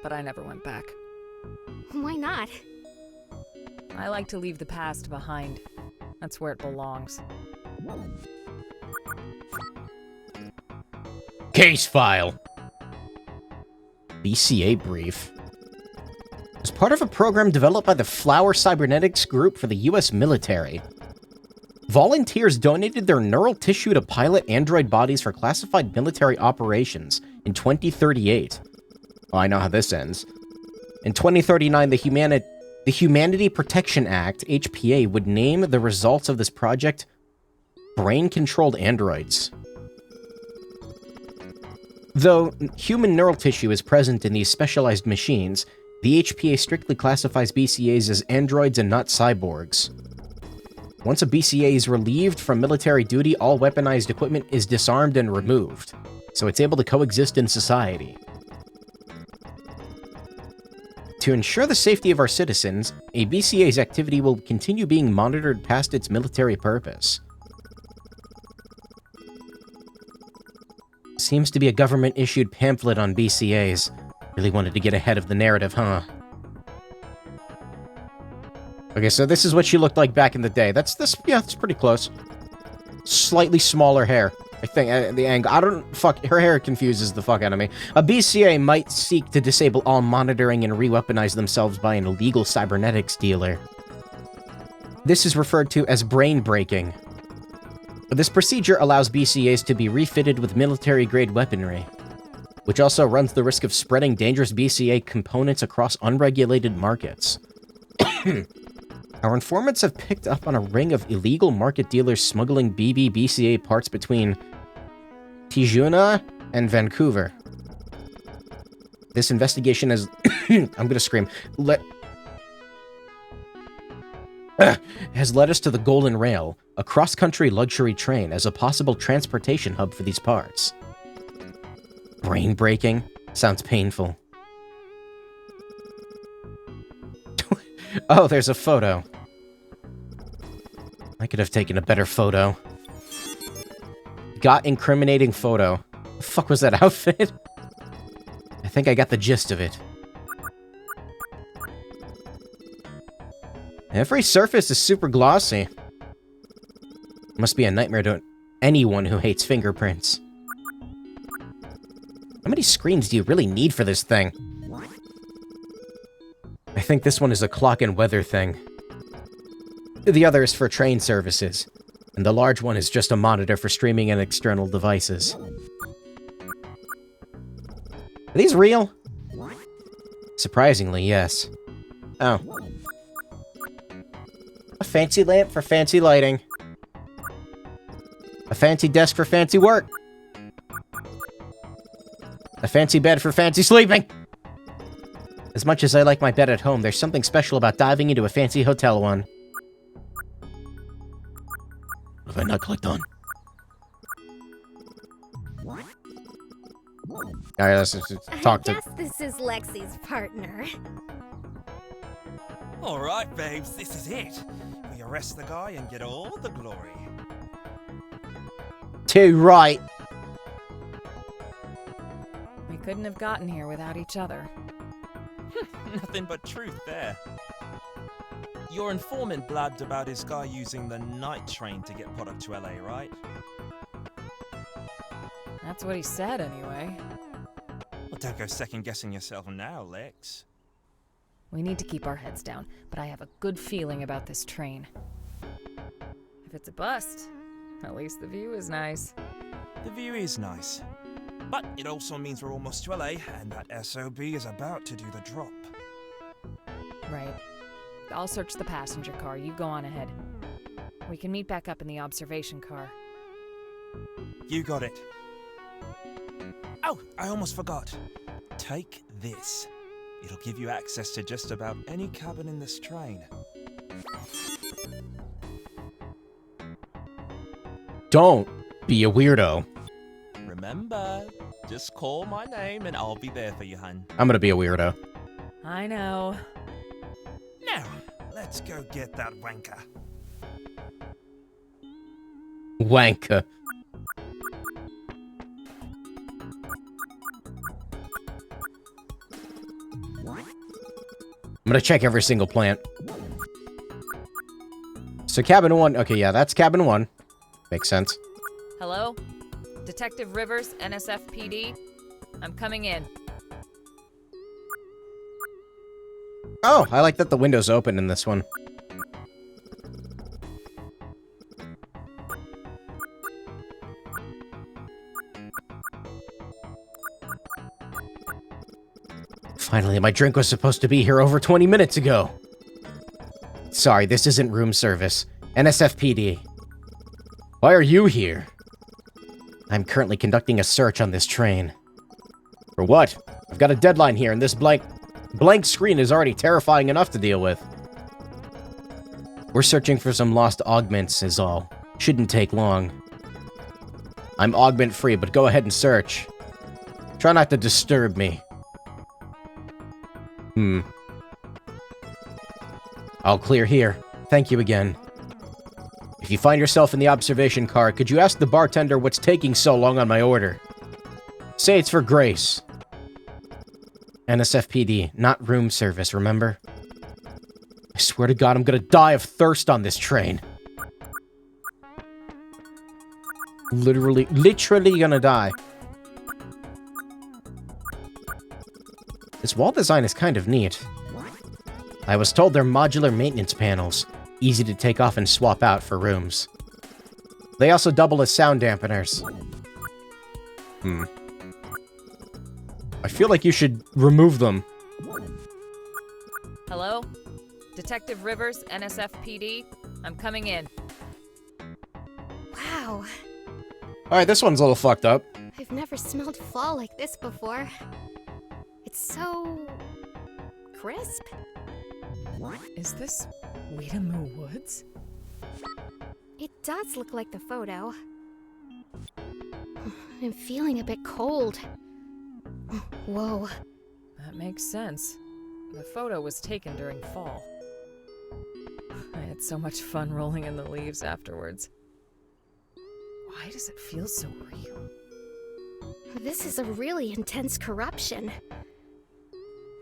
But I never went back. Why not? I like to leave the past behind. That's where it belongs. Case file. BCA brief. As part of a program developed by the Flower Cybernetics Group for the US military, volunteers donated their neural tissue to pilot android bodies for classified military operations in 2038. Oh, I know how this ends. In 2039, the Humanity Protection Act, HPA, would name the results of this project brain-controlled androids. Though human neural tissue is present in these specialized machines, the HPA strictly classifies BCAs as androids and not cyborgs. Once a BCA is relieved from military duty, all weaponized equipment is disarmed and removed, so it's able to coexist in society. To ensure the safety of our citizens, a BCA's activity will continue being monitored past its military purpose. Seems to be a government-issued pamphlet on BCAs. Really wanted to get ahead of the narrative, huh? Okay, so this is what she looked like back in the day. That's pretty close. Slightly smaller hair. I think, the angle, her hair confuses the fuck out of me. A BCA might seek to disable all monitoring and re-weaponize themselves by an illegal cybernetics dealer. This is referred to as brain breaking. This procedure allows BCAs to be refitted with military-grade weaponry, which also runs the risk of spreading dangerous BCA components across unregulated markets. Our informants have picked up on a ring of illegal market dealers smuggling BCA parts between Tijuna and Vancouver. This investigation has... I'm gonna scream. Has led us to the Golden Rail, a cross-country luxury train, as a possible transportation hub for these parts. Brain-breaking? Sounds painful. Oh, there's a photo. I could have taken a better photo. Got incriminating photo. The fuck was that outfit? I think I got the gist of it. Every surface is super glossy. Must be a nightmare to anyone who hates fingerprints. How many screens do you really need for this thing? I think this one is a clock and weather thing. The other is for train services, and the large one is just a monitor for streaming and external devices. Are these real? Surprisingly, yes. Oh. A fancy lamp for fancy lighting. A fancy desk for fancy work. A fancy bed for fancy sleeping. As much as I like my bed at home, there's something special about diving into a fancy hotel one. What have I not clicked on? Alright, let's talk to... I guess this is Lexi's partner. Alright, babes, this is it. We arrest the guy and get all the glory. Too right. We couldn't have gotten here without each other. Nothing but truth there. Your informant blabbed about his guy using the night train to get product to LA, right? That's what he said, anyway. Well, don't go second-guessing yourself now, Lex. We need to keep our heads down, but I have a good feeling about this train. If it's a bust, at least the view is nice. The view is nice. But it also means we're almost to LA, and that SOB is about to do the drop. Right. I'll search the passenger car. You go on ahead. We can meet back up in the observation car. You got it. Oh, I almost forgot. Take this. It'll give you access to just about any cabin in this train. Don't be a weirdo. Remember, just call my name and I'll be there for you, hun. I'm gonna be a weirdo. I know. Now, let's go get that wanker. Wanker. I'm gonna check every single plant. So cabin 1, okay, yeah, that's cabin 1. Makes sense. Hello? Detective Rivers, NSFPD. I'm coming in. Oh, I like that the window's open in this one. Finally, my drink was supposed to be here over 20 minutes ago. Sorry, this isn't room service. NSFPD. Why are you here? I'm currently conducting a search on this train. For what? I've got a deadline here, and this blank screen is already terrifying enough to deal with. We're searching for some lost augments, is all. Shouldn't take long. I'm augment-free, but go ahead and search. Try not to disturb me. All clear here. Thank you again. If you find yourself in the observation car, could you ask the bartender what's taking so long on my order? Say it's for Grace. NSFPD, not room service, remember? I swear to God, I'm gonna die of thirst on this train. Literally gonna die. This wall design is kind of neat. I was told they're modular maintenance panels, easy to take off and swap out for rooms. They also double as sound dampeners. I feel like you should remove them. Hello? Detective Rivers, NSFPD. I'm coming in. Wow. Alright, this one's a little fucked up. I've never smelled fall like this before. It's so... crisp? Is this Weedamoo Woods? It does look like the photo. I'm feeling a bit cold. Whoa. That makes sense. The photo was taken during fall. I had so much fun rolling in the leaves afterwards. Why does it feel so real? This is a really intense corruption.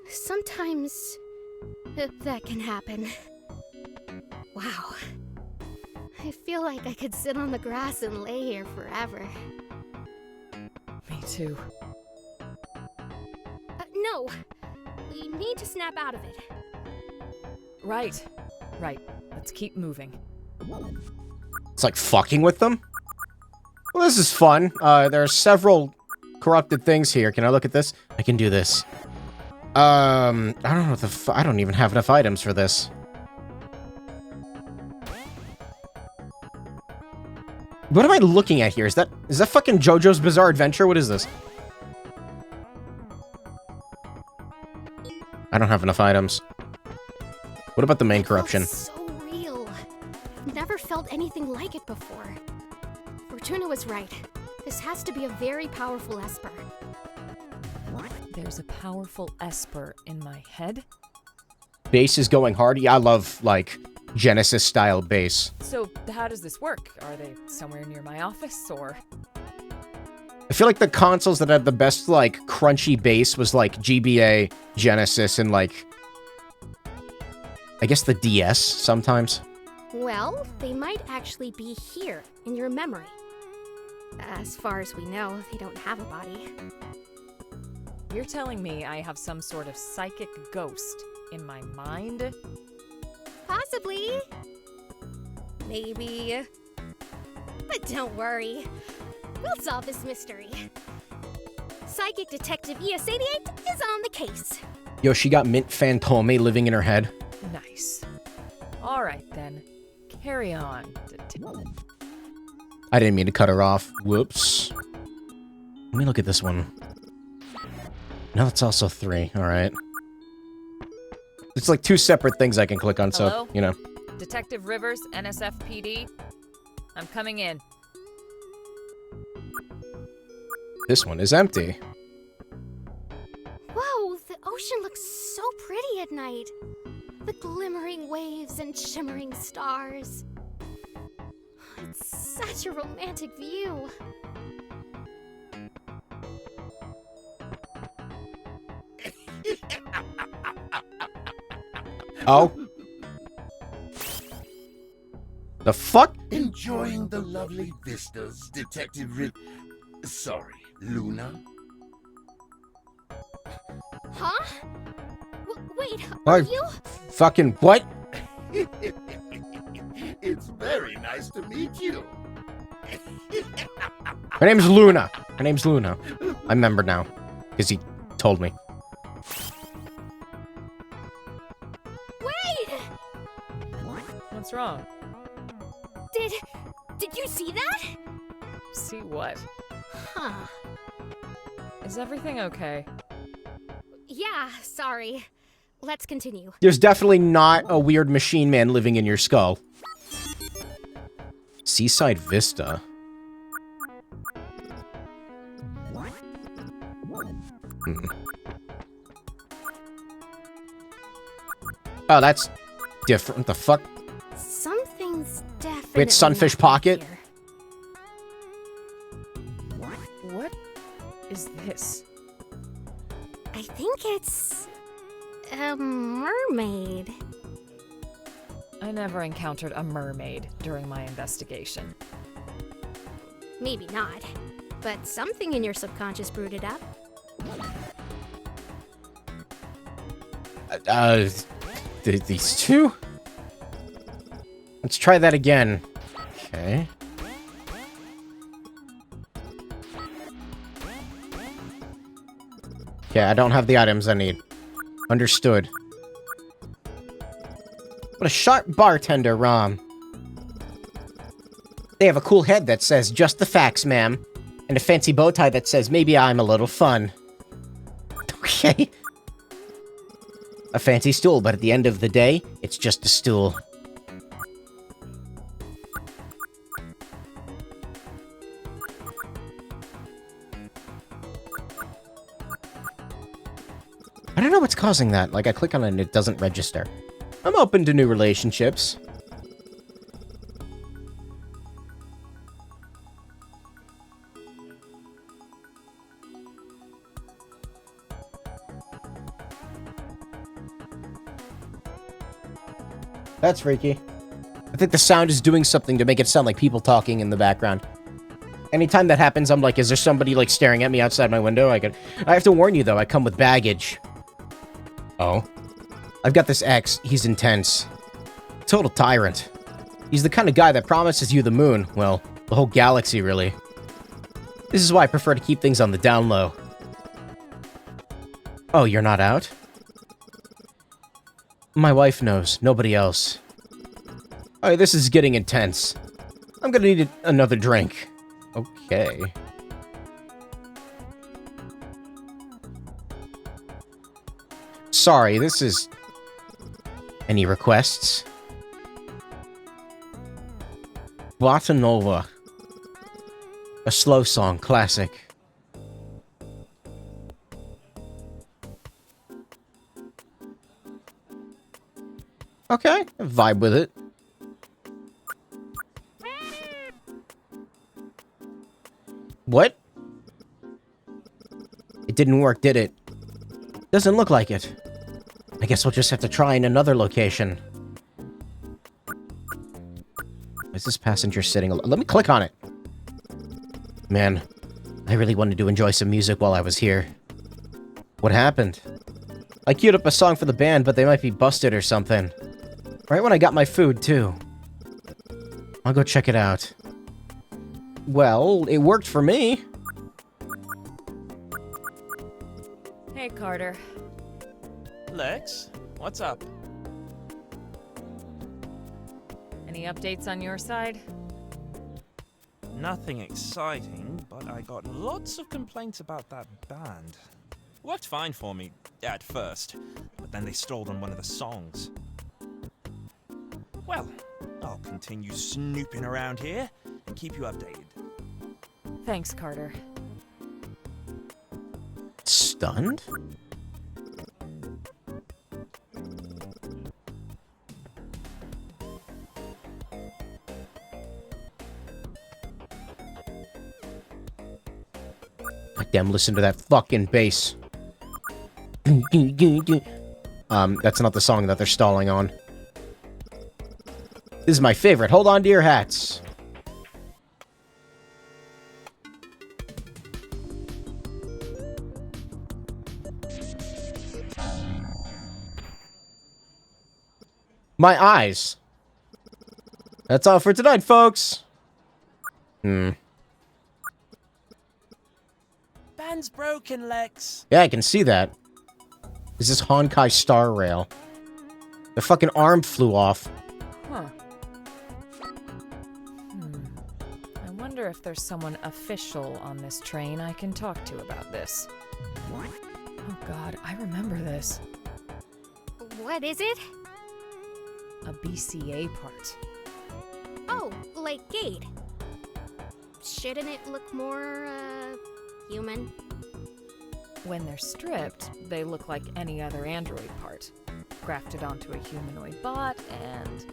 Sometimes that can happen. Wow. I feel like I could sit on the grass and lay here forever. Me too. No! We need to snap out of it. Right. Let's keep moving. It's like fucking with them? Well, this is fun. There are several corrupted things here. Can I look at this? I can do this. I don't know what I don't even have enough items for this. What am I looking at here? Is that fucking JoJo's Bizarre Adventure? What is this? I don't have enough items. What about the main corruption? So real. I've never felt anything like it before. Fortuna was right. This has to be a very powerful Esper. There's a powerful Esper in my head? Base is going hard. Yeah, I love, like, Genesis-style base. So, how does this work? Are they somewhere near my office, or...? I feel like the consoles that had the best, like, crunchy base was, like, GBA, Genesis, and, like... I guess the DS, sometimes. Well, they might actually be here, in your memory. As far as we know, they don't have a body. You're telling me I have some sort of psychic ghost in my mind? Possibly. Maybe. But don't worry. We'll solve this mystery. Psychic Detective ES88 is on the case. Yo, she got Mint Fantome living in her head. Nice. Alright then. Carry on. I didn't mean to cut her off. Whoops. Let me look at this one. No, it's also 3. Alright. It's like 2 separate things I can click on, Hello? so, you know. Detective Rivers, NSFPD. I'm coming in. This one is empty. Whoa, the ocean looks so pretty at night. The glimmering waves and shimmering stars. It's such a romantic view. Oh. The fuck? Enjoying the lovely vistas, Detective Sorry, Luna? Huh? Wait, What? are you? Fucking what? It's very nice to meet you. Her name's Luna. Her name's Luna. I remember now. Because he told me. What's wrong? Did you see that? See what? Huh. Is everything okay? Yeah, sorry. Let's continue. There's definitely not a weird machine man living in your skull. Seaside Vista. Oh, that's different. What the fuck? Something's definitely Wait, Sunfish not Pocket? here. What is this? I think it's a mermaid. I never encountered a mermaid during my investigation. Maybe not, but something in your subconscious brewed it up. These two? Let's try that again. Okay. Okay, I don't have the items I need. Understood. What a sharp bartender, Rom. They have a cool head that says, "Just the facts, ma'am." And a fancy bow tie that says, "Maybe I'm a little fun." Okay. A fancy stool, but at the end of the day, it's just a stool. I don't know what's causing that. Like, I click on it and it doesn't register. I'm open to new relationships. That's freaky. I think the sound is doing something to make it sound like people talking in the background. Anytime that happens, I'm like, is there somebody, like, staring at me outside my window? I have to warn you, though, I come with baggage. Oh? I've got this ex. He's intense. Total tyrant. He's the kind of guy that promises you the moon. Well, the whole galaxy, really. This is why I prefer to keep things on the down low. Oh, you're not out? My wife knows. Nobody else. Alright, this is getting intense. I'm gonna need another drink. Okay. Sorry, this is... Any requests? Bossa Nova. A slow song, classic. Okay, vibe with it. What? It didn't work, did it? Doesn't look like it. I guess we'll just have to try in another location. Is this passenger sitting? Let me click on it. Man, I really wanted to enjoy some music while I was here. What happened? I queued up a song for the band, but they might be busted or something. Right when I got my food, too. I'll go check it out. Well, it worked for me. Hey, Carter. Lex, what's up? Any updates on your side? Nothing exciting, but I got lots of complaints about that band. Worked fine for me, at first, but then they stalled on one of the songs. Well, I'll continue snooping around here and keep you updated. Thanks, Carter. Stunned? Damn, listen to that fucking bass. That's not the song that they're stalling on. This is my favorite. Hold on to your hats. My eyes. That's all for tonight, folks. Band's broken, Lex. Yeah, I can see that. Is this Honkai Star Rail? The fucking arm flew off. Huh. wonder if there's someone official on this train I can talk to about this. Oh god, I remember this. What is it? A BCA part. Oh, like Gate. Shouldn't it look more, human? When they're stripped, they look like any other android part. Grafted onto a humanoid bot and...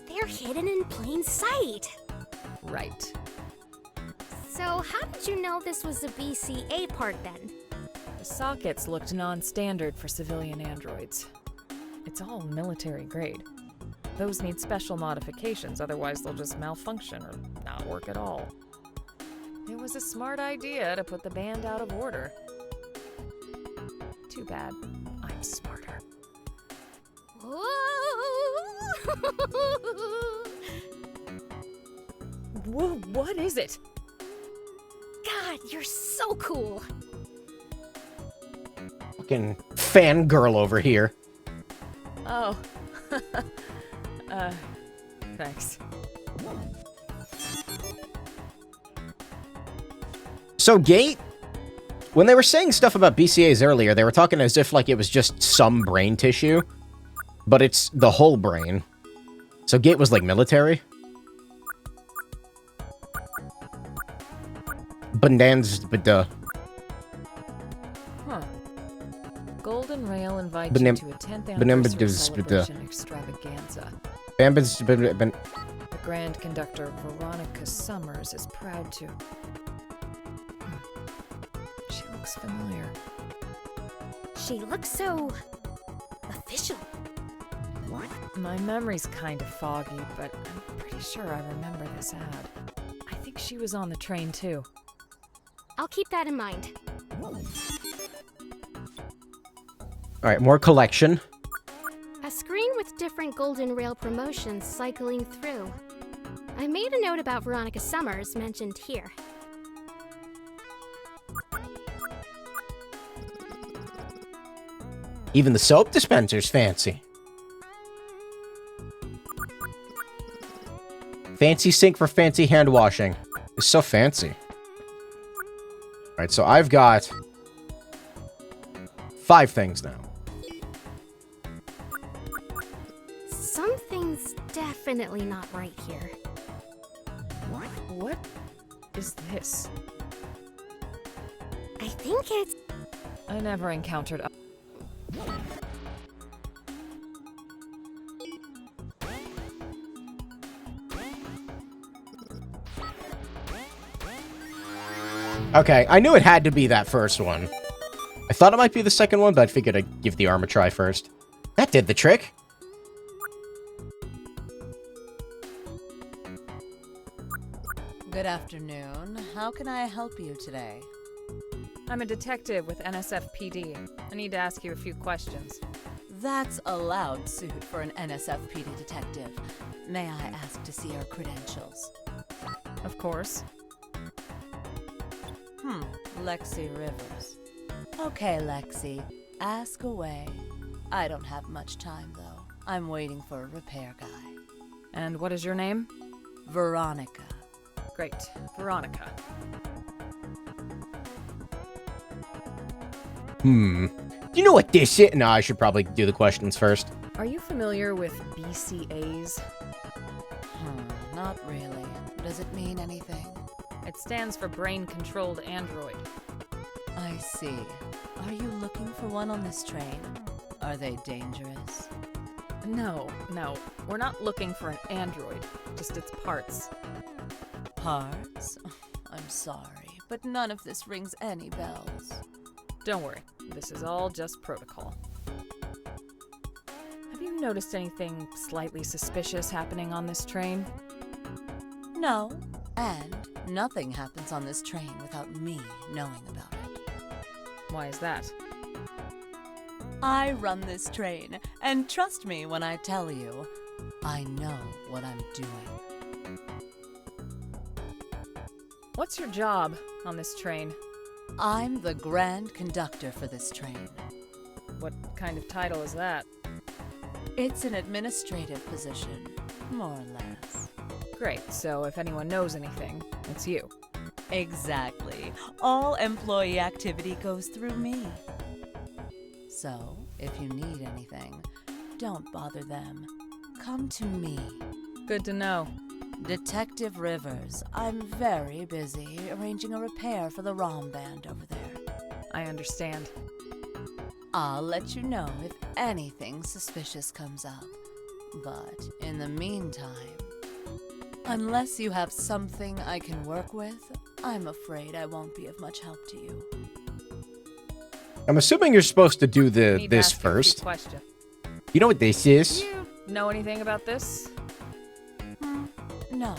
They're hidden in plain sight! Right. So how did you know this was a BCA part then? The sockets looked non-standard for civilian androids. It's all military grade. Those need special modifications, otherwise they'll just malfunction or not work at all. It was a smart idea to put the band out of order. Too bad I'm smarter. Whoa, what is it? God, you're so cool! Fucking fangirl over here. Oh. Thanks. So, Gate? When they were saying stuff about BCAs earlier, they were talking as if like it was just some brain tissue. But it's the whole brain. So Gate was like military? Huh. Golden Rail invites you to a 10th anniversary celebration extravaganza. The Grand Conductor Veronica Summers is proud to... She looks familiar. She looks so... official. My memory's kind of foggy, but I'm pretty sure I remember this ad. I think she was on the train too. I'll keep that in mind. Alright, more collection. A screen with different Golden Rail promotions cycling through. I made a note about Veronica Summers mentioned here. Even the soap dispenser's fancy. Fancy sink for fancy hand washing. It's so fancy. Alright, so I've got 5 things now. Something's definitely not right here. What is this? I think it's... I never encountered a... Okay, I knew it had to be that first one. I thought it might be the second one, but I figured I'd give the arm a try first. That did the trick. Good afternoon. How can I help you today? I'm a detective with NSFPD. I need to ask you a few questions. That's a loud suit for an NSFPD detective. May I ask to see your credentials? Of course. Lexi Rivers. Okay, Lexi. Ask away. I don't have much time, though. I'm waiting for a repair guy. And what is your name? Veronica. Great. Veronica. Do you know what this is? No, I should probably do the questions first. Are you familiar with BCAs? Not really. Does it mean anything? It stands for Brain-Controlled Android. I see. Are you looking for one on this train? Are they dangerous? No. We're not looking for an android, just its parts. Parts? I'm sorry, but none of this rings any bells. Don't worry, this is all just protocol. Have you noticed anything slightly suspicious happening on this train? No, and nothing happens on this train without me knowing about it. Why is that? I run this train, and trust me when I tell you, I know what I'm doing. What's your job on this train? I'm the Grand Conductor for this train. What kind of title is that? It's an administrative position, more or less. Great, so if anyone knows anything, it's you. Exactly. All employee activity goes through me. So, if you need anything, don't bother them. Come to me. Good to know. Detective Rivers, I'm very busy arranging a repair for the ROM band over there. I understand. I'll let you know if anything suspicious comes up. But in the meantime, unless you have something I can work with, I'm afraid I won't be of much help to you. I'm assuming you're supposed to do this Need to ask you a few first. questions. You know what this is? You know anything about this? No.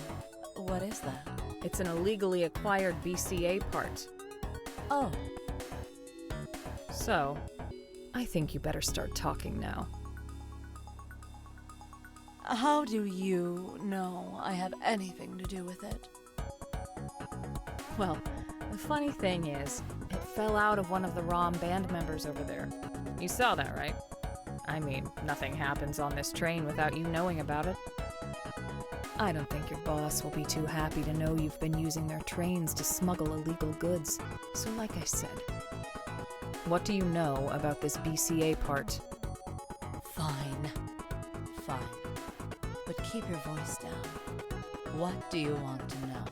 What is that? It's an illegally acquired BCA part. Oh. So, I think you better start talking now. How do you know I have anything to do with it? Well, the funny thing is, it fell out of one of the ROM band members over there. You saw that, right? I mean, nothing happens on this train without you knowing about it. I don't think your boss will be too happy to know you've been using their trains to smuggle illegal goods. So like I said, what do you know about this BCA part? Fine. Fine. But keep your voice down. What do you want to know?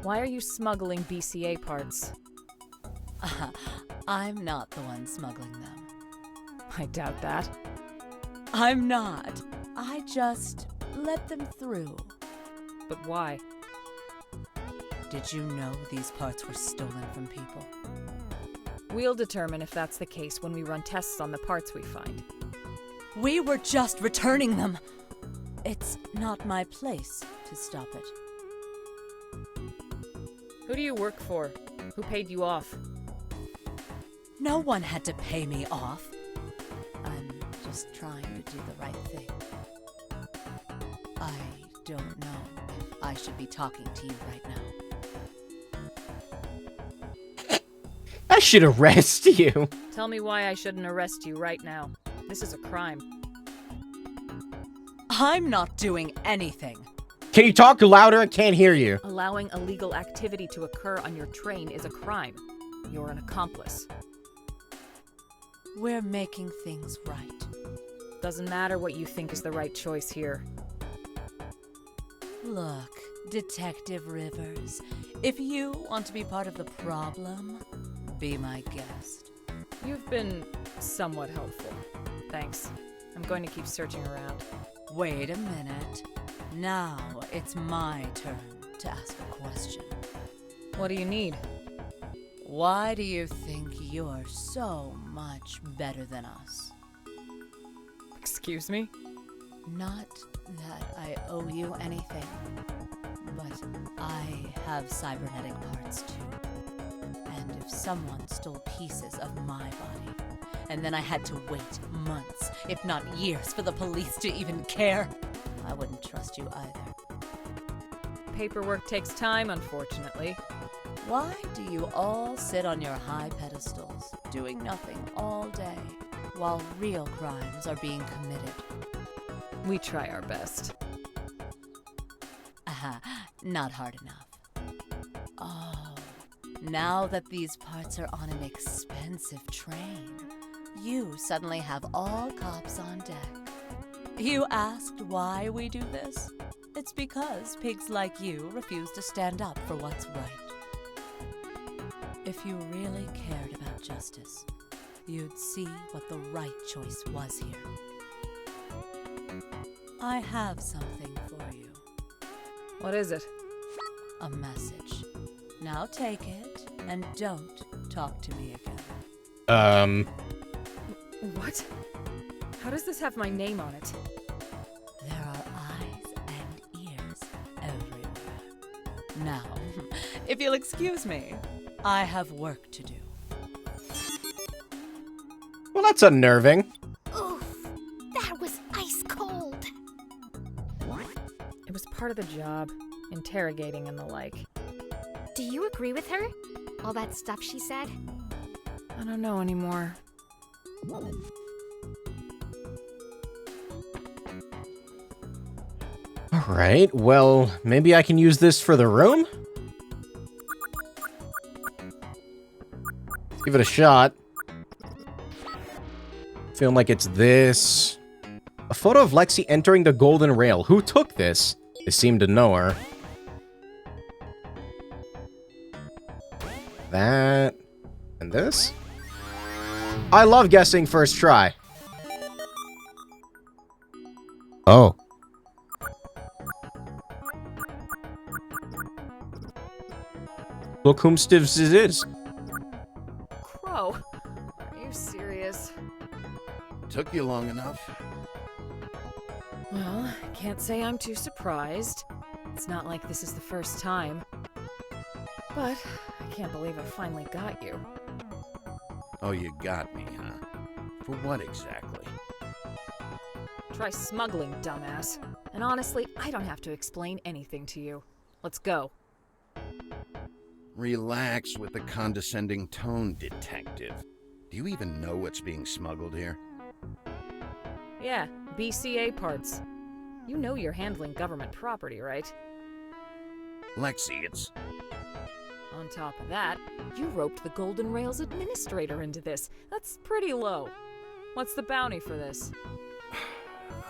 Why are you smuggling BCA parts? I'm not the one smuggling them. I doubt that. I'm not. I just let them through. But why? Did you know these parts were stolen from people? We'll determine if that's the case when we run tests on the parts we find. We were just returning them. It's not my place to stop it. Who do you work for? Who paid you off? No one had to pay me off. I'm just trying to do the right thing. I don't know if I should be talking to you right now. I should arrest you. Tell me why I shouldn't arrest you right now. This is a crime. I'm not doing anything. Can you talk louder? I can't hear you. Allowing illegal activity to occur on your train is a crime. You're an accomplice. We're making things right. Doesn't matter what you think is the right choice here. Look, Detective Rivers, if you want to be part of the problem, be my guest. You've been somewhat helpful. Thanks. I'm going to keep searching around. Wait a minute. Now it's my turn to ask a question. What do you need? Why do you think you're so much better than us? Excuse me? Not that I owe you anything, but I have cybernetic parts too. And if someone stole pieces of my body, and then I had to wait months, if not years, for the police to even care, I wouldn't trust you either. Paperwork takes time, unfortunately. Why do you all sit on your high pedestals, doing nothing all day, while real crimes are being committed? We try our best. Not hard enough. Oh, now that these parts are on an expensive train, you suddenly have all cops on deck. You asked why we do this? It's because pigs like you refuse to stand up for what's right. If you really cared about justice, you'd see what the right choice was here. I have something for you. What is it? A message. Now take it, and don't talk to me again. What? How does this have my name on it? There are eyes and ears everywhere. Now, if you'll excuse me, I have work to do. Well, that's unnerving. Oof, that was ice cold. It was part of the job, interrogating and the like. Do you agree with her? All that stuff she said? I don't know anymore. Alright, well, maybe I can use this for the room? Give it a shot. Feeling like it's this. A photo of Lexi entering the golden rail. Who took this? They seem to know her. That. And this? I love guessing first try. Oh. Look whom Stivs it is. Crow, are you serious? Took you long enough. Well, I can't say I'm too surprised. It's not like this is the first time. But I can't believe I finally got you. Oh, you got me, huh? For what exactly? Try smuggling, dumbass. And honestly, I don't have to explain anything to you. Let's go. Relax with the condescending tone, detective. Do you even know what's being smuggled here? Yeah, BCA parts. You know you're handling government property, right? Lexi, it's... On top of that, you roped the Golden Rails administrator into this. That's pretty low. What's the bounty for this?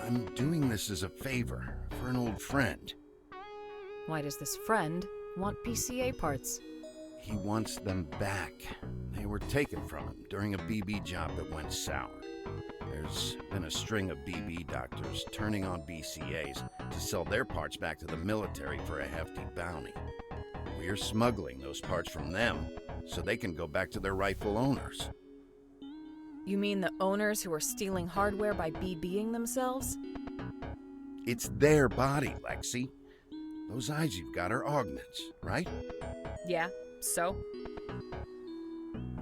I'm doing this as a favor for an old friend. Why does this friend want BCA parts? He wants them back. They were taken from him during a BB job that went sour. There's been a string of BB doctors turning on BCAs to sell their parts back to the military for a hefty bounty. We're smuggling those parts from them so they can go back to their rightful owners. You mean the owners who are stealing hardware by BBing themselves? It's their body, Lexi. Those eyes you've got are augments, right? Yeah, so?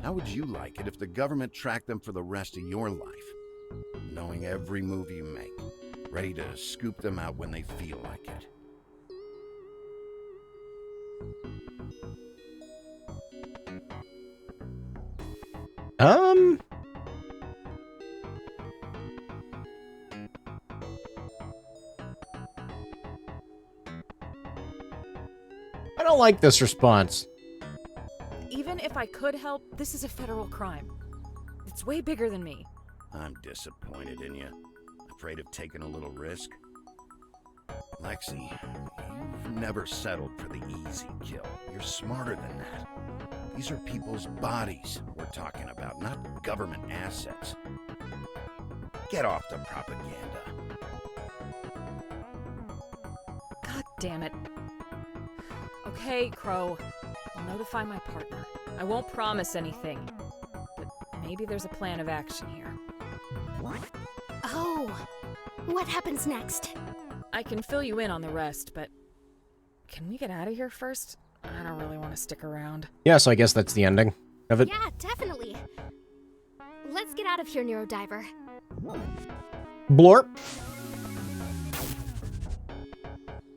How would you like it if the government tracked them for the rest of your life? Knowing every move you make, ready to scoop them out when they feel like it. I don't like this response. Even if I could help, this is a federal crime. It's way bigger than me. I'm disappointed in you. Afraid of taking a little risk. Lexi, you've never settled for the easy kill. You're smarter than that. These are people's bodies we're talking about, not government assets. Get off the propaganda. God damn it. Okay, Crow. I'll notify my partner. I won't promise anything. But maybe there's a plan of action here. Oh, what happens next? I can fill you in on the rest, but can we get out of here first? I don't really want to stick around. Yeah, so I guess that's the ending of it. Yeah, definitely. Let's get out of here, NeuroDiver. Blorp.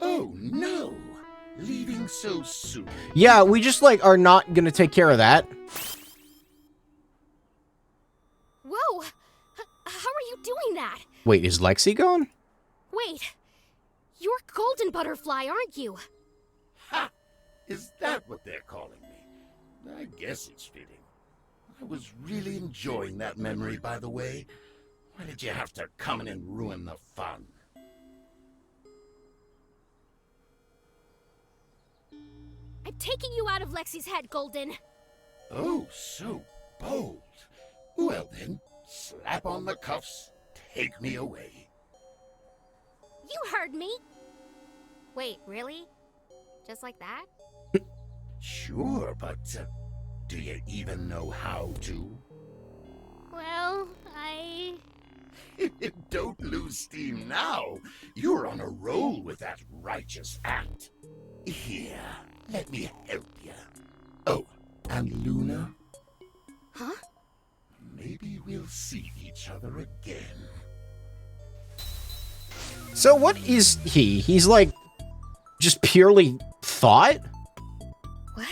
Oh no! Leaving so soon. Yeah, we just, like, are not gonna take care of that. Whoa! How are you doing that? Wait, is Lexi gone? Wait, you're Golden Butterfly, aren't you? Ha! Is that what they're calling me? I guess it's fitting. I was really enjoying that memory, by the way. Why did you have to come in and ruin the fun? I'm taking you out of Lexi's head, Golden. Oh, so bold. Well then, slap on the cuffs, take me away. You heard me. Wait, really? Just like that? Sure, but do you even know how to? Well, I... Don't lose steam now. You're on a roll with that righteous act. Here, let me help you. Oh, and Luna? Huh? Maybe we'll see each other again. So what is he? He's like, just purely thought? What?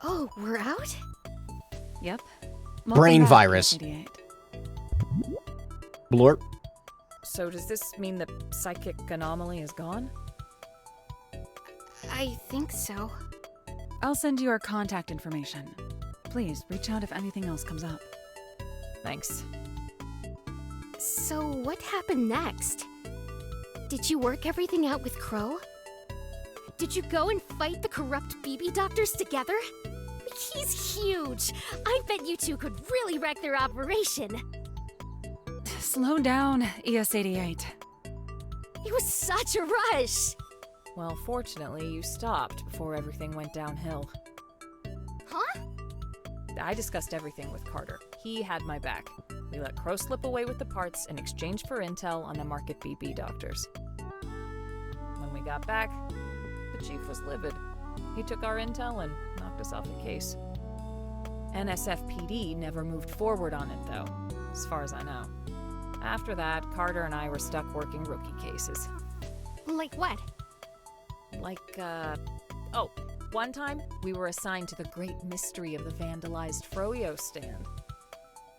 Oh, we're out? Yep. Brain virus. Blorp. So does this mean the psychic anomaly is gone? I think so. I'll send you our contact information. Please, reach out if anything else comes up. Thanks. So what happened next? Did you work everything out with Crow? Did you go and fight the corrupt BB doctors together? He's huge. I bet you two could really wreck their operation. Slow down, ES-88. It was such a rush. Well, fortunately, you stopped before everything went downhill. Huh? I discussed everything with Carter. He had my back. We let Crow slip away with the parts in exchange for intel on the Market BB doctors. When we got back, the chief was livid. He took our intel and knocked us off the case. NSFPD never moved forward on it, though, as far as I know. After that, Carter and I were stuck working rookie cases. Like what? Oh, one time we were assigned to the great mystery of the vandalized Froyo stand.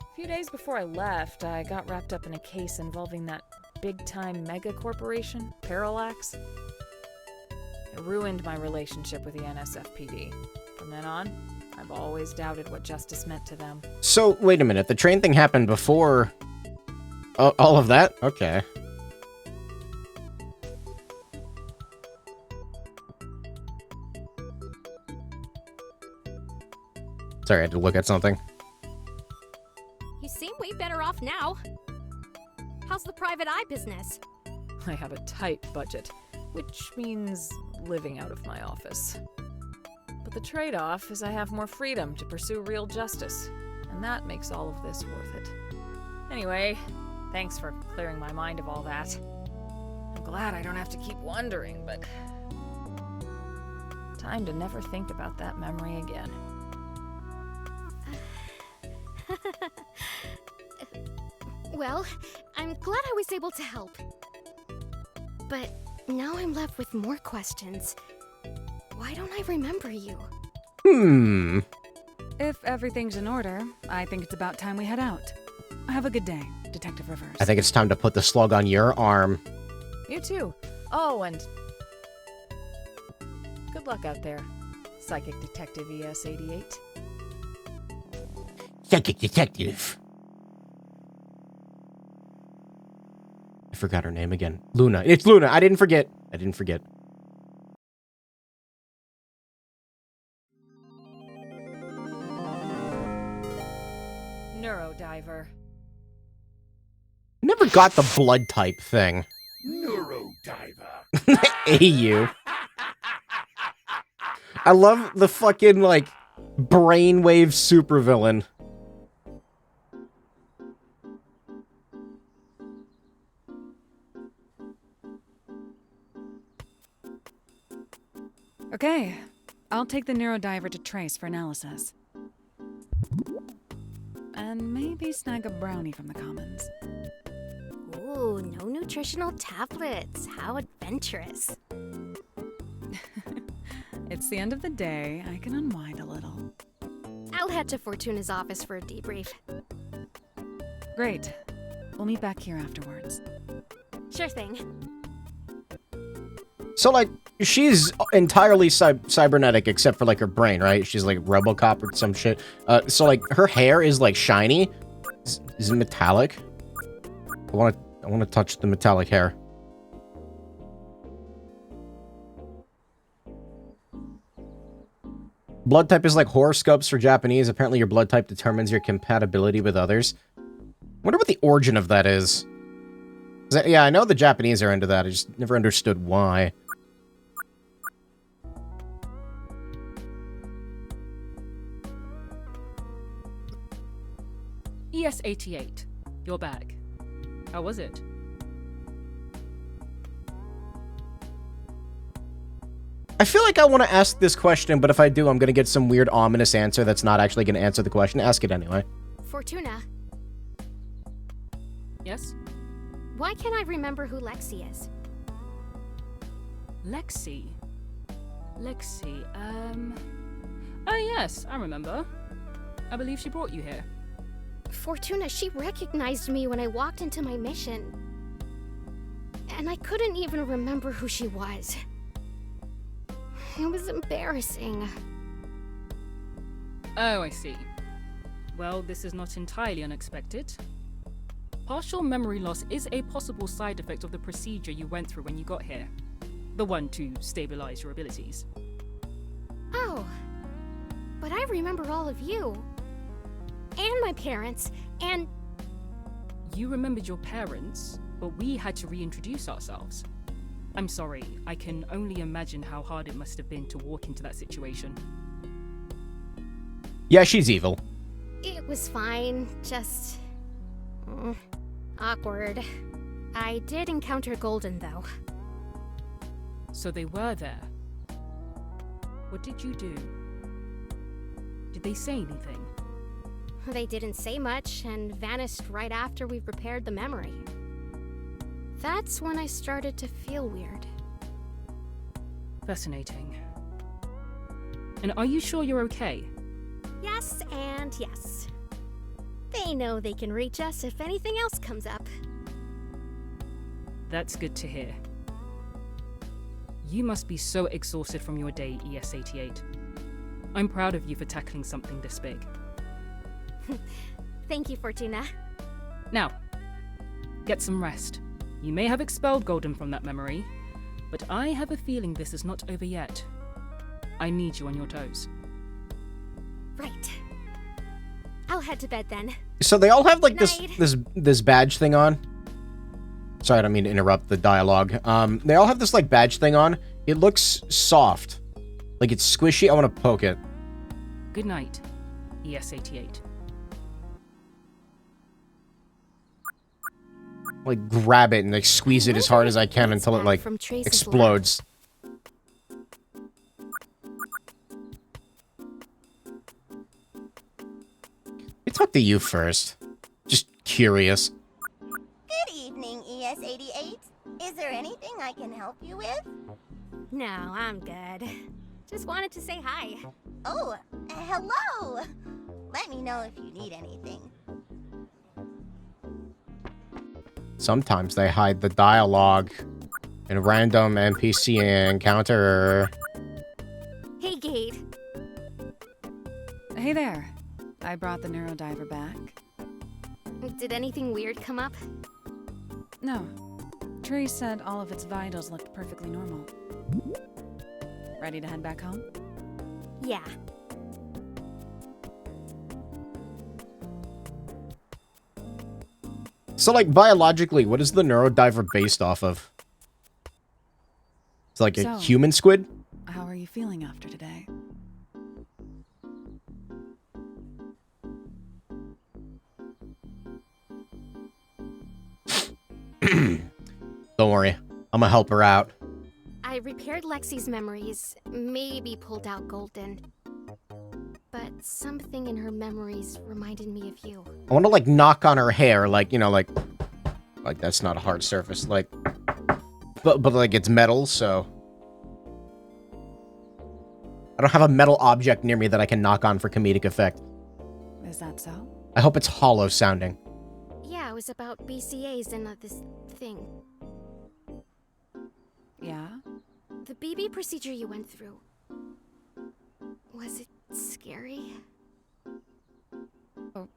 A few days before I left, I got wrapped up in a case involving that big-time mega corporation, Parallax. It ruined my relationship with the NSFPD. From then on, I've always doubted what justice meant to them. So, wait a minute, the train thing happened before... all of that? Okay. Sorry, I had to look at something. You seem way better off now. How's the private eye business? I have a tight budget, which means living out of my office. But the trade-off is I have more freedom to pursue real justice, and that makes all of this worth it. Anyway, thanks for clearing my mind of all that. I'm glad I don't have to keep wondering, but... time to never think about that memory again. Well, I'm glad I was able to help. But now I'm left with more questions. Why don't I remember you? If everything's in order, I think it's about time we head out. Have a good day, Detective Rivers. I think it's time to put the slug on your arm. You too. Oh, and... good luck out there, Psychic Detective ES-88. Psychic Detective. I forgot her name again. Luna. It's Luna. I didn't forget. NEURODIVER. Never got the blood type thing. NEURODIVER. AU. I love the fucking, like, brainwave supervillain. Okay, I'll take the NEURODIVER to Trace for analysis. And maybe snag a brownie from the Commons. Ooh, no nutritional tablets. How adventurous. It's the end of the day. I can unwind a little. I'll head to Fortuna's office for a debrief. Great. We'll meet back here afterwards. Sure thing. So, like, she's entirely cybernetic except for, like, her brain, right? She's, like, RoboCop or some shit. So, like, her hair is, like, shiny. Is it metallic? I want to touch the metallic hair. Blood type is like horoscopes for Japanese. Apparently, your blood type determines your compatibility with others. Wonder what the origin of that is. Yeah, I know the Japanese are into that. I just never understood why. ES-88, your bag. How was it? I feel like I want to ask this question, but if I do, I'm going to get some weird ominous answer that's not actually going to answer the question. Ask it anyway. Fortuna, Yes? why can't I remember who Lexi is? Lexi. Oh yes, I remember. I believe she brought you here. Fortuna, she recognized me when I walked into my mission. and I couldn't even remember who she was. It was embarrassing. Oh, I see. Well, this is not entirely unexpected. Partial memory loss is a possible side effect of the procedure you went through when you got here. The one to stabilize your abilities. Oh, but I remember all of you. And my parents, and... You remembered your parents, but we had to reintroduce ourselves. I'm sorry, I can only imagine how hard it must have been to walk into that situation. Yeah, she's evil. It was fine, just... awkward. I did encounter Golden, though. So they were there. What did you do? Did they say anything? They didn't say much, and vanished right after we repaired the memory. That's when I started to feel weird. Fascinating. And are you sure you're okay? Yes and yes. They know they can reach us if anything else comes up. That's good to hear. You must be so exhausted from your day, ES-88. I'm proud of you for tackling something this big. Thank you, Fortuna. Now, get some rest. You may have expelled Golden from that memory, but I have a feeling this is not over yet. I need you on your toes. Right. I'll head to bed then. So they all have like Good this badge thing on. Sorry, I don't mean to interrupt the dialogue. They all have this like badge thing on. It looks soft. Like it's squishy. I want to poke it. Good night, ES-88. Like grab it and like squeeze it as hard as I can until it like explodes. Let me talk to you first. Just curious. Good evening, ES-88. Is there anything I can help you with? No, I'm good. Just wanted to say hi. Oh, hello! Let me know if you need anything. Sometimes they hide the dialogue in a random NPC encounter. Hey, Gade. Hey there. I brought the NEURODIVER back. Did anything weird come up? No. Tree said all of its vitals looked perfectly normal. Ready to head back home? Yeah. So, like, biologically, what is the NEURODIVER based off of? It's like a So, human squid? How are you feeling after today? Don't worry. I'm gonna help her out. I repaired Lexi's memories, maybe pulled out Golden. But something in her memories reminded me of you. I want to, like, knock on her hair, like, you know, like that's not a hard surface, like, but like, it's metal, so. I don't have a metal object near me that I can knock on for comedic effect. Is that so? I hope it's hollow sounding. Yeah, it was about BCAs and this thing. Yeah? The BB procedure you went through. Was it scary? Oh,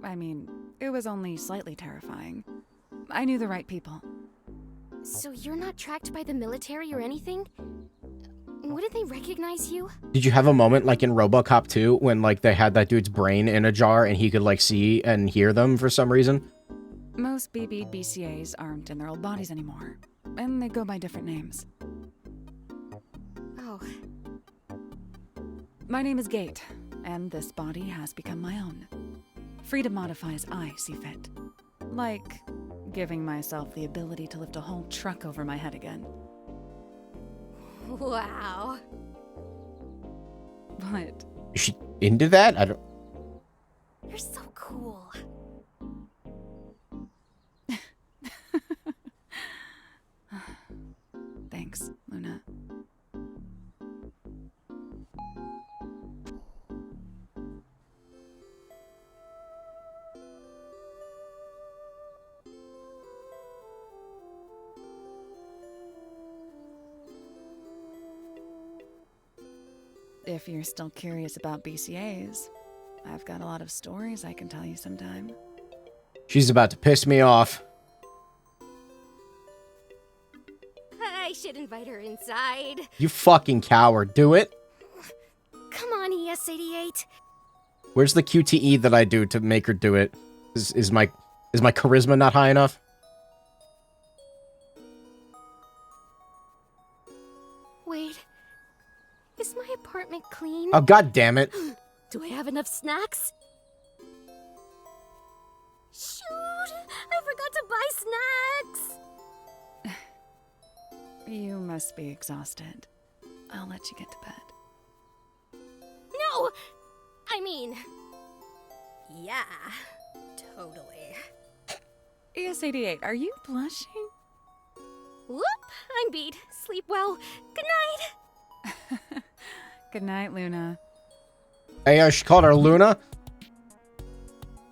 I mean, it was only slightly terrifying. I knew the right people. So you're not tracked by the military or anything? Wouldn't they recognize you? Did you have a moment like in RoboCop 2 when like they had that dude's brain in a jar and he could like see and hear them for some reason? Most BCAs aren't in their old bodies anymore, and they go by different names. Oh. My name is Gate, and this body has become my own. Free to modify as I see fit. Like giving myself the ability to lift a whole truck over my head again. Wow. What? Is she into that? I don't... You're so cool. Thanks, Luna. If you're still curious about BCAs, I've got a lot of stories I can tell you sometime. She's about to piss me off. I should invite her inside. You fucking coward. Do it. Come on, ES88. Where's the QTE that I do to make her do it? Is my charisma not high enough? Wait. Is my apartment clean? Oh, god damn it. Do I have enough snacks? Shoot! I forgot to buy snacks! You must be exhausted. I'll let you get to bed. No! I mean... Yeah, totally. ES88, are you blushing? Whoop! I'm beat. Sleep well. Good night! Good night, Luna. Hey, she called her Luna?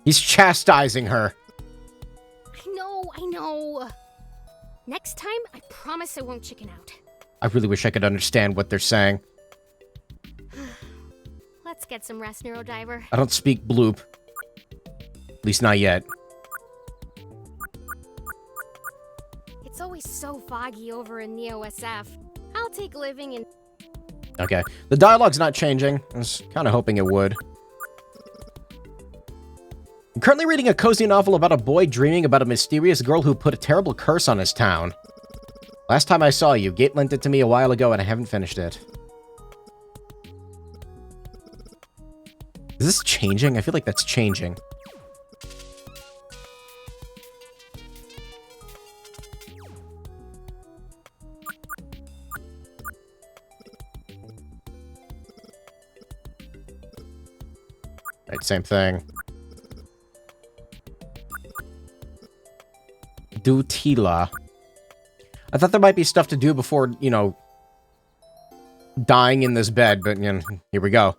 He's chastising her. I know. Next time, I promise I won't chicken out. I really wish I could understand what they're saying. Let's get some rest, NeuroDiver. I don't speak bloop. At least not yet. It's always so foggy over in NeoSF. I'll take living in... Okay. The dialogue's not changing. I was kind of hoping it would. I'm currently reading a cozy novel about a boy dreaming about a mysterious girl who put a terrible curse on his town. Last time I saw you, Gate lent it to me a while ago and I haven't finished it. Is this changing? I feel like that's changing. Right, same thing. Dutila. I thought there might be stuff to do before, you know, dying in this bed, but, you know, here we go.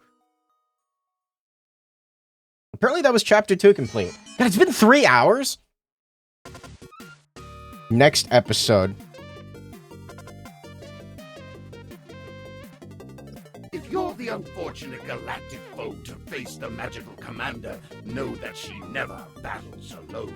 Apparently that was chapter 2 complete. God, it's been 3 hours? Next episode. If you're the unfortunate galactic foe to face the magical commander, know that she never battles alone.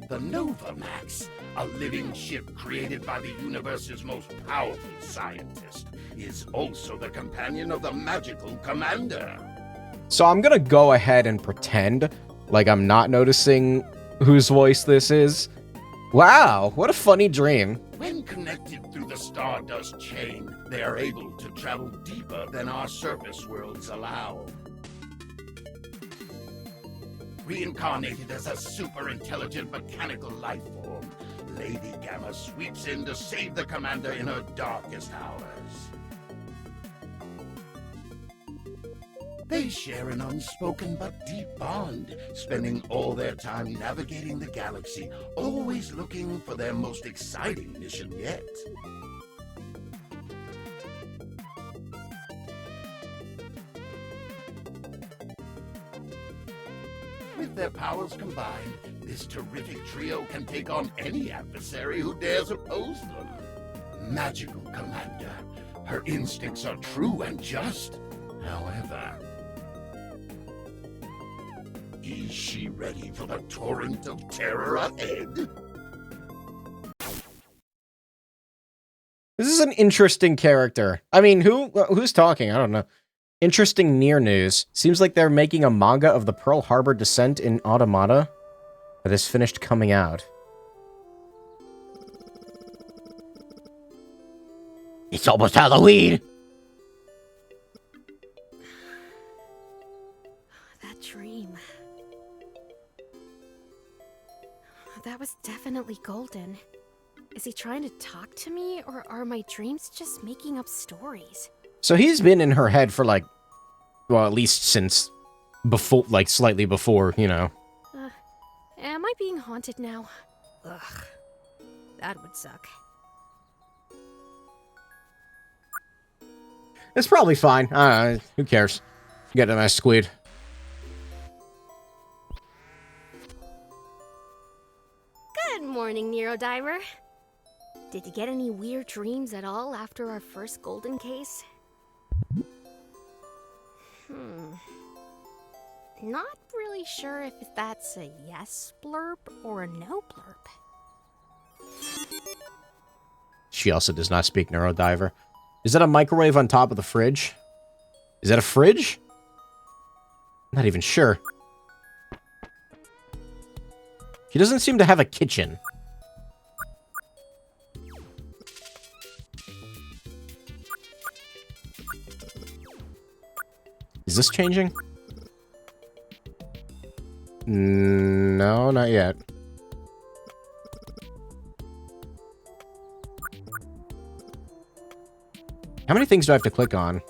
The Novamax, a living ship created by the universe's most powerful scientist, is also the companion of the magical commander. So I'm gonna go ahead and pretend like I'm not noticing whose voice this is. Wow, what a funny dream. When connected through the Stardust chain, they are able to travel deeper than our surface worlds allow. Reincarnated as a super-intelligent mechanical life form, Lady Gamma sweeps in to save the commander in her darkest hours. They share an unspoken but deep bond, spending all their time navigating the galaxy, always looking for their most exciting mission yet. With their powers combined, this terrific trio can take on any adversary who dares oppose them. Magical Commander. Her instincts are true and just. However, is she ready for the torrent of terror ahead? This is an interesting character. I mean, who's talking? I don't know. Interesting near news. Seems like they're making a manga of the Pearl Harbor descent in Automata that is finished coming out. It's almost Halloween! That dream. That was definitely golden. Is he trying to talk to me, or are my dreams just making up stories? So he's been in her head for like, well, at least since before, like slightly before, you know. Am I being haunted now? Ugh. That would suck. It's probably fine. Who cares? Get a nice squid. Good morning, NeuroDiver. Did you get any weird dreams at all after our first golden case? Not really sure if that's a yes blurb or a no blurb. She also does not speak NeuroDiver. Is that a microwave on top of the fridge? Is that a fridge? I'm not even sure. She doesn't seem to have a kitchen. Is this changing? No, not yet. How many things do I have to click on?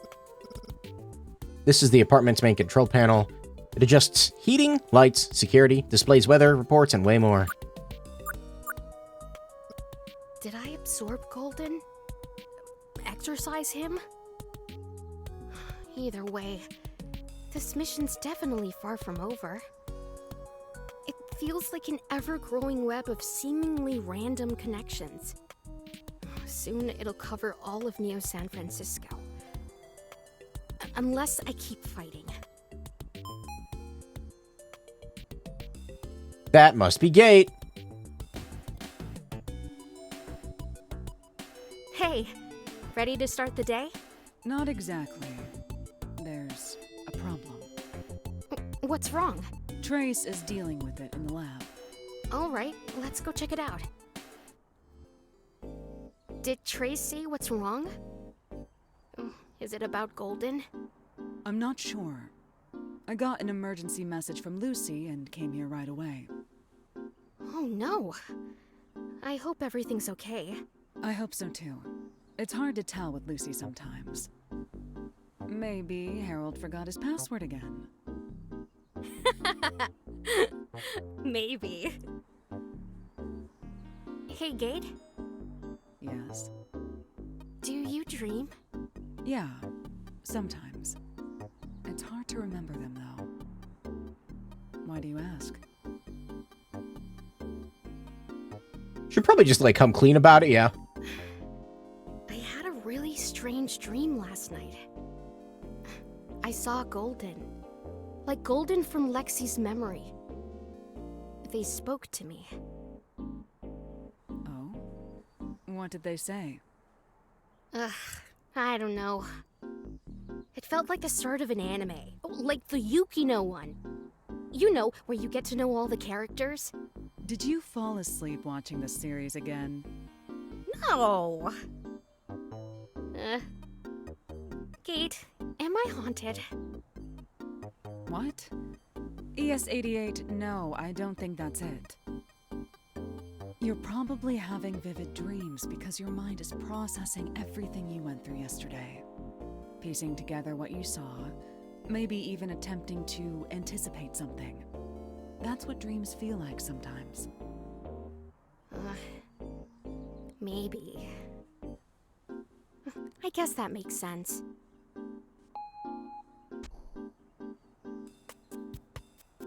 This is the apartment's main control panel. It adjusts heating, lights, security, displays weather reports, and way more. Did I absorb Golden? Exorcise him? Either way, this mission's definitely far from over. It feels like an ever-growing web of seemingly random connections. Soon it'll cover all of Neo San Francisco. Unless I keep fighting. That must be Gate. Hey, ready to start the day? Not exactly. There's a problem. What's wrong? Trace is dealing with it in the lab. All right, let's go check it out. Did Trace say what's wrong? Is it about Golden? I'm not sure. I got an emergency message from Lucy and came here right away. Oh no. I hope everything's okay. I hope so too. It's hard to tell with Lucy sometimes. Maybe Harold forgot his password again. Maybe. Hey, Gate? Yes. Do you dream? Yeah, sometimes. It's hard to remember them, though. Why do you ask? Should probably just, like, come clean about it, yeah. I had a really strange dream last night. I saw Golden. Like Golden from Lexi's memory. They spoke to me. Oh? What did they say? I don't know. It felt like the start of an anime. Like the Yukino one. You know, where you get to know all the characters. Did you fall asleep watching the series again? No! Gate, am I haunted? What? ES88, no, I don't think that's it. You're probably having vivid dreams because your mind is processing everything you went through yesterday. Piecing together what you saw, maybe even attempting to anticipate something. That's what dreams feel like sometimes. Maybe. I guess that makes sense.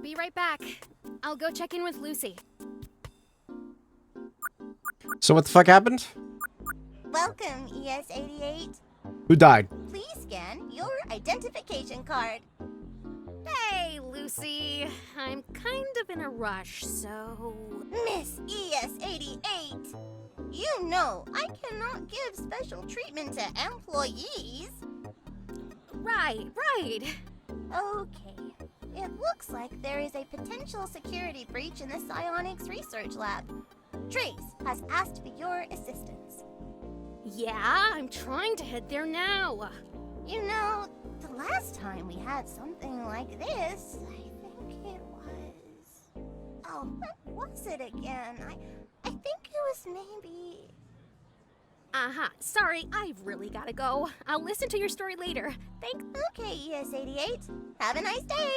Be right back. I'll go check in with Lucy. So what the fuck happened? Welcome, ES88. Who died? Please scan your identification card. Hey, Lucy. I'm kind of in a rush, so... Miss ES88, you know I cannot give special treatment to employees. Right. Okay. It looks like there is a potential security breach in the psionics research lab. Trace has asked for your assistance. Yeah, I'm trying to head there now. You know, the last time we had something like this, I think it was... Oh, what was it again? I think it was maybe... Sorry, I've really gotta go. I'll listen to your story later. Thanks. Okay, ES88. Have a nice day.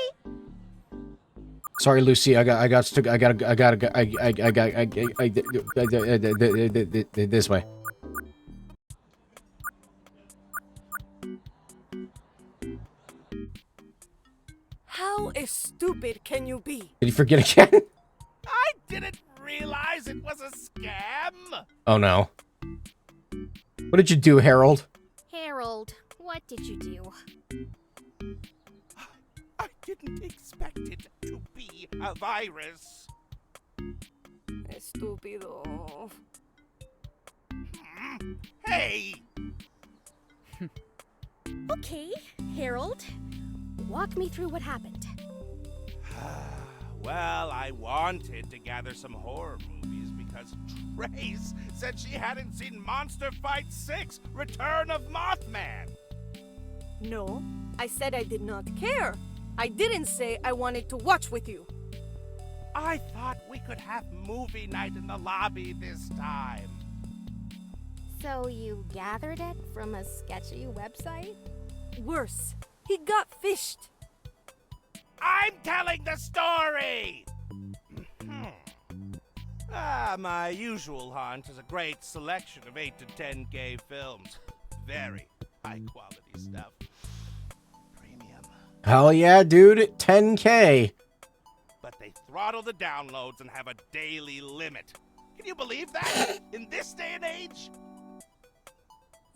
Sorry, Lucy. I got this way. How stupid can you be? Did he forget again? I didn't realize it was a scam. Oh no. What did you do, Harold? Harold, what did you do? I didn't expect it to be a virus. Estúpido. Hey! Okay, Harold. Walk me through what happened. Well, I wanted to gather some horror movies because Trace said she hadn't seen Monster Fight 6 Return of Mothman. No, I said I did not care. I didn't say I wanted to watch with you. I thought we could have movie night in the lobby this time. So you gathered it from a sketchy website? Worse, he got fished. I'm telling the story! My usual haunt is a great selection of 8 to 10 gay films. Very high quality stuff. Premium. Hell yeah, dude. 10K. But they throttle the downloads and have a daily limit. Can you believe that? In this day and age?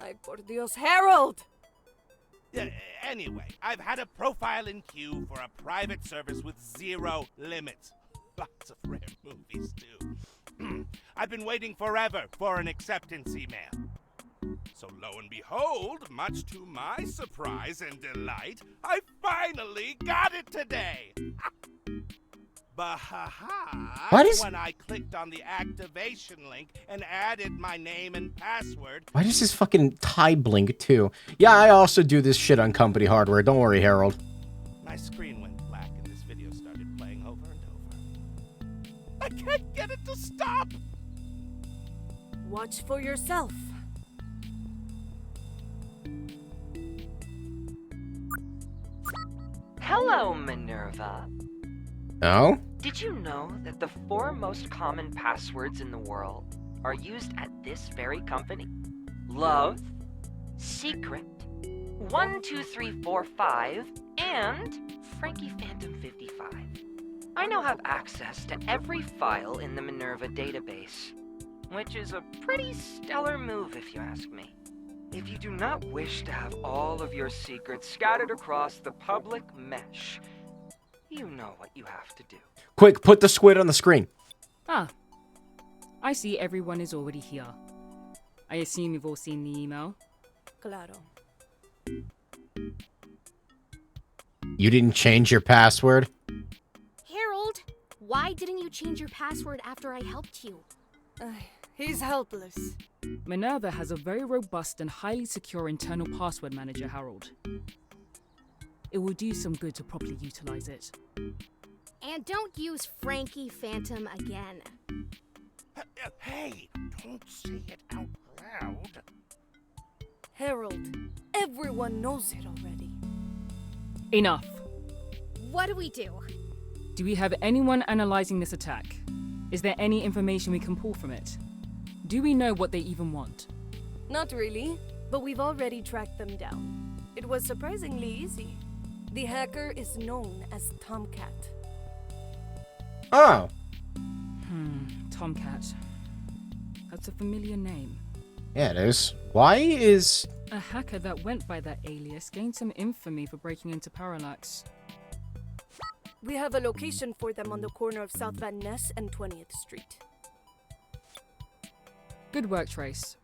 Ay, por Dios, Harold! Anyway, I've had a profile in queue for a private service with 0 limits. Lots of rare movies, too. I've been waiting forever for an acceptance email. So lo and behold, much to my surprise and delight, I finally got it today. What is- when I clicked on the activation link and added my name and password. Why does this fucking tie blink too? Yeah, I also do this shit on company hardware. Don't worry, Harold. My screen went black and this video started playing over and over. I can't get it to stop! Watch for yourself. Hello, Minerva. Oh? Did you know that the 4 most common passwords in the world are used at this very company? Love, secret, 12345, and Frankie Phantom 55. I now have access to every file in the Minerva database, which is a pretty stellar move if you ask me. If you do not wish to have all of your secrets scattered across the public mesh, you know what you have to do. Quick, put the squid on the screen. Ah, I see everyone is already here. I assume you've all seen the email. Claro. You didn't change your password? Harold, why didn't you change your password after I helped you? He's helpless. Minerva has a very robust and highly secure internal password manager, Harold. It will do some good to properly utilize it. And don't use Frankie Phantom again. Hey, don't say it out loud. Harold, everyone knows it already. Enough. What do we do? Do we have anyone analyzing this attack? Is there any information we can pull from it? Do we know what they even want? Not really, but we've already tracked them down. It was surprisingly easy. The hacker is known as Tomcat. Oh. Tomcat. That's a familiar name. Yeah, it is. Why is... A hacker that went by that alias gained some infamy for breaking into Parallax. We have a location for them on the corner of South Van Ness and 20th Street. Good work, Trace.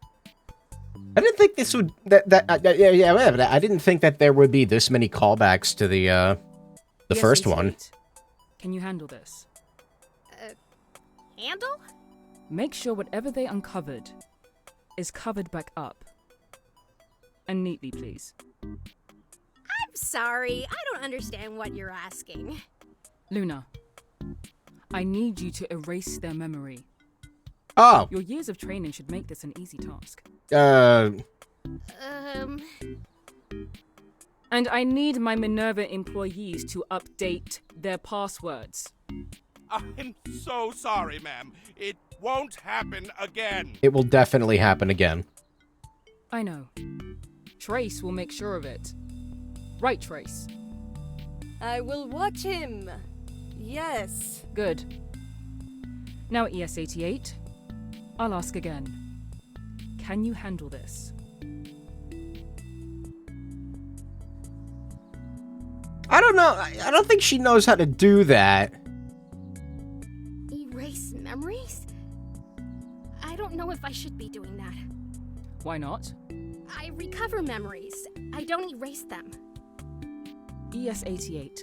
I didn't think this would... I didn't think that there would be this many callbacks to the Yes, first 88. one. Can you handle this? Handle? Make sure whatever they uncovered is covered back up. And neatly, please. I'm sorry, I don't understand what you're asking. Luna, I need you to erase their memory. Oh. Your years of training should make this an easy task. And I need my Minerva employees to update their passwords. I'm so sorry, ma'am. It won't happen again. It will definitely happen again. I know. Trace will make sure of it. Right, Trace? I will watch him. Yes. Good. Now, ES-88, I'll ask again. Can you handle this? I don't know. I don't think she knows how to do that. Erase memories? I don't know if I should be doing that. Why not? I recover memories. I don't erase them. ES88.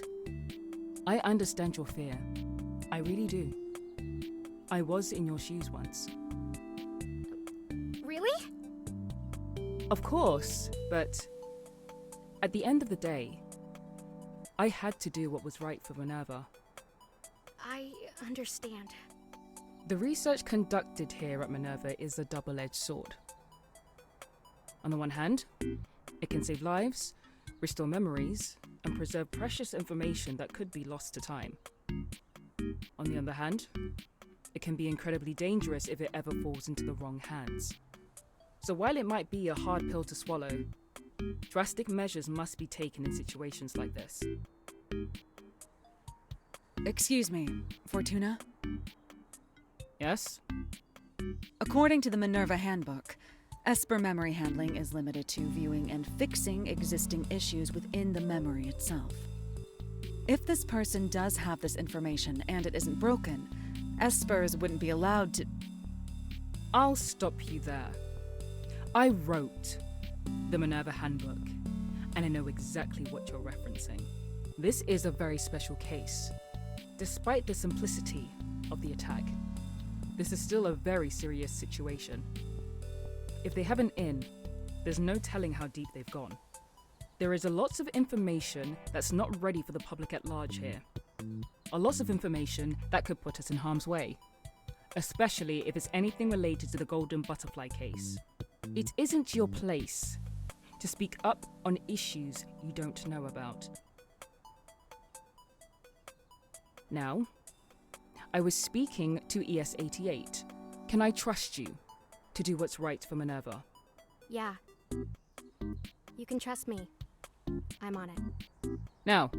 I understand your fear. I really do. I was in your shoes once. Really? Of course, but at the end of the day, I had to do what was right for Minerva. I understand. The research conducted here at Minerva is a double-edged sword. On the one hand, it can save lives, restore memories, and preserve precious information that could be lost to time. On the other hand, it can be incredibly dangerous if it ever falls into the wrong hands. So while it might be a hard pill to swallow, drastic measures must be taken in situations like this. Excuse me, Fortuna? Yes? According to the Minerva Handbook, Esper memory handling is limited to viewing and fixing existing issues within the memory itself. If this person does have this information and it isn't broken, Espers wouldn't be allowed to... I'll stop you there. I wrote the Minerva Handbook, and I know exactly what you're referencing. This is a very special case. Despite the simplicity of the attack, this is still a very serious situation. If they have an in, there's no telling how deep they've gone. There is a lot of information that's not ready for the public at large here. A lot of information that could put us in harm's way, especially if it's anything related to the Golden Butterfly case. It isn't your place to speak up on issues you don't know about. Now, I was speaking to ES88. Can I trust you to do what's right for Minerva? Yeah. You can trust me. I'm on it. Now,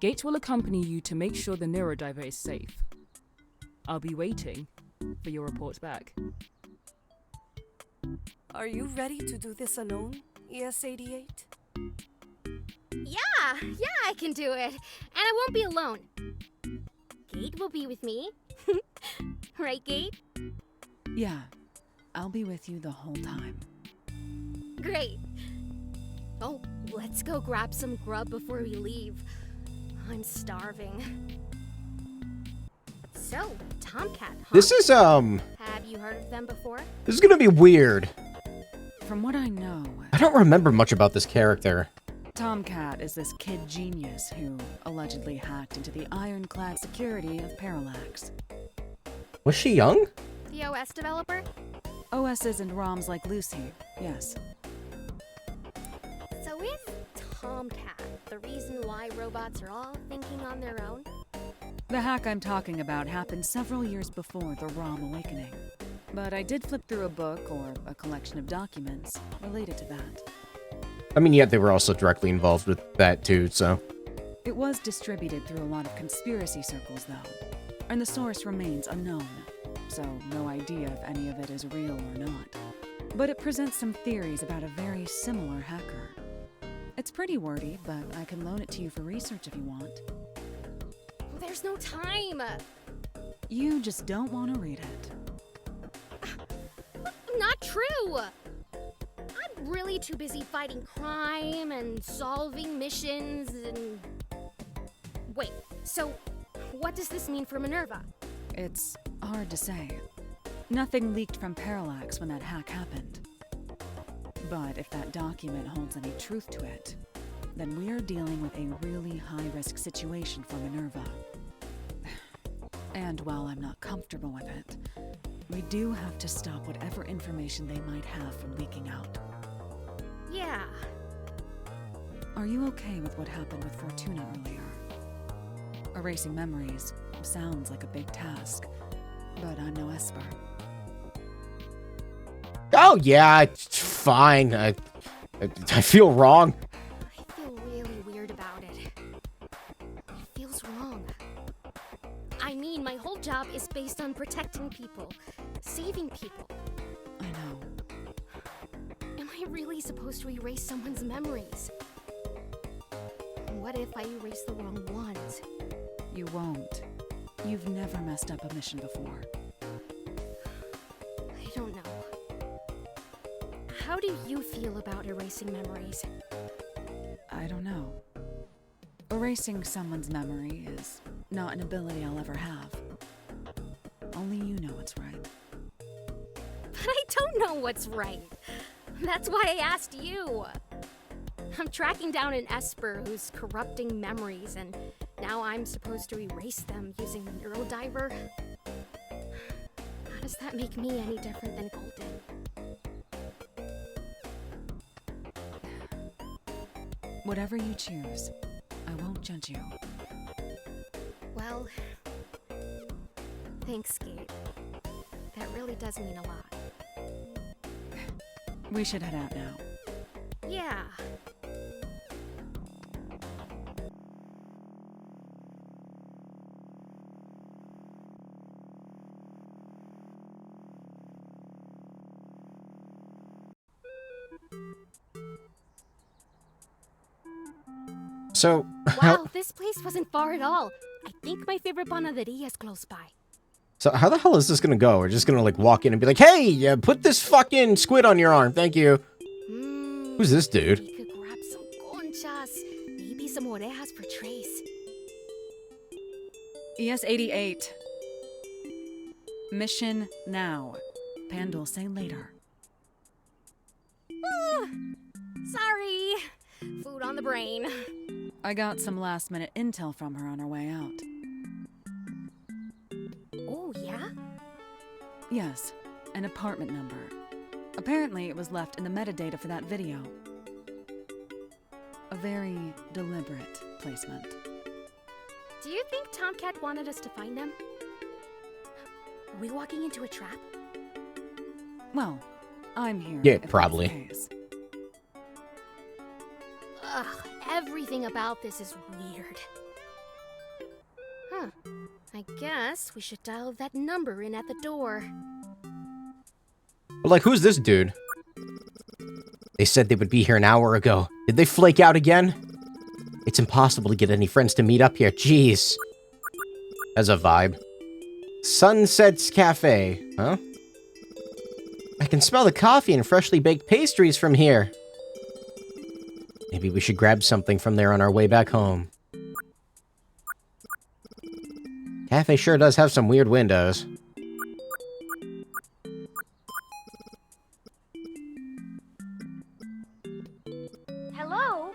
Gate will accompany you to make sure the NEURODIVER is safe. I'll be waiting for your report back. Are you ready to do this alone, ES88? Yeah, I can do it. And I won't be alone. Gate will be with me. Right, Gate? Yeah, I'll be with you the whole time. Great. Oh, let's go grab some grub before we leave. I'm starving. So, Tomcat, huh? This is, Have you heard of them before? This is gonna be weird. From what I know, I don't remember much about this character. Tomcat is this kid genius who allegedly hacked into the ironclad security of Parallax. Was she young? The OS developer? OSs and ROMs like Lucy, yes. So is Tomcat the reason why robots are all thinking on their own? The hack I'm talking about happened several years before the ROM awakening. But I did flip through a book or a collection of documents related to that. I mean, yet they were also directly involved with that too, so... It was distributed through a lot of conspiracy circles, though, and the source remains unknown, so no idea if any of it is real or not. But it presents some theories about a very similar hacker. It's pretty wordy, but I can loan it to you for research if you want. There's no time! You just don't want to read it. Not true! I'm really too busy fighting crime and solving missions and... Wait, so what does this mean for Minerva? It's hard to say. Nothing leaked from Parallax when that hack happened. But if that document holds any truth to it, then we're dealing with a really high-risk situation for Minerva. And while I'm not comfortable with it, we do have to stop whatever information they might have from leaking out. Yeah. Are you okay with what happened with Fortuna earlier? Erasing memories sounds like a big task, but I'm no Esper. Oh yeah, it's fine. I feel wrong. I feel really weird about it. It feels wrong. I mean, my whole job is based on protecting people, saving people. I know. I really supposed to erase someone's memories? What if I erase the wrong ones? You won't. You've never messed up a mission before. I don't know. How do you feel about erasing memories? I don't know. Erasing someone's memory is not an ability I'll ever have. Only you know what's right. But I don't know what's right. That's why I asked you. I'm tracking down an Esper who's corrupting memories, and now I'm supposed to erase them using the NEURODIVER. How does that make me any different than Golden? Whatever you choose, I won't judge you. Well, thanks, Kate. That really does mean a lot. We should head out now. Yeah. So, Wow, this place wasn't far at all. I think my favorite panaderia is close by. So how the hell is this gonna go? We're just gonna like walk in and be like, hey, put this fucking squid on your arm, thank you. Who's this dude? We could grab some conchas, maybe some orejas for Trace. ES-88. Mission now. Pandul, say later. Sorry. Food on the brain. I got some last-minute intel from her on her way out. Oh, yeah? Yes, an apartment number. Apparently, it was left in the metadata for that video. A very deliberate placement. Do you think Tomcat wanted us to find them? Are we walking into a trap? Well, I'm here. Yeah, if that's probably. the case. Ugh, everything about this is weird. Huh. I guess we should dial that number in at the door. But like, who's this dude? They said they would be here an hour ago. Did they flake out again? It's impossible to get any friends to meet up here. Jeez. As a vibe. Sunset's Cafe, huh? I can smell the coffee and freshly baked pastries from here. Maybe we should grab something from there on our way back home. Cafe sure does have some weird windows. Hello?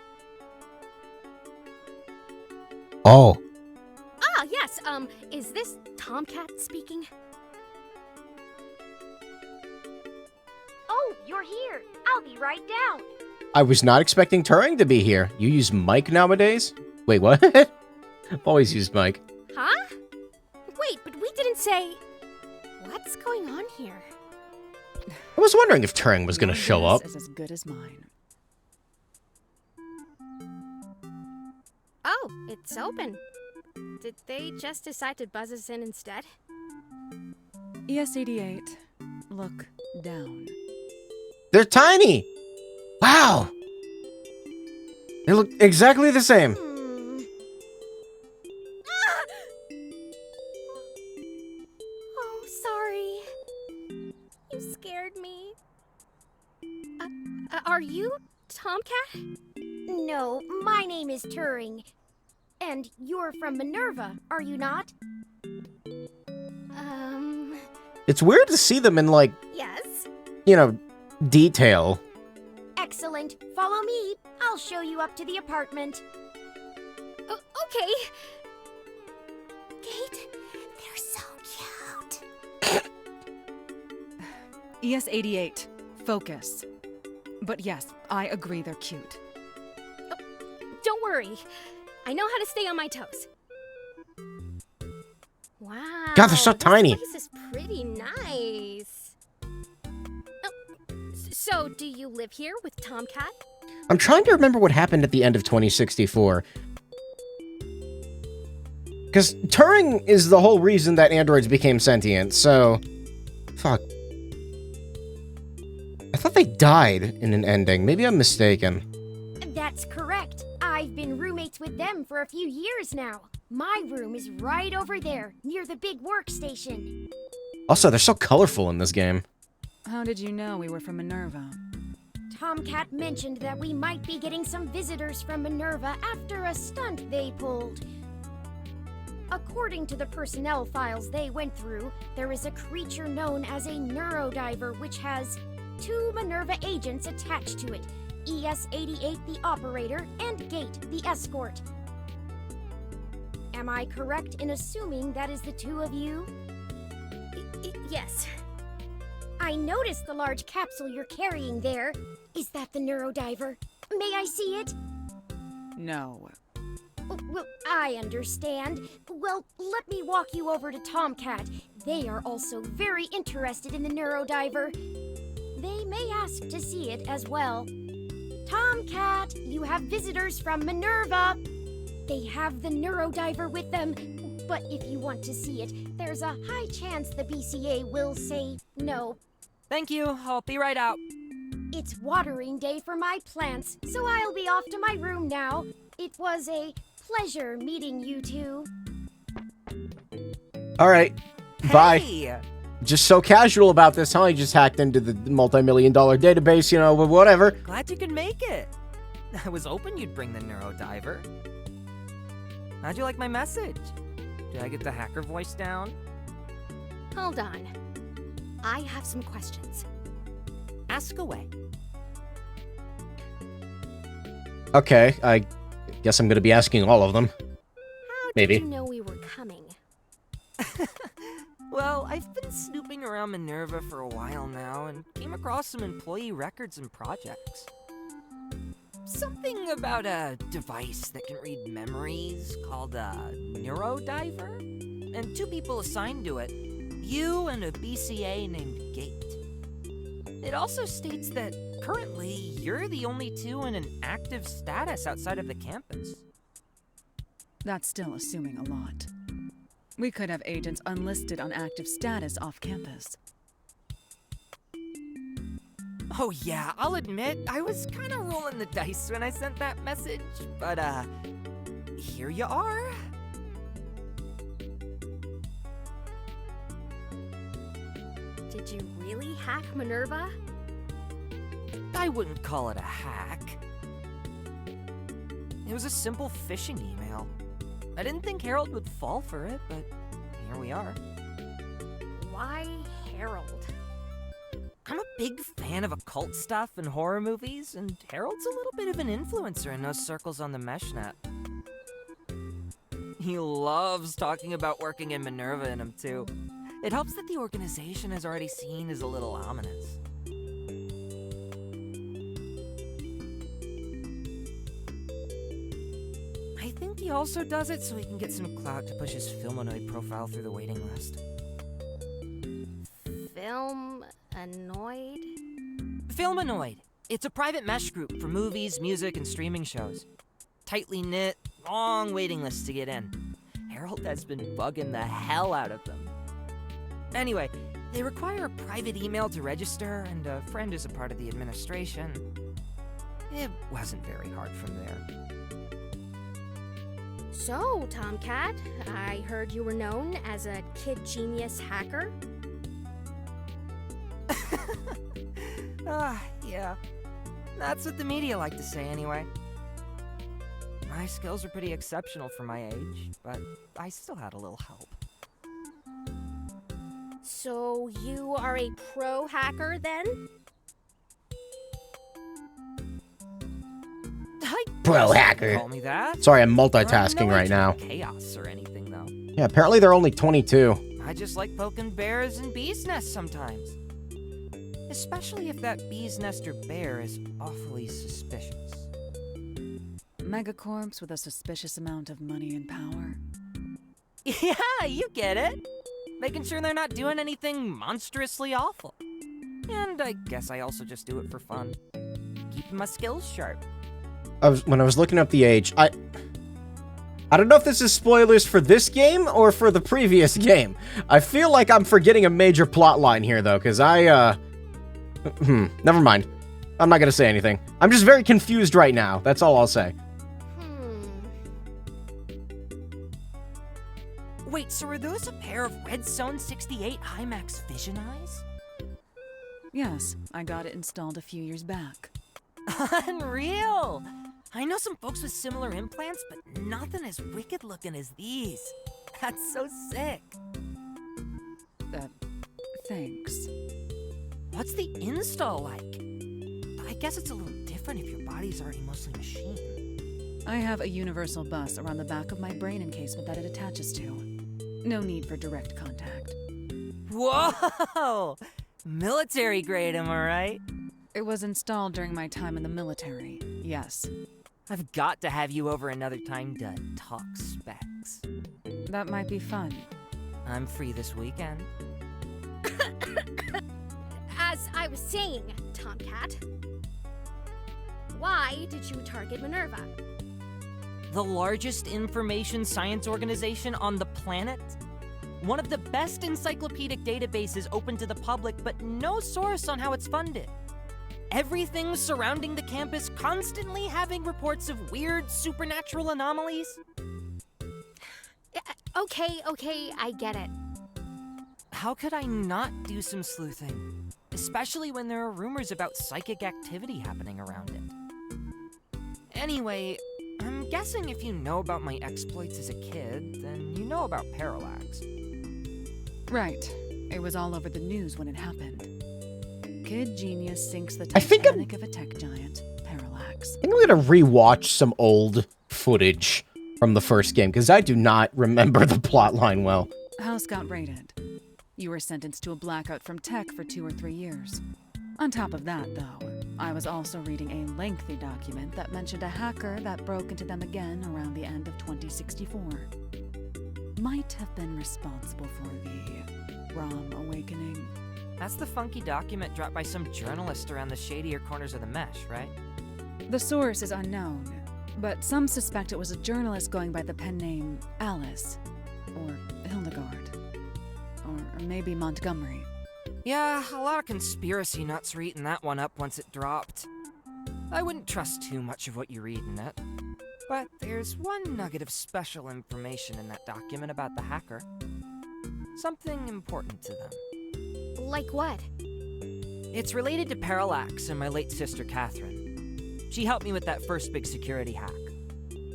Oh. Ah, yes, is this Tomcat speaking? Oh, you're here. I'll be right down. I was not expecting Turing to be here. You use Mike nowadays? Wait, what? I've always used Mike. Huh? Wait, but we didn't say... What's going on here? I was wondering if Turing was going to show up. Is as good as mine. Oh, it's open. Did they just decide to buzz us in instead? ES-88, look down. They're tiny! Wow! They look exactly the same. Oh, sorry. You scared me. Are you Tomcat? No, my name is Turing. And you're from Minerva, are you not? It's weird to see them in, like, Yes? you know, detail. Excellent. Follow me. I'll show you up to the apartment. Okay. Kate, they're so cute. ES-88, focus. But yes, I agree they're cute. Don't worry. I know how to stay on my toes. Wow. God, they're so tiny. This place is pretty nice. So, do you live here with Tomcat? I'm trying to remember what happened at the end of 2064. Because Turing is the whole reason that androids became sentient, so... Fuck. I thought they died in an ending. Maybe I'm mistaken. That's correct. I've been roommates with them for a few years now. My room is right over there, near the big workstation. Also, they're so colorful in this game. How did you know we were from Minerva? Tomcat mentioned that we might be getting some visitors from Minerva after a stunt they pulled. According to the personnel files they went through, there is a creature known as a NEURODIVER which has 2 Minerva agents attached to it. ES-88, the operator, and Gate, the escort. Am I correct in assuming that is the 2 of you? Yes. I noticed the large capsule you're carrying there. Is that the NEURODIVER? May I see it? No. Well, I understand. Well, let me walk you over to Tomcat. They are also very interested in the NEURODIVER. They may ask to see it as well. Tomcat, you have visitors from Minerva. They have the NEURODIVER with them, but if you want to see it, there's a high chance the BCA will say no. Thank you. I'll be right out. It's watering day for my plants, so I'll be off to my room now. It was a pleasure meeting you two. All right. Bye. Hey! Just so casual about this, huh? You just hacked into the multi-million-dollar database, you know, whatever. Glad you could make it. I was hoping you'd bring the NEURODIVER. How'd you like my message? Did I get the hacker voice down? Hold on. I have some questions. Ask away. Okay, I guess I'm gonna be asking all of them. How Maybe. did you know we were coming? Well, I've been snooping around Minerva for a while now and came across some employee records and projects. Something about a device that can read memories called a NEURODIVER, and 2 people assigned to it, you and a BCA named Gate. It also states that currently you're the only 2 in an active status outside of the campus. That's still assuming a lot. We could have agents unlisted on active status off campus. Oh yeah, I'll admit, I was kind of rolling the dice when I sent that message, but here you are. Did you really hack Minerva? I wouldn't call it a hack. It was a simple phishing email. I didn't think Harold would fall for it, but here we are. Why Harold? I'm a big fan of occult stuff and horror movies, and Harold's a little bit of an influencer in those circles on the meshnet. He loves talking about working in Minerva in him, too. It helps that the organization is already seen as a little ominous. I think he also does it so he can get some clout to push his Filmonoid profile through the waiting list. Annoyed? Filmonoid. It's a private mesh group for movies, music, and streaming shows. Tightly knit, long waiting lists to get in. Harold has been bugging the hell out of them. Anyway, they require a private email to register, and a friend is a part of the administration. It wasn't very hard from there. So, Tomcat, I heard you were known as a kid genius hacker? Yeah. That's what the media like to say anyway. My skills are pretty exceptional for my age, but I still had a little help. So, you are a pro hacker then? Pro hacker. Call me that. Sorry, I'm multitasking no right now. Chaos or anything though. Yeah, apparently they're only 22. I just like poking bears and bees' nests sometimes. Especially if that bee's nest or bear is awfully suspicious. Megacorps with a suspicious amount of money and power. Yeah, you get it. Making sure they're not doing anything monstrously awful. And I guess I also just do it for fun. Keeping my skills sharp. When I was looking up the age, I don't know if this is spoilers for this game or for the previous game. I feel like I'm forgetting a major plot line here, though, because Never mind. I'm not gonna say anything. I'm just very confused right now. That's all I'll say. Wait, so are those a pair of Redstone 68 IMAX Vision eyes? Yes, I got it installed a few years back. Unreal! I know some folks with similar implants, but nothing as wicked looking as these. That's so sick. Thanks. What's the install like? I guess it's a little different if your body's already mostly machine. I have a universal bus around the back of my brain encasement that it attaches to. No need for direct contact. Whoa! Military grade, am I right? It was installed during my time in the military, yes. I've got to have you over another time to talk specs. That might be fun. I'm free this weekend. As I was saying, Tomcat, why did you target Minerva? The largest information science organization on the planet? One of the best encyclopedic databases open to the public, but no source on how it's funded. Everything surrounding the campus constantly having reports of weird supernatural anomalies. Okay, I get it. How could I not do some sleuthing? Especially when there are rumors about psychic activity happening around it. Anyway, I'm guessing if you know about my exploits as a kid, then you know about Parallax. Right. It was all over the news when it happened. Kid genius sinks the I think Titanic of a tech giant, Parallax. I think I'm gonna rewatch some old footage from the first game, because I do not remember the plotline well. House got raided. You were sentenced to a blackout from tech for 2 or 3 years. On top of that, though, I was also reading a lengthy document that mentioned a hacker that broke into them again around the end of 2064. Might have been responsible for the ROM awakening. That's the funky document dropped by some journalist around the shadier corners of the mesh, right? The source is unknown, but some suspect it was a journalist going by the pen name Alice, or Hildegard, or maybe Montgomery. Yeah, a lot of conspiracy nuts were eating that one up once it dropped. I wouldn't trust too much of what you read in it. But there's one nugget of special information in that document about the hacker. Something important to them. Like what? It's related to Parallax and my late sister Catherine. She helped me with that first big security hack.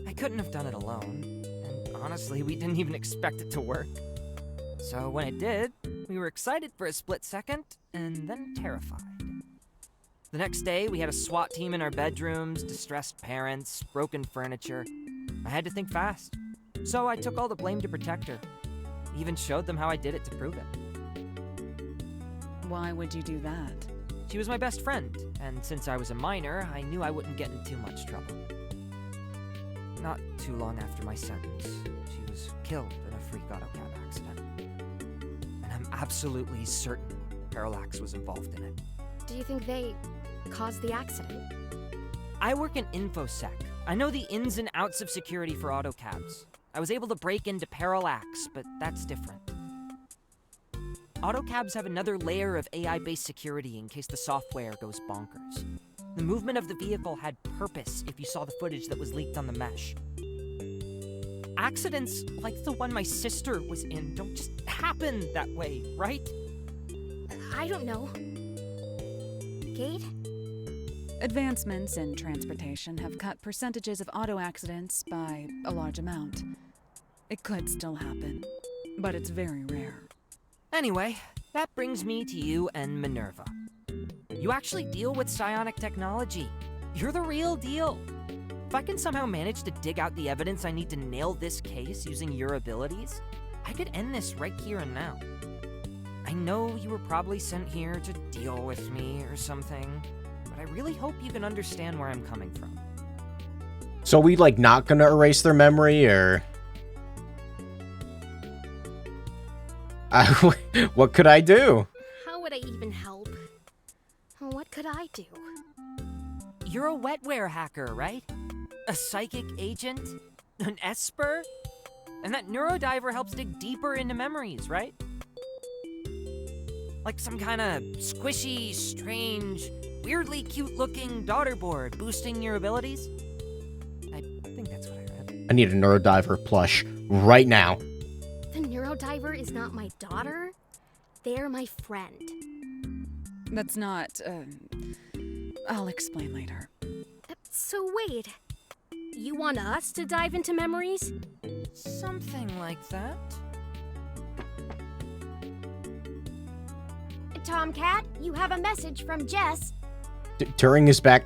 I couldn't have done it alone, and honestly, we didn't even expect it to work. So when it did, we were excited for a split second, and then terrified. The next day, we had a SWAT team in our bedrooms, distressed parents, broken furniture. I had to think fast. So I took all the blame to protect her. Even showed them how I did it to prove it. Why would you do that? She was my best friend, and since I was a minor, I knew I wouldn't get in too much trouble. Not too long after my sentence, she was killed in a freak auto cab accident. And I'm absolutely certain Parallax was involved in it. Do you think they caused the accident? I work in InfoSec. I know the ins and outs of security for autocabs. I was able to break into Parallax, but that's different. Autocabs have another layer of AI-based security in case the software goes bonkers. The movement of the vehicle had purpose if you saw the footage that was leaked on the mesh. Accidents like the one my sister was in don't just happen that way, right? I don't know. Gate? Advancements in transportation have cut percentages of auto accidents by a large amount. It could still happen, but it's very rare. Anyway, that brings me to you and Minerva. You actually deal with psionic technology. You're the real deal. If I can somehow manage to dig out the evidence I need to nail this case using your abilities, I could end this right here and now. I know you were probably sent here to deal with me or something, but I really hope you can understand where I'm coming from. So we, like, not gonna erase their memory, or... what could I do? How would I even help? What could I do? You're a wetware hacker, right? A psychic agent? An esper? And that NEURODIVER helps dig deeper into memories, right? Like some kind of squishy, strange, weirdly cute-looking daughter board boosting your abilities? I think that's what I read. I need a NeuroDiver plush right now. The NeuroDiver is not my daughter. They're my friend. That's not, I'll explain later. So wait, you want us to dive into memories? Something like that. Tomcat, you have a message from Jess. Turing is back.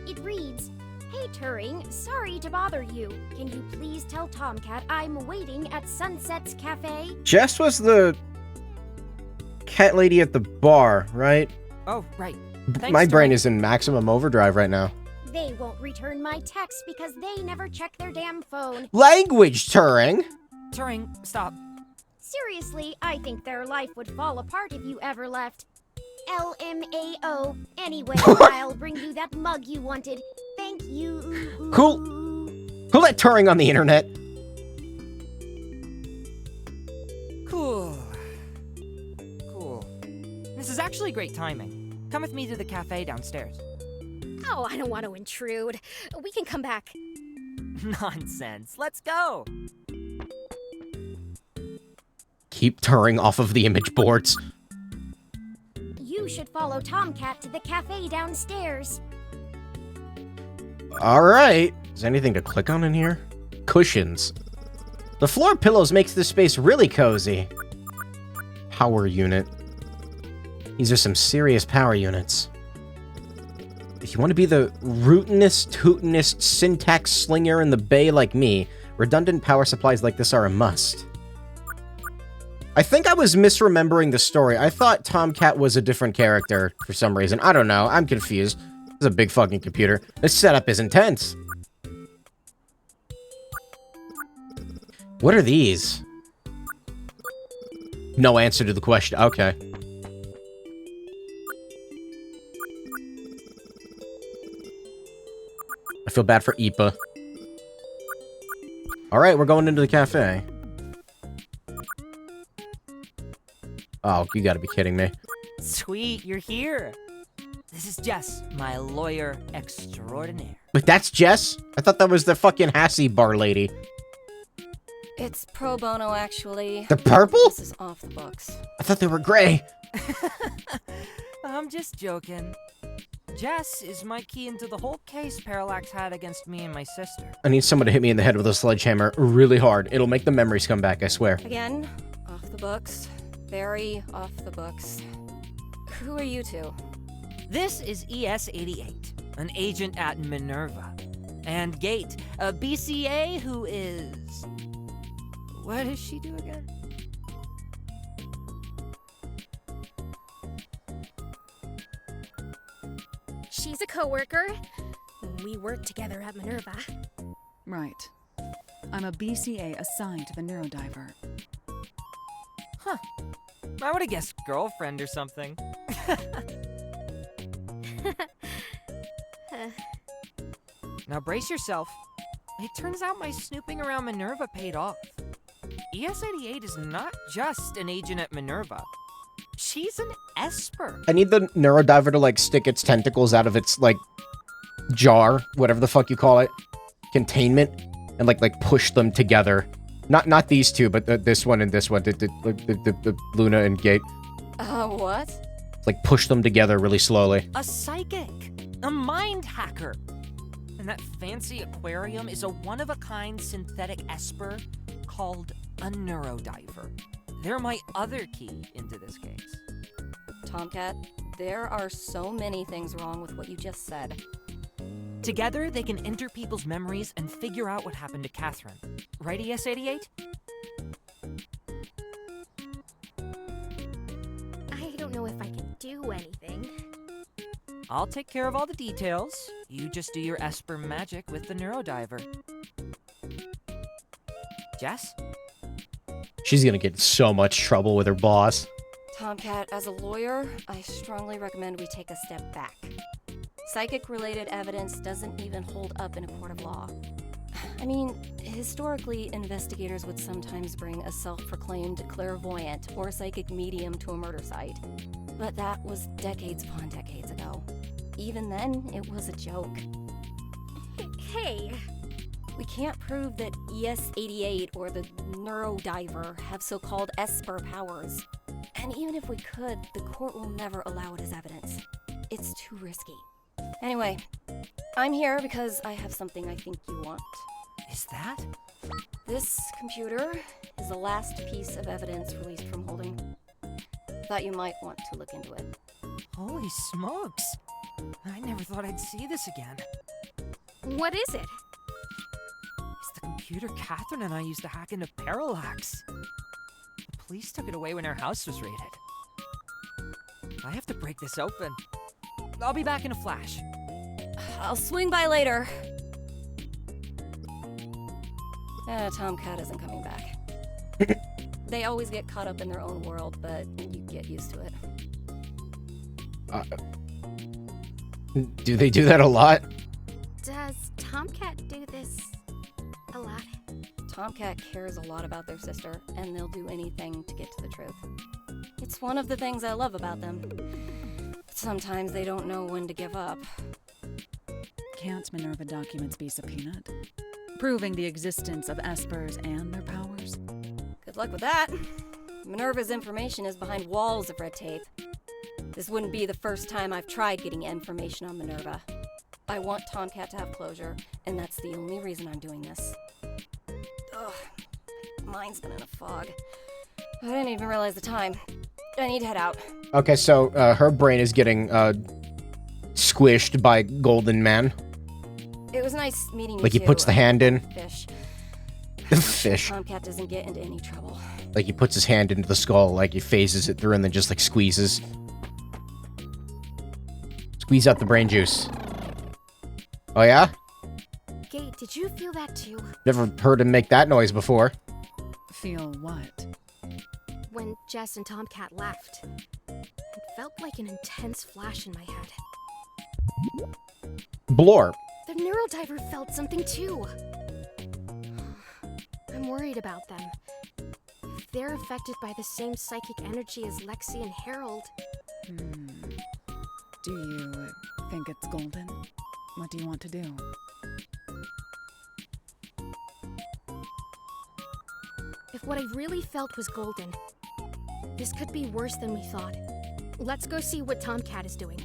It reads, "Hey Turing, sorry to bother you. Can you please tell Tomcat I'm waiting at Sunset's Cafe?" Jess was the cat lady at the bar, right? Oh, right. My brain is in maximum overdrive right now. They won't return my text because they never check their damn phone. Language, Turing! Turing, stop. Seriously, I think their life would fall apart if you ever left. LMAO. Anyway, I'll bring you that mug you wanted. Thank you. Who let Turing on the internet? Cool. This is actually great timing. Come with me to the cafe downstairs. Oh, I don't want to intrude. We can come back. Nonsense. Let's go. Keep Turing off of the image boards. You should follow Tomcat to the cafe downstairs. Alright. Is there anything to click on in here? Cushions. The floor pillows makes this space really cozy. Power unit. These are some serious power units. If you want to be the rootinest, tootinest syntax slinger in the bay like me, redundant power supplies like this are a must. I think I was misremembering the story. I thought Tomcat was a different character for some reason. I don't know. I'm confused. This is a big fucking computer. This setup is intense. What are these? No answer to the question. Okay. I feel bad for Ipa. Alright, we're going into the cafe. Oh, you gotta be kidding me. Sweet, you're here. This is Jess, my lawyer extraordinaire. Wait, that's Jess? I thought that was the fucking Hassie bar lady. It's pro bono, actually. The purple? This is off the books. I thought they were gray. I'm just joking. Jess is my key into the whole case Parallax had against me and my sister. I need someone to hit me in the head with a sledgehammer really hard. It'll make the memories come back, I swear. Again, off the books. Very off the books. Who are you two? This is ES-88, an agent at Minerva. And Gate, a BCA who is... What does she do again? She's a coworker. We work together at Minerva. Right. I'm a BCA assigned to the NeuroDiver. Huh. I would have guessed girlfriend or something. Now brace yourself. It turns out my snooping around Minerva paid off. ES-88 is not just an agent at Minerva. She's an Esper. I need the NeuroDiver to, like, stick its tentacles out of its, like, jar, whatever the fuck you call it, containment, and, like push them together. Not these two, but this one and this one, the Luna and Gate. What? Like, push them together really slowly. A psychic. A mind hacker. And that fancy aquarium is a one-of-a-kind synthetic Esper called a NeuroDiver. They're my other key into this case. Tomcat, there are so many things wrong with what you just said. Together, they can enter people's memories and figure out what happened to Catherine. Right, ES-88? I don't know if I can do anything. I'll take care of all the details. You just do your Esper magic with the NeuroDiver. Jess? She's gonna get in so much trouble with her boss. Tomcat, as a lawyer, I strongly recommend we take a step back. Psychic-related evidence doesn't even hold up in a court of law. I mean, historically, investigators would sometimes bring a self-proclaimed clairvoyant or psychic medium to a murder site. But that was decades upon decades ago. Even then, it was a joke. Hey, We can't prove that ES-88 or the NEURODIVER have so-called Esper powers. And even if we could, the court will never allow it as evidence. It's too risky. Anyway, I'm here because I have something I think you want. Is that? This computer is the last piece of evidence released from Holding. Thought you might want to look into it. Holy smokes! I never thought I'd see this again. What is it? It's the computer Catherine and I used to hack into Parallax. The police took it away when our house was raided. I have to break this open. I'll be back in a flash. I'll swing by later. Tomcat isn't coming back. They always get caught up in their own world, but you get used to it. Do they do that a lot? Does Tomcat do this a lot? Tomcat cares a lot about their sister, and they'll do anything to get to the truth. It's one of the things I love about them. But sometimes they don't know when to give up. Can't Minerva documents be subpoenaed? Proving the existence of Espers and their powers? Good luck with that. Minerva's information is behind walls of red tape. This wouldn't be the first time I've tried getting information on Minerva. I want Tomcat to have closure, and that's the only reason I'm doing this. Ugh, mind's been in a fog. I didn't even realize the time. I need to head out. Okay, so her brain is getting squished by Golden Man. It was nice meeting you Like he too. puts the hand in. Fish. The fish. Tomcat doesn't get into any trouble. Like he puts his hand into the skull, like he phases it through and then just like squeezes. Squeeze out the brain juice. Oh yeah? Gate, did you feel that too? Never heard him make that noise before. Feel what? When Jess and Tomcat left. It felt like an intense flash in my head. Blorp. The NEURODIVER felt something too. I'm worried about them. If they're affected by the same psychic energy as Lexi and Harold. Do you think it's Golden? What do you want to do? If what I really felt was Golden, this could be worse than we thought. Let's go see what Tomcat is doing.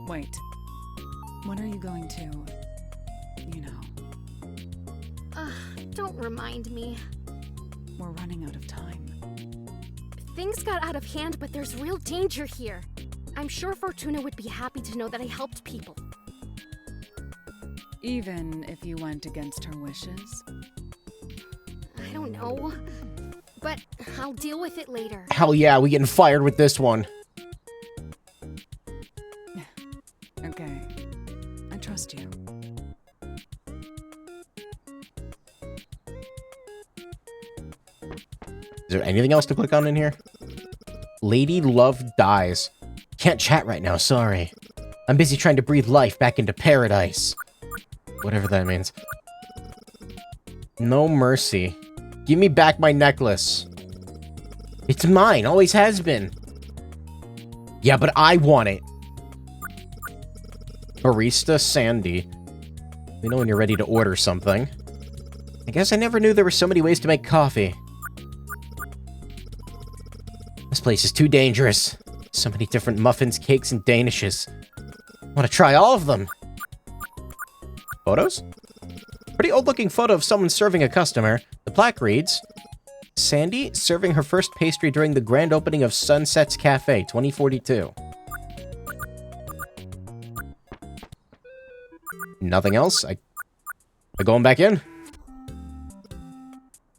Wait. When are you going to, you know? Don't remind me. We're running out of time. Things got out of hand, but there's real danger here. I'm sure Fortuna would be happy to know that I helped people. Even if you went against her wishes? I don't know. But I'll deal with it later. Hell yeah, we getting fired with this one. Okay. I trust you. Is there anything else to click on in here? Lady Love dies. Can't chat right now, sorry. I'm busy trying to breathe life back into paradise. Whatever that means. No mercy. Give me back my necklace. It's mine, always has been. Yeah, but I want it. Barista Sandy. We know when you're ready to order something. I guess I never knew there were so many ways to make coffee. This place is too dangerous. So many different muffins, cakes, and danishes. I want to try all of them. Photos? Pretty old-looking photo of someone serving a customer. The plaque reads, Sandy serving her first pastry during the grand opening of Sunset's Cafe, 2042. Nothing else? I going back in?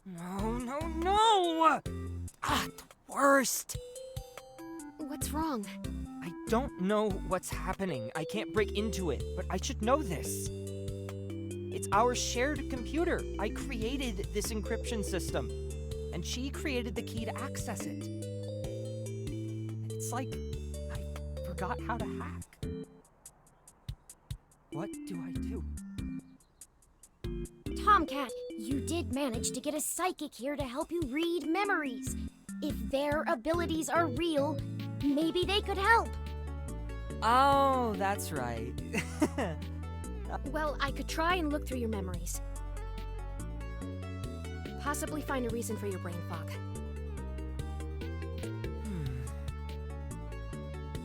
No! Ah, the worst! What's wrong? I don't know what's happening. I can't break into it, but I should know this. It's our shared computer. I created this encryption system, and she created the key to access it. It's like I forgot how to hack. What do I do? Tomcat, you did manage to get a psychic here to help you read memories. If their abilities are real, maybe they could help. Oh, that's right. Well, I could try and look through your memories. Possibly find a reason for your brain fog.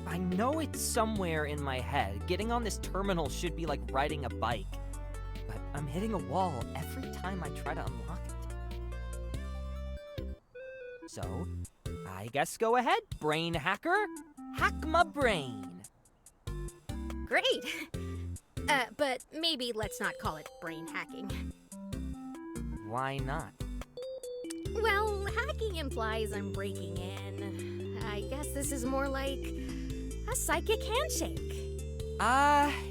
I know it's somewhere in my head. Getting on this terminal should be like riding a bike. But I'm hitting a wall every time I try to unlock it. So, I guess go ahead, brain hacker. Hack my brain. Great! But maybe let's not call it brain hacking. Why not? Well, hacking implies I'm breaking in. I guess this is more like a psychic handshake.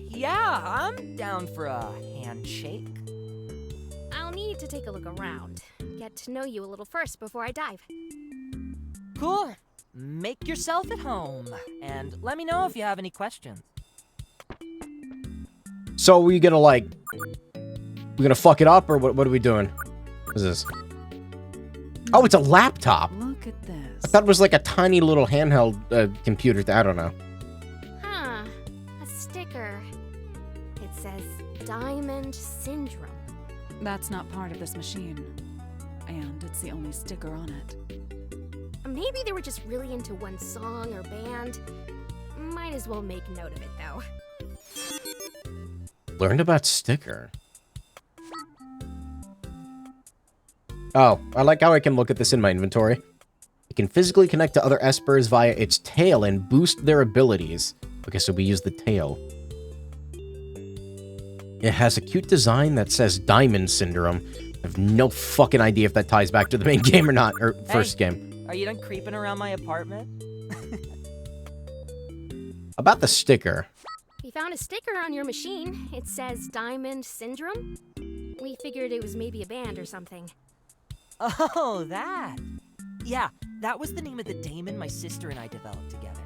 Yeah, I'm down for a handshake. I'll need to take a look around. Get to know you a little first before I dive. Cool. Make yourself at home. And let me know if you have any questions. So we gonna like... We gonna fuck it up, or what are we doing? What is this? Oh, it's a laptop! Look at this. I thought it was like a tiny little handheld computer. I don't know. Huh. A sticker. It says Diamond Syndrome. That's not part of this machine. And it's the only sticker on it. Maybe they were just really into one song or band. Might as well make note of it, though. Learned about sticker. Oh, I like how I can look at this in my inventory. It can physically connect to other espers via its tail and boost their abilities. Okay, so we use the tail. It has a cute design that says Diamond Syndrome. I have no fucking idea if that ties back to the main game or not, or first game. Are you done creeping around my apartment? About the sticker. We found a sticker on your machine. It says Diamond Syndrome. We figured it was maybe a band or something. Oh, that. Yeah, that was the name of the daemon my sister and I developed together.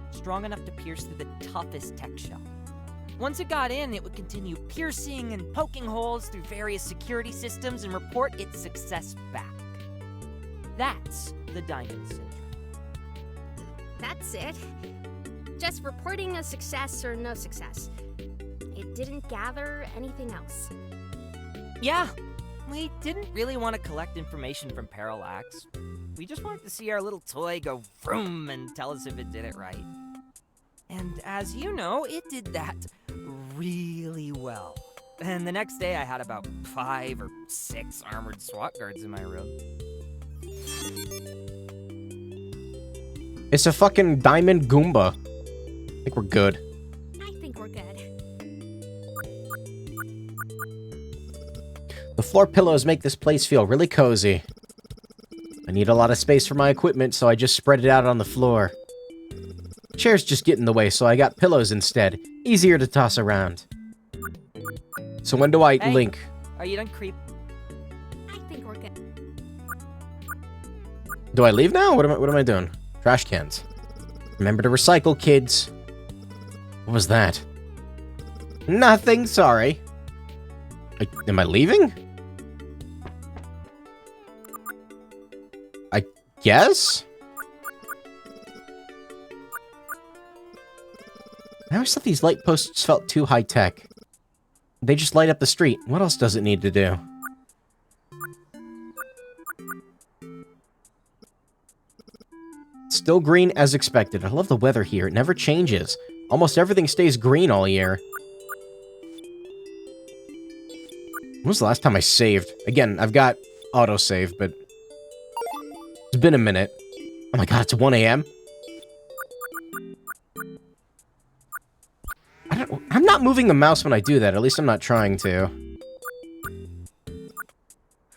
Strong enough to pierce through the toughest tech shell. Once it got in, it would continue piercing and poking holes through various security systems and report its success back. That's the Diamond Syndrome. That's it. Just reporting a success or no success. It didn't gather anything else. Yeah, we didn't really want to collect information from Parallax. We just wanted to see our little toy go vroom and tell us if it did it right. And as you know, it did that really well. And the next day I had about 5 or 6 armored SWAT guards in my room. It's a fucking diamond Goomba. I think we're good. I think we're good. The floor pillows make this place feel really cozy. I need a lot of space for my equipment, so I just spread it out on the floor. Chairs just get in the way, so I got pillows instead. Easier to toss around. So when do I link? Are you done creep? I think we're good. Do I leave now? What am I doing? Trash cans. Remember to recycle, kids. What was that? Nothing, sorry. Am I leaving? I guess? I always thought these light posts felt too high-tech. They just light up the street. What else does it need to do? Still green as expected. I love the weather here. It never changes. Almost everything stays green all year. When was the last time I saved? Again, I've got autosave, but it's been a minute. Oh my god, it's 1 a.m.? I'm not moving the mouse when I do that. At least I'm not trying to.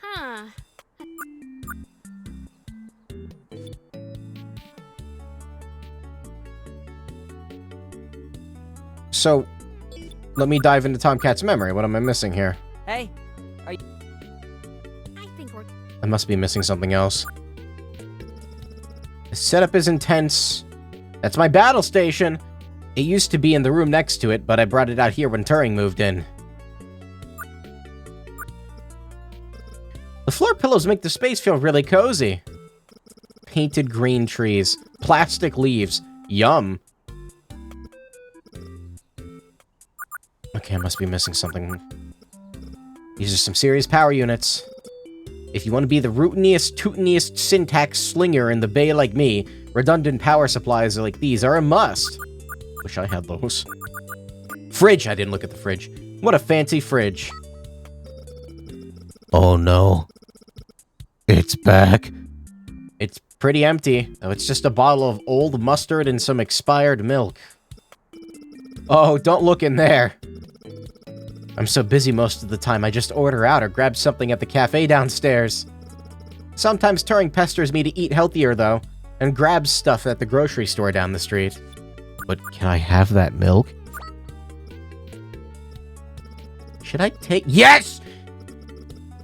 Huh. So, let me dive into Tomcat's memory. What am I missing here? Hey, are you... I think we're... I must be missing something else. The setup is intense. That's my battle station. It used to be in the room next to it, but I brought it out here when Turing moved in. The floor pillows make the space feel really cozy. Painted green trees. Plastic leaves. Yum. Okay, I must be missing something. These are some serious power units. If you want to be the rootiniest, tootiniest syntax slinger in the bay like me, redundant power supplies like these are a must. Wish I had those. Fridge! I didn't look at the fridge. What a fancy fridge. Oh no. It's back. It's pretty empty, though it's just a bottle of old mustard and some expired milk. Oh, don't look in there. I'm so busy most of the time, I just order out or grab something at the cafe downstairs. Sometimes Turing pesters me to eat healthier, though, and grabs stuff at the grocery store down the street. But can I have that milk? Should I take— Yes!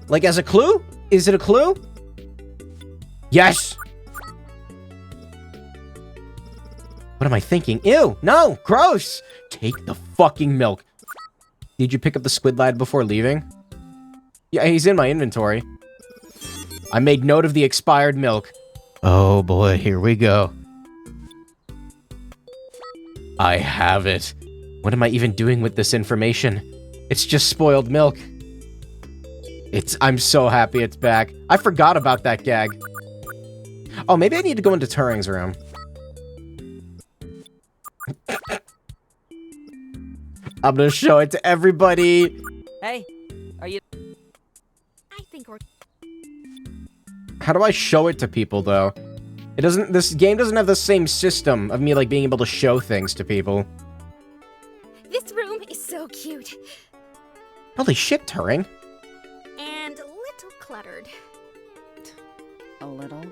Like, as a clue? Is it a clue? Yes! What am I thinking? Ew! No! Gross! Take the fucking milk. Did you pick up the squid lad before leaving? Yeah, he's in my inventory. I made note of the expired milk. Oh boy, here we go. I have it. What am I even doing with this information? It's just spoiled milk. I'm so happy it's back. I forgot about that gag. Oh, maybe I need to go into Turing's room. I'm gonna show it to everybody. Hey, are you... I think we're... How do I show it to people, though? This game doesn't have the same system of me, like, being able to show things to people. This room is so cute. Holy shit, Turing. And a little cluttered. A little?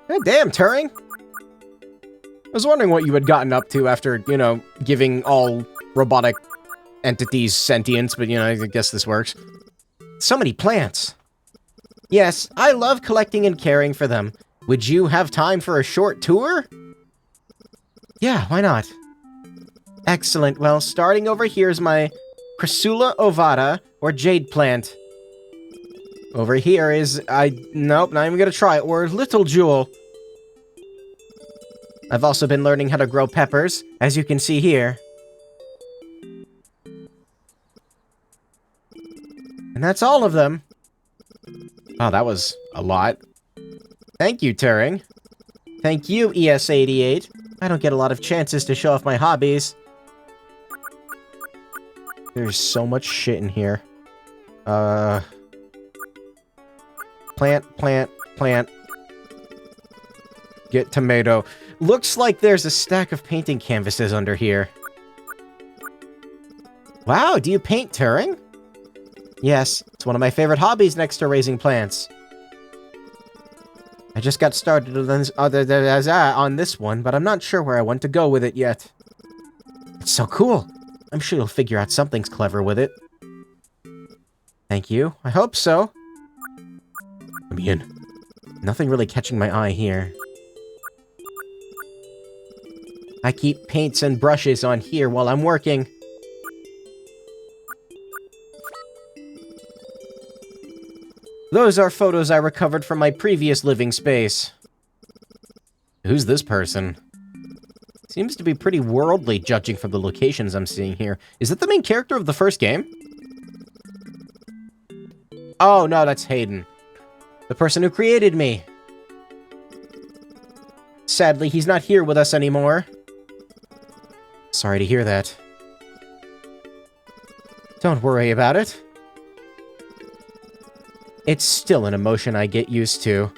God damn, Turing. I was wondering what you had gotten up to after, you know, giving all robotic entities sentience, but, you know, I guess this works. So many plants. Yes, I love collecting and caring for them. Would you have time for a short tour? Yeah, why not? Excellent. Well, starting over here is my Crassula ovata, or jade plant. Over here is, nope, not even gonna try it, or little jewel. I've also been learning how to grow peppers, as you can see here. And that's all of them. Oh, that was a lot. Thank you, Turing. Thank you, ES88. I don't get a lot of chances to show off my hobbies. There's so much shit in here. Plant, plant, plant. Get tomato. Looks like there's a stack of painting canvases under here. Wow, do you paint, Turing? Yes, it's one of my favorite hobbies next to raising plants. I just got started on this one, but I'm not sure where I want to go with it yet. It's so cool. I'm sure you'll figure out something's clever with it. Thank you. I hope so. Let me in. Nothing really catching my eye here. I keep paints and brushes on here while I'm working. Those are photos I recovered from my previous living space. Who's this person? Seems to be pretty worldly, judging from the locations I'm seeing here. Is that the main character of the first game? Oh, no, that's Hayden. The person who created me. Sadly, he's not here with us anymore. Sorry to hear that. Don't worry about it. It's still an emotion I get used to.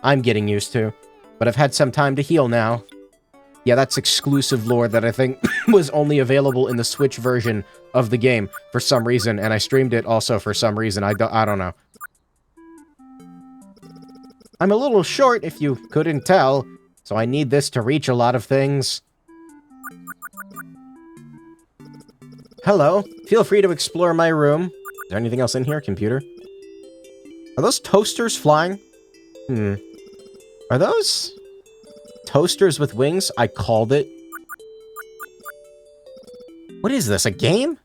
I'm getting used to. But I've had some time to heal now. Yeah, that's exclusive lore that I think was only available in the Switch version of the game for some reason, and I streamed it also for some reason. I don't know. I'm a little short, if you couldn't tell, so I need this to reach a lot of things. Hello. Feel free to explore my room. Is there anything else in here, computer? Are those toasters flying? Are those toasters with wings? I called it. What is this, a game?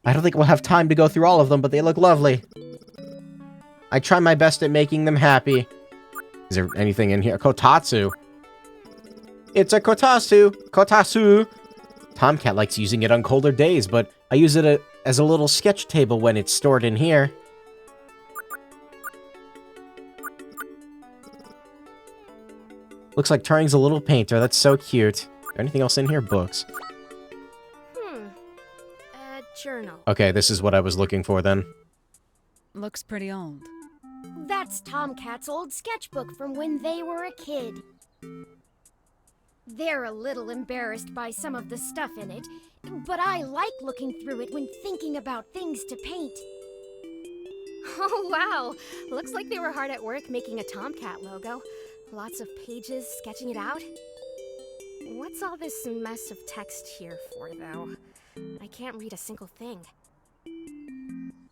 I don't think we'll have time to go through all of them, but they look lovely. I try my best at making them happy. Is there anything in here? Kotatsu. It's a kotatsu. Kotatsu. Tomcat likes using it on colder days, but I use it as a little sketch table when it's stored in here. Looks like Turing's a little painter. That's so cute. Anything else in here? Books. Journal. Okay, this is what I was looking for then. Looks pretty old. That's Tomcat's old sketchbook from when they were a kid. They're a little embarrassed by some of the stuff in it, but I like looking through it when thinking about things to paint. Oh, wow. Looks like they were hard at work making a Tomcat logo. Lots of pages sketching it out. What's all this mess of text here for, though? I can't read a single thing.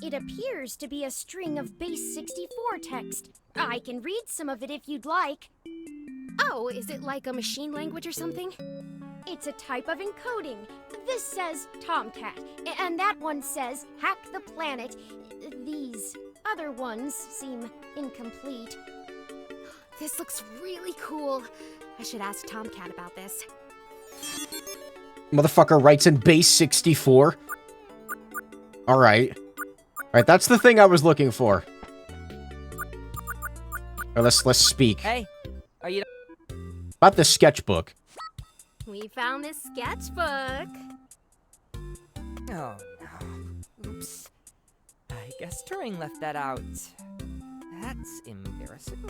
It appears to be a string of base 64 text. I can read some of it if you'd like. Oh, is it like a machine language or something? It's a type of encoding. This says Tomcat, and that one says hack the planet. These other ones seem incomplete. This looks really cool. I should ask Tomcat about this. Motherfucker writes in base 64. Alright. Alright, that's the thing I was looking for. Or let's speak. Hey, are you... About the sketchbook. We found this sketchbook. Oh, no. Oops. I guess Turing left that out. That's embarrassing.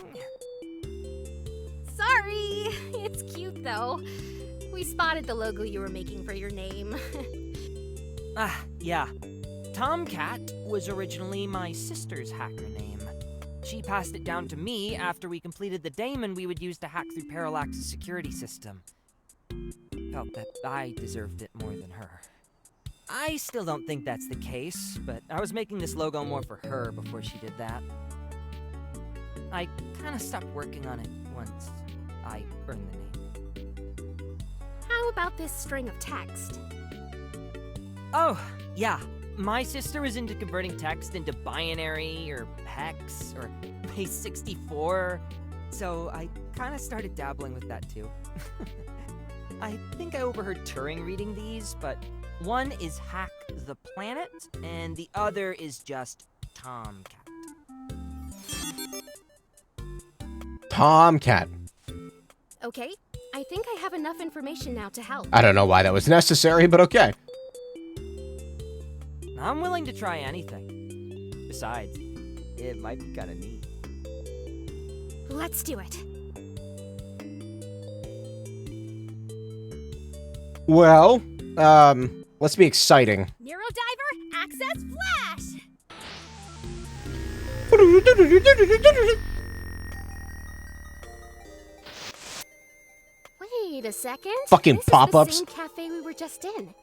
Sorry. It's cute, though. We spotted the logo you were making for your name. Yeah. Tomcat was originally my sister's hacker name. She passed it down to me after we completed the daemon we would use to hack through Parallax's security system. Felt that I deserved it more than her. I still don't think that's the case, but I was making this logo more for her before she did that. I kinda stopped working on it once I earned the name. How about this string of text? Oh, yeah. My sister was into converting text into binary or hex or base 64, so I kind of started dabbling with that too. I think I overheard Turing reading these, but one is hack the planet, and the other is just Tomcat. Tomcat. Okay, I think I have enough information now to help. I don't know why that was necessary, but okay. I'm willing to try anything. Besides, it might be kinda neat. Let's do it. Well, let's be exciting. NEURODIVER, access flash! Wait a second. Fucking pop-ups. This is the same cafe we were just in.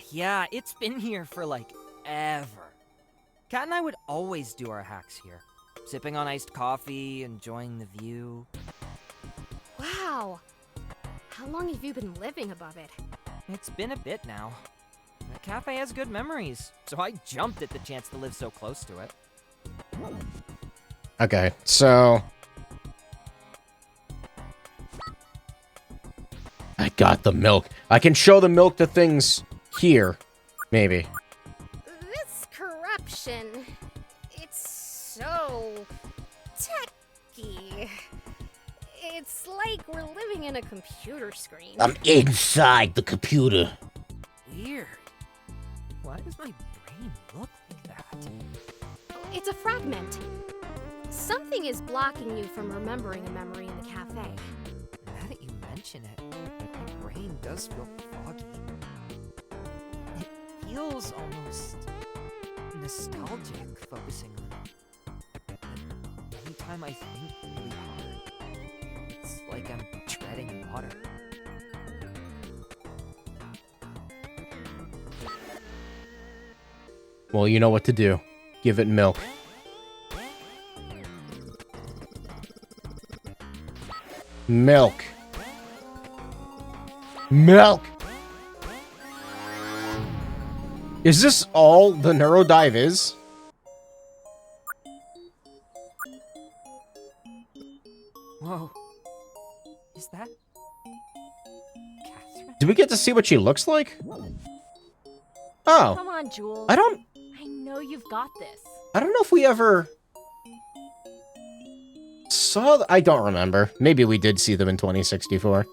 Yeah, it's been here for like ever. Kat and I would always do our hacks here. Sipping on iced coffee, enjoying the view. Wow. How long have you been living above it? It's been a bit now. The cafe has good memories, so I jumped at the chance to live so close to it. Okay, so... I got the milk. I can show the milk to things here. Maybe. This corruption... It's so... techy. It's like we're living in a computer screen. I'm inside the computer. Weird. Why does my brain look like that? It's a fragment. Something is blocking you from remembering a memory in the cafe. Now that you mention it, my brain does feel foggy. It feels almost nostalgic focusing on it. Anytime I think really hard, it's like I'm treading water. Well, you know what to do. Give it milk. Milk. Is this all the Neurodive is? Whoa. Is that Catherine? Do we get to see what she looks like? Oh. Come on, Jules. I don't know you've got this. know if we ever saw... I don't remember. Maybe we did see them in 2064.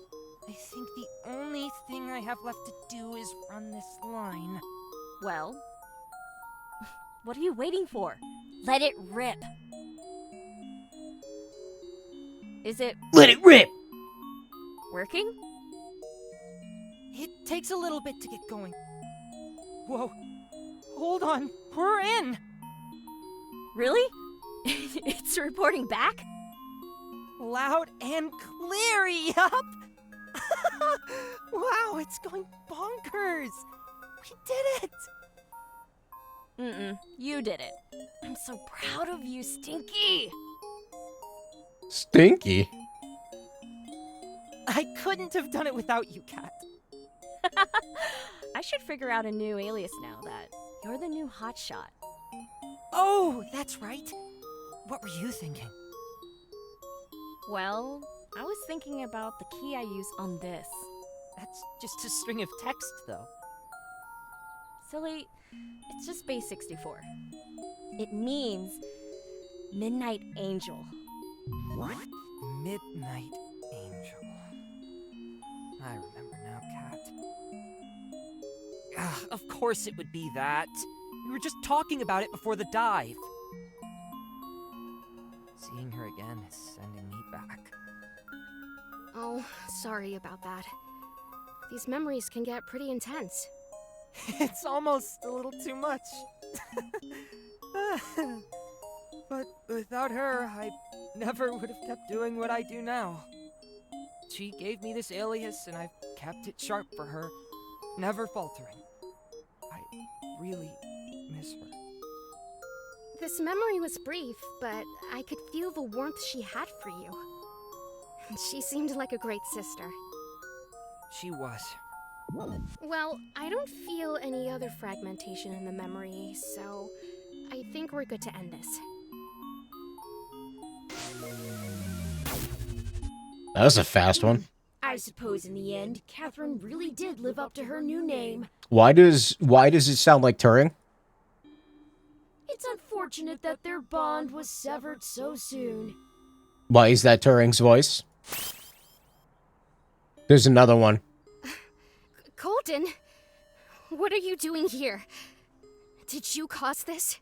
I think the only thing I have left to do is run this line. Well, what are you waiting for? Let it rip. Is it... Let it rip! Working? It takes a little bit to get going. Whoa. Hold on. We're in. Really? It's reporting back? Loud and clear, yup! Wow, it's going bonkers! We did it! You did it. I'm so proud of you, Stinky! Stinky? I couldn't have done it without you, Cat. I should figure out a new alias now that you're the new hotshot. Oh, that's right. What were you thinking? Well, I was thinking about the key I use on this. That's just a string of text, though. Silly, it's just base 64. It means Midnight Angel. What? Midnight Angel. I remember now, Cat. Of course it would be that. We were just talking about it before the dive. Seeing her again is sending me back. Oh, sorry about that. These memories can get pretty intense. It's almost a little too much. But without her, I never would have kept doing what I do now. She gave me this alias, and I've kept it sharp for her, never faltering. I really miss her. This memory was brief, but I could feel the warmth she had for you. She seemed like a great sister. She was. Well, I don't feel any other fragmentation in the memory, so I think we're good to end this. That was a fast one. I suppose in the end, Catherine really did live up to her new name. Why does it sound like Turing? It's unfortunate that their bond was severed so soon. Why is that Turing's voice? There's another one. Colton, what are you doing here? Did you cause this?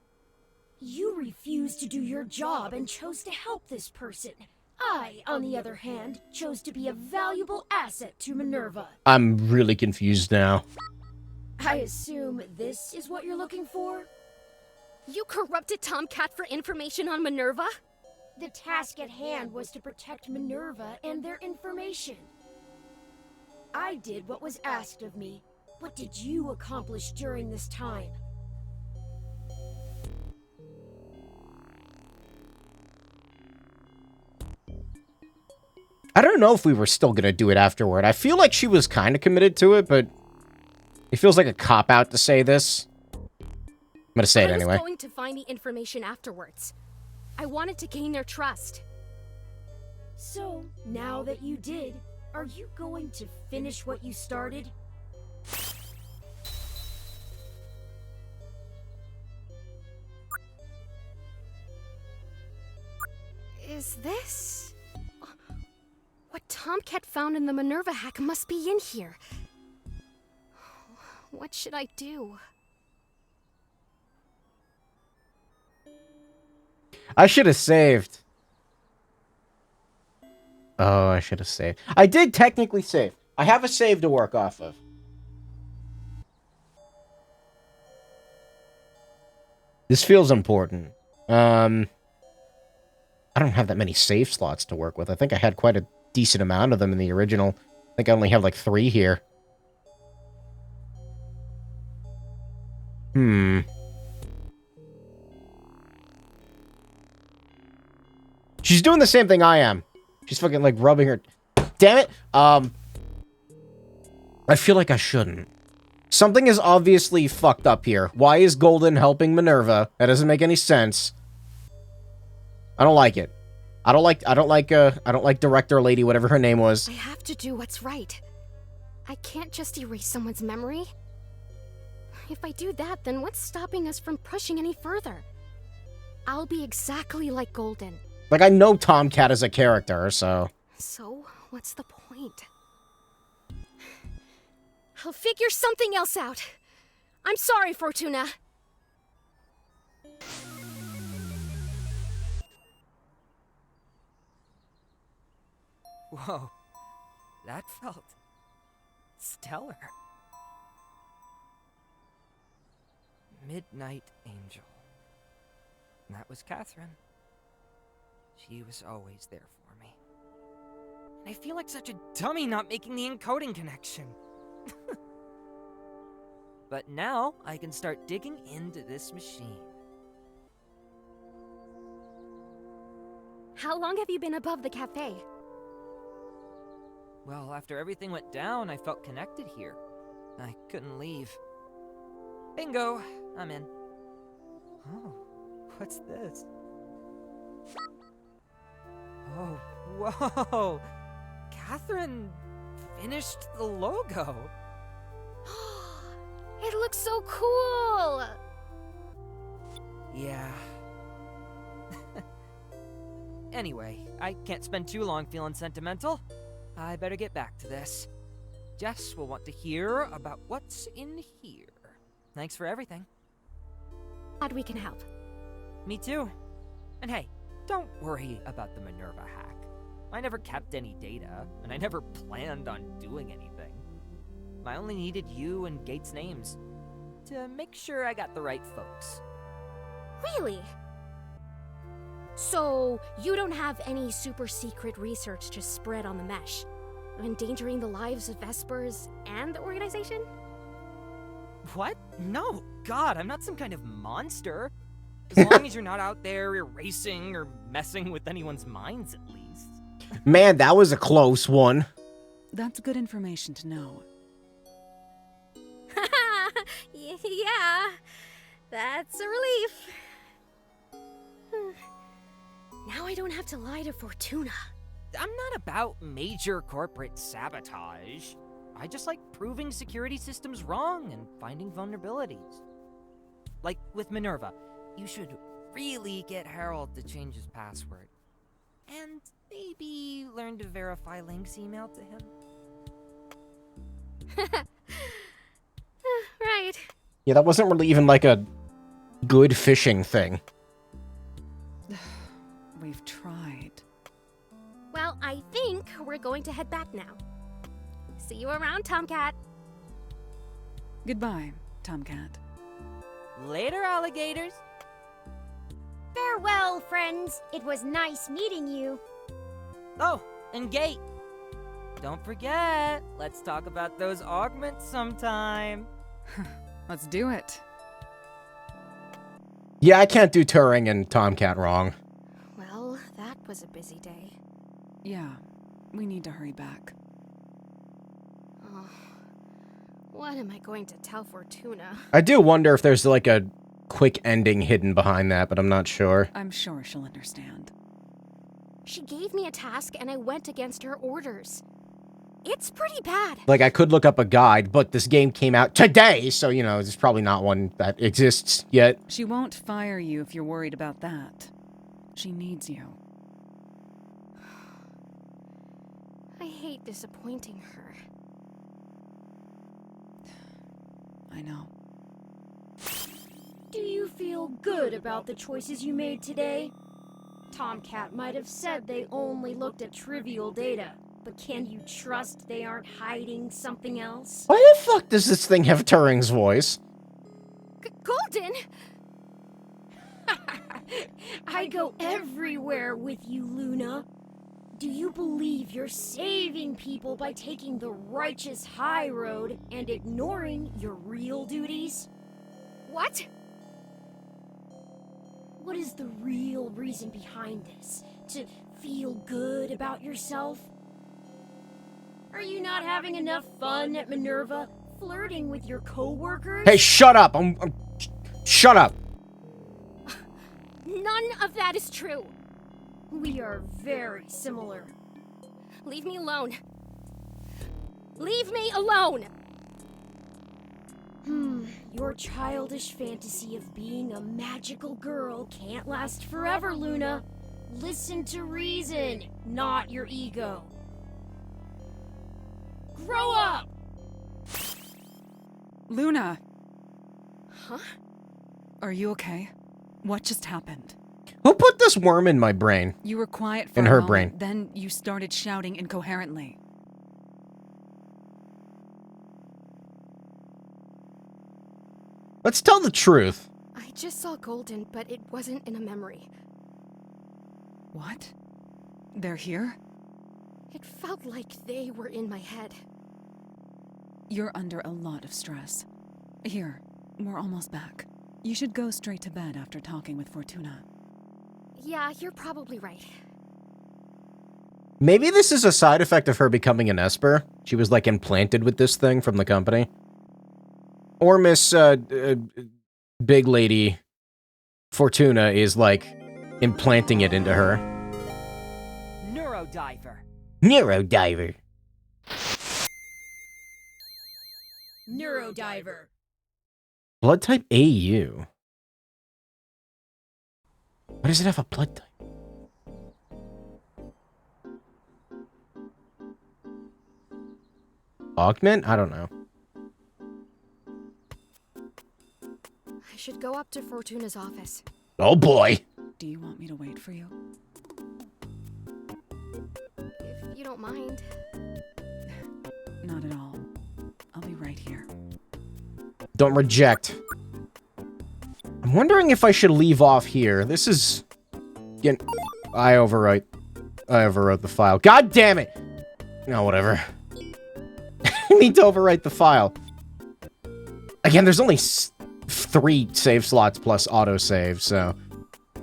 You refused to do your job and chose to help this person. I, on the other hand, chose to be a valuable asset to Minerva. I'm really confused now. I assume this is what you're looking for? You corrupted Tomcat for information on Minerva? The task at hand was to protect Minerva and their information. I did what was asked of me. What did you accomplish during this time? I don't know if we were still gonna do it afterward. I feel like she was kind of committed to it, but it feels like a cop-out to say this. I'm gonna say it anyway. I was going to find the information afterwards. I wanted to gain their trust. So, now that you did, are you going to finish what you started? Is this... What Tomcat found in the Minerva hack must be in here. What should I do? I should have saved. Oh, I should have saved. I did technically save. I have a save to work off of. This feels important. I don't have that many save slots to work with. I think I had quite a decent amount of them in the original. I think I only have like 3 here. She's doing the same thing I am. She's fucking like rubbing her... Damn it! I feel like I shouldn't. Something is obviously fucked up here. Why is Golden helping Minerva? That doesn't make any sense. I don't like it. I don't like director lady, whatever her name was. I have to do what's right. I can't just erase someone's memory. If I do that, then what's stopping us from pushing any further? I'll be exactly like Golden. Like, I know Tomcat as a character, so... So, what's the point? I'll figure something else out. I'm sorry, Fortuna. Whoa, that felt stellar. Midnight Angel. That was Catherine. She was always there for me. And I feel like such a dummy not making the encoding connection. But now I can start digging into this machine. How long have you been above the cafe? Well, after everything went down, I felt connected here. I couldn't leave. Bingo! I'm in. Oh, what's this? Oh, whoa! Catherine finished the logo. It looks so cool! Yeah. Anyway, I can't spend too long feeling sentimental. I better get back to this. Jess will want to hear about what's in here. Thanks for everything. Glad we can help. Me too. And hey, don't worry about the Minerva hack. I never kept any data, and I never planned on doing anything. I only needed you and Gates' names to make sure I got the right folks. Really? So, you don't have any super secret research just spread on the mesh, endangering the lives of Vespers and the organization? What? No, God, I'm not some kind of monster. As long as you're not out there erasing or messing with anyone's minds, at least. Man, that was a close one. That's good information to know. Yeah, that's a relief. Now I don't have to lie to Fortuna. I'm not about major corporate sabotage. I just like proving security systems wrong and finding vulnerabilities. Like with Minerva, you should really get Harold to change his password. And maybe learn to verify links emailed to him. Right. Yeah, that wasn't really even like a good fishing thing. We've tried. Well, I think we're going to head back now. See you around, Tomcat. Goodbye, Tomcat. Later, alligators. Farewell, friends. It was nice meeting you. Oh, and Gate. Don't forget, let's talk about those augments sometime. Let's do it. Yeah, I can't do Turing and Tomcat wrong. Well, that was a busy day. Yeah, we need to hurry back. Oh, what am I going to tell Fortuna? I do wonder if there's like a quick ending hidden behind that, but I'm not sure. I'm sure she'll understand. She gave me a task and I went against her orders. It's pretty bad. Like, I could look up a guide, but this game came out today, so, you know, there's probably not one that exists yet. She won't fire you if you're worried about that. She needs you. I hate disappointing her. I know. Do you feel good about the choices you made today? Tomcat might have said they only looked at trivial data, but can you trust they aren't hiding something else? Why the fuck does this thing have Turing's voice? Golden! I go everywhere with you, Luna. Do you believe you're saving people by taking the righteous high road and ignoring your real duties? What? What is the real reason behind this? To feel good about yourself? Are you not having enough fun at Minerva, flirting with your coworkers? Hey, shut up! Shut up! None of that is true. We are very similar. Leave me alone. Leave me alone! Your childish fantasy of being a magical girl can't last forever, Luna. Listen to reason, not your ego. Grow up! Luna! Huh? Are you okay? What just happened? Who put this worm in my brain? You were quiet for in a her moment, brain. then you started shouting incoherently. Let's tell the truth. I just saw Golden, but it wasn't in a memory. What? They're here? It felt like they were in my head. You're under a lot of stress. Here, we're almost back. You should go straight to bed after talking with Fortuna. Yeah, you're probably right. Maybe this is a side effect of her becoming an Esper. She was, like, implanted with this thing from the company. Or Miss, Big Lady Fortuna is, like, implanting it into her. NEURODIVER. NEURODIVER. NEURODIVER. Blood type AU. Why does it have a blood type? Augment? I don't know. I should go up to Fortuna's office. Oh boy! Do you want me to wait for you? If you don't mind. Not at all. I'll be right here. Don't reject. I'm wondering if I should leave off here. This is... I overwrote the file. God damn it! No, whatever. I need to overwrite the file. Again, there's only 3 save slots plus autosave, so...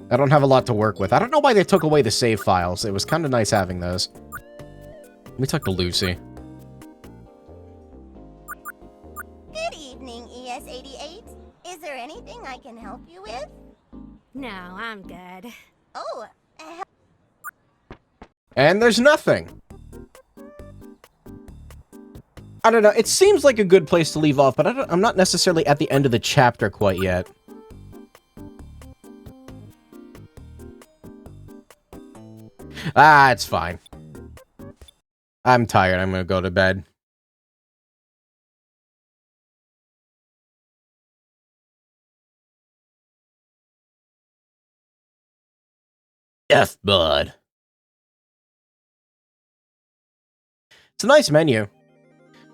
I don't have a lot to work with. I don't know why they took away the save files. It was kind of nice having those. Let me talk to Lucy. Good evening, ES88. Is there anything I can help you with? No, I'm good. Oh, And there's nothing. I don't know. It seems like a good place to leave off, but I'm not necessarily at the end of the chapter quite yet. Ah, it's fine. I'm tired. I'm gonna go to bed. F-Bud. It's a nice menu.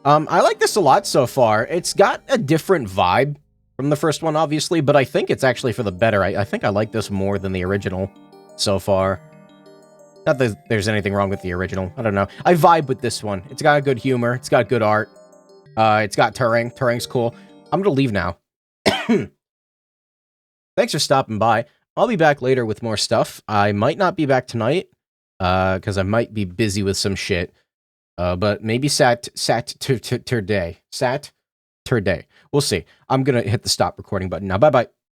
I like this a lot so far. It's got a different vibe from the first one, obviously, but I think it's actually for the better. I think I like this more than the original so far. Not that there's anything wrong with the original. I don't know. I vibe with this one. It's got a good humor. It's got good art. It's got Turing. Turing's cool. I'm gonna leave now. Thanks for stopping by. I'll be back later with more stuff. I might not be back tonight, because I might be busy with some shit. But maybe Saturday. We'll see. I'm gonna hit the stop recording button now. Bye-bye.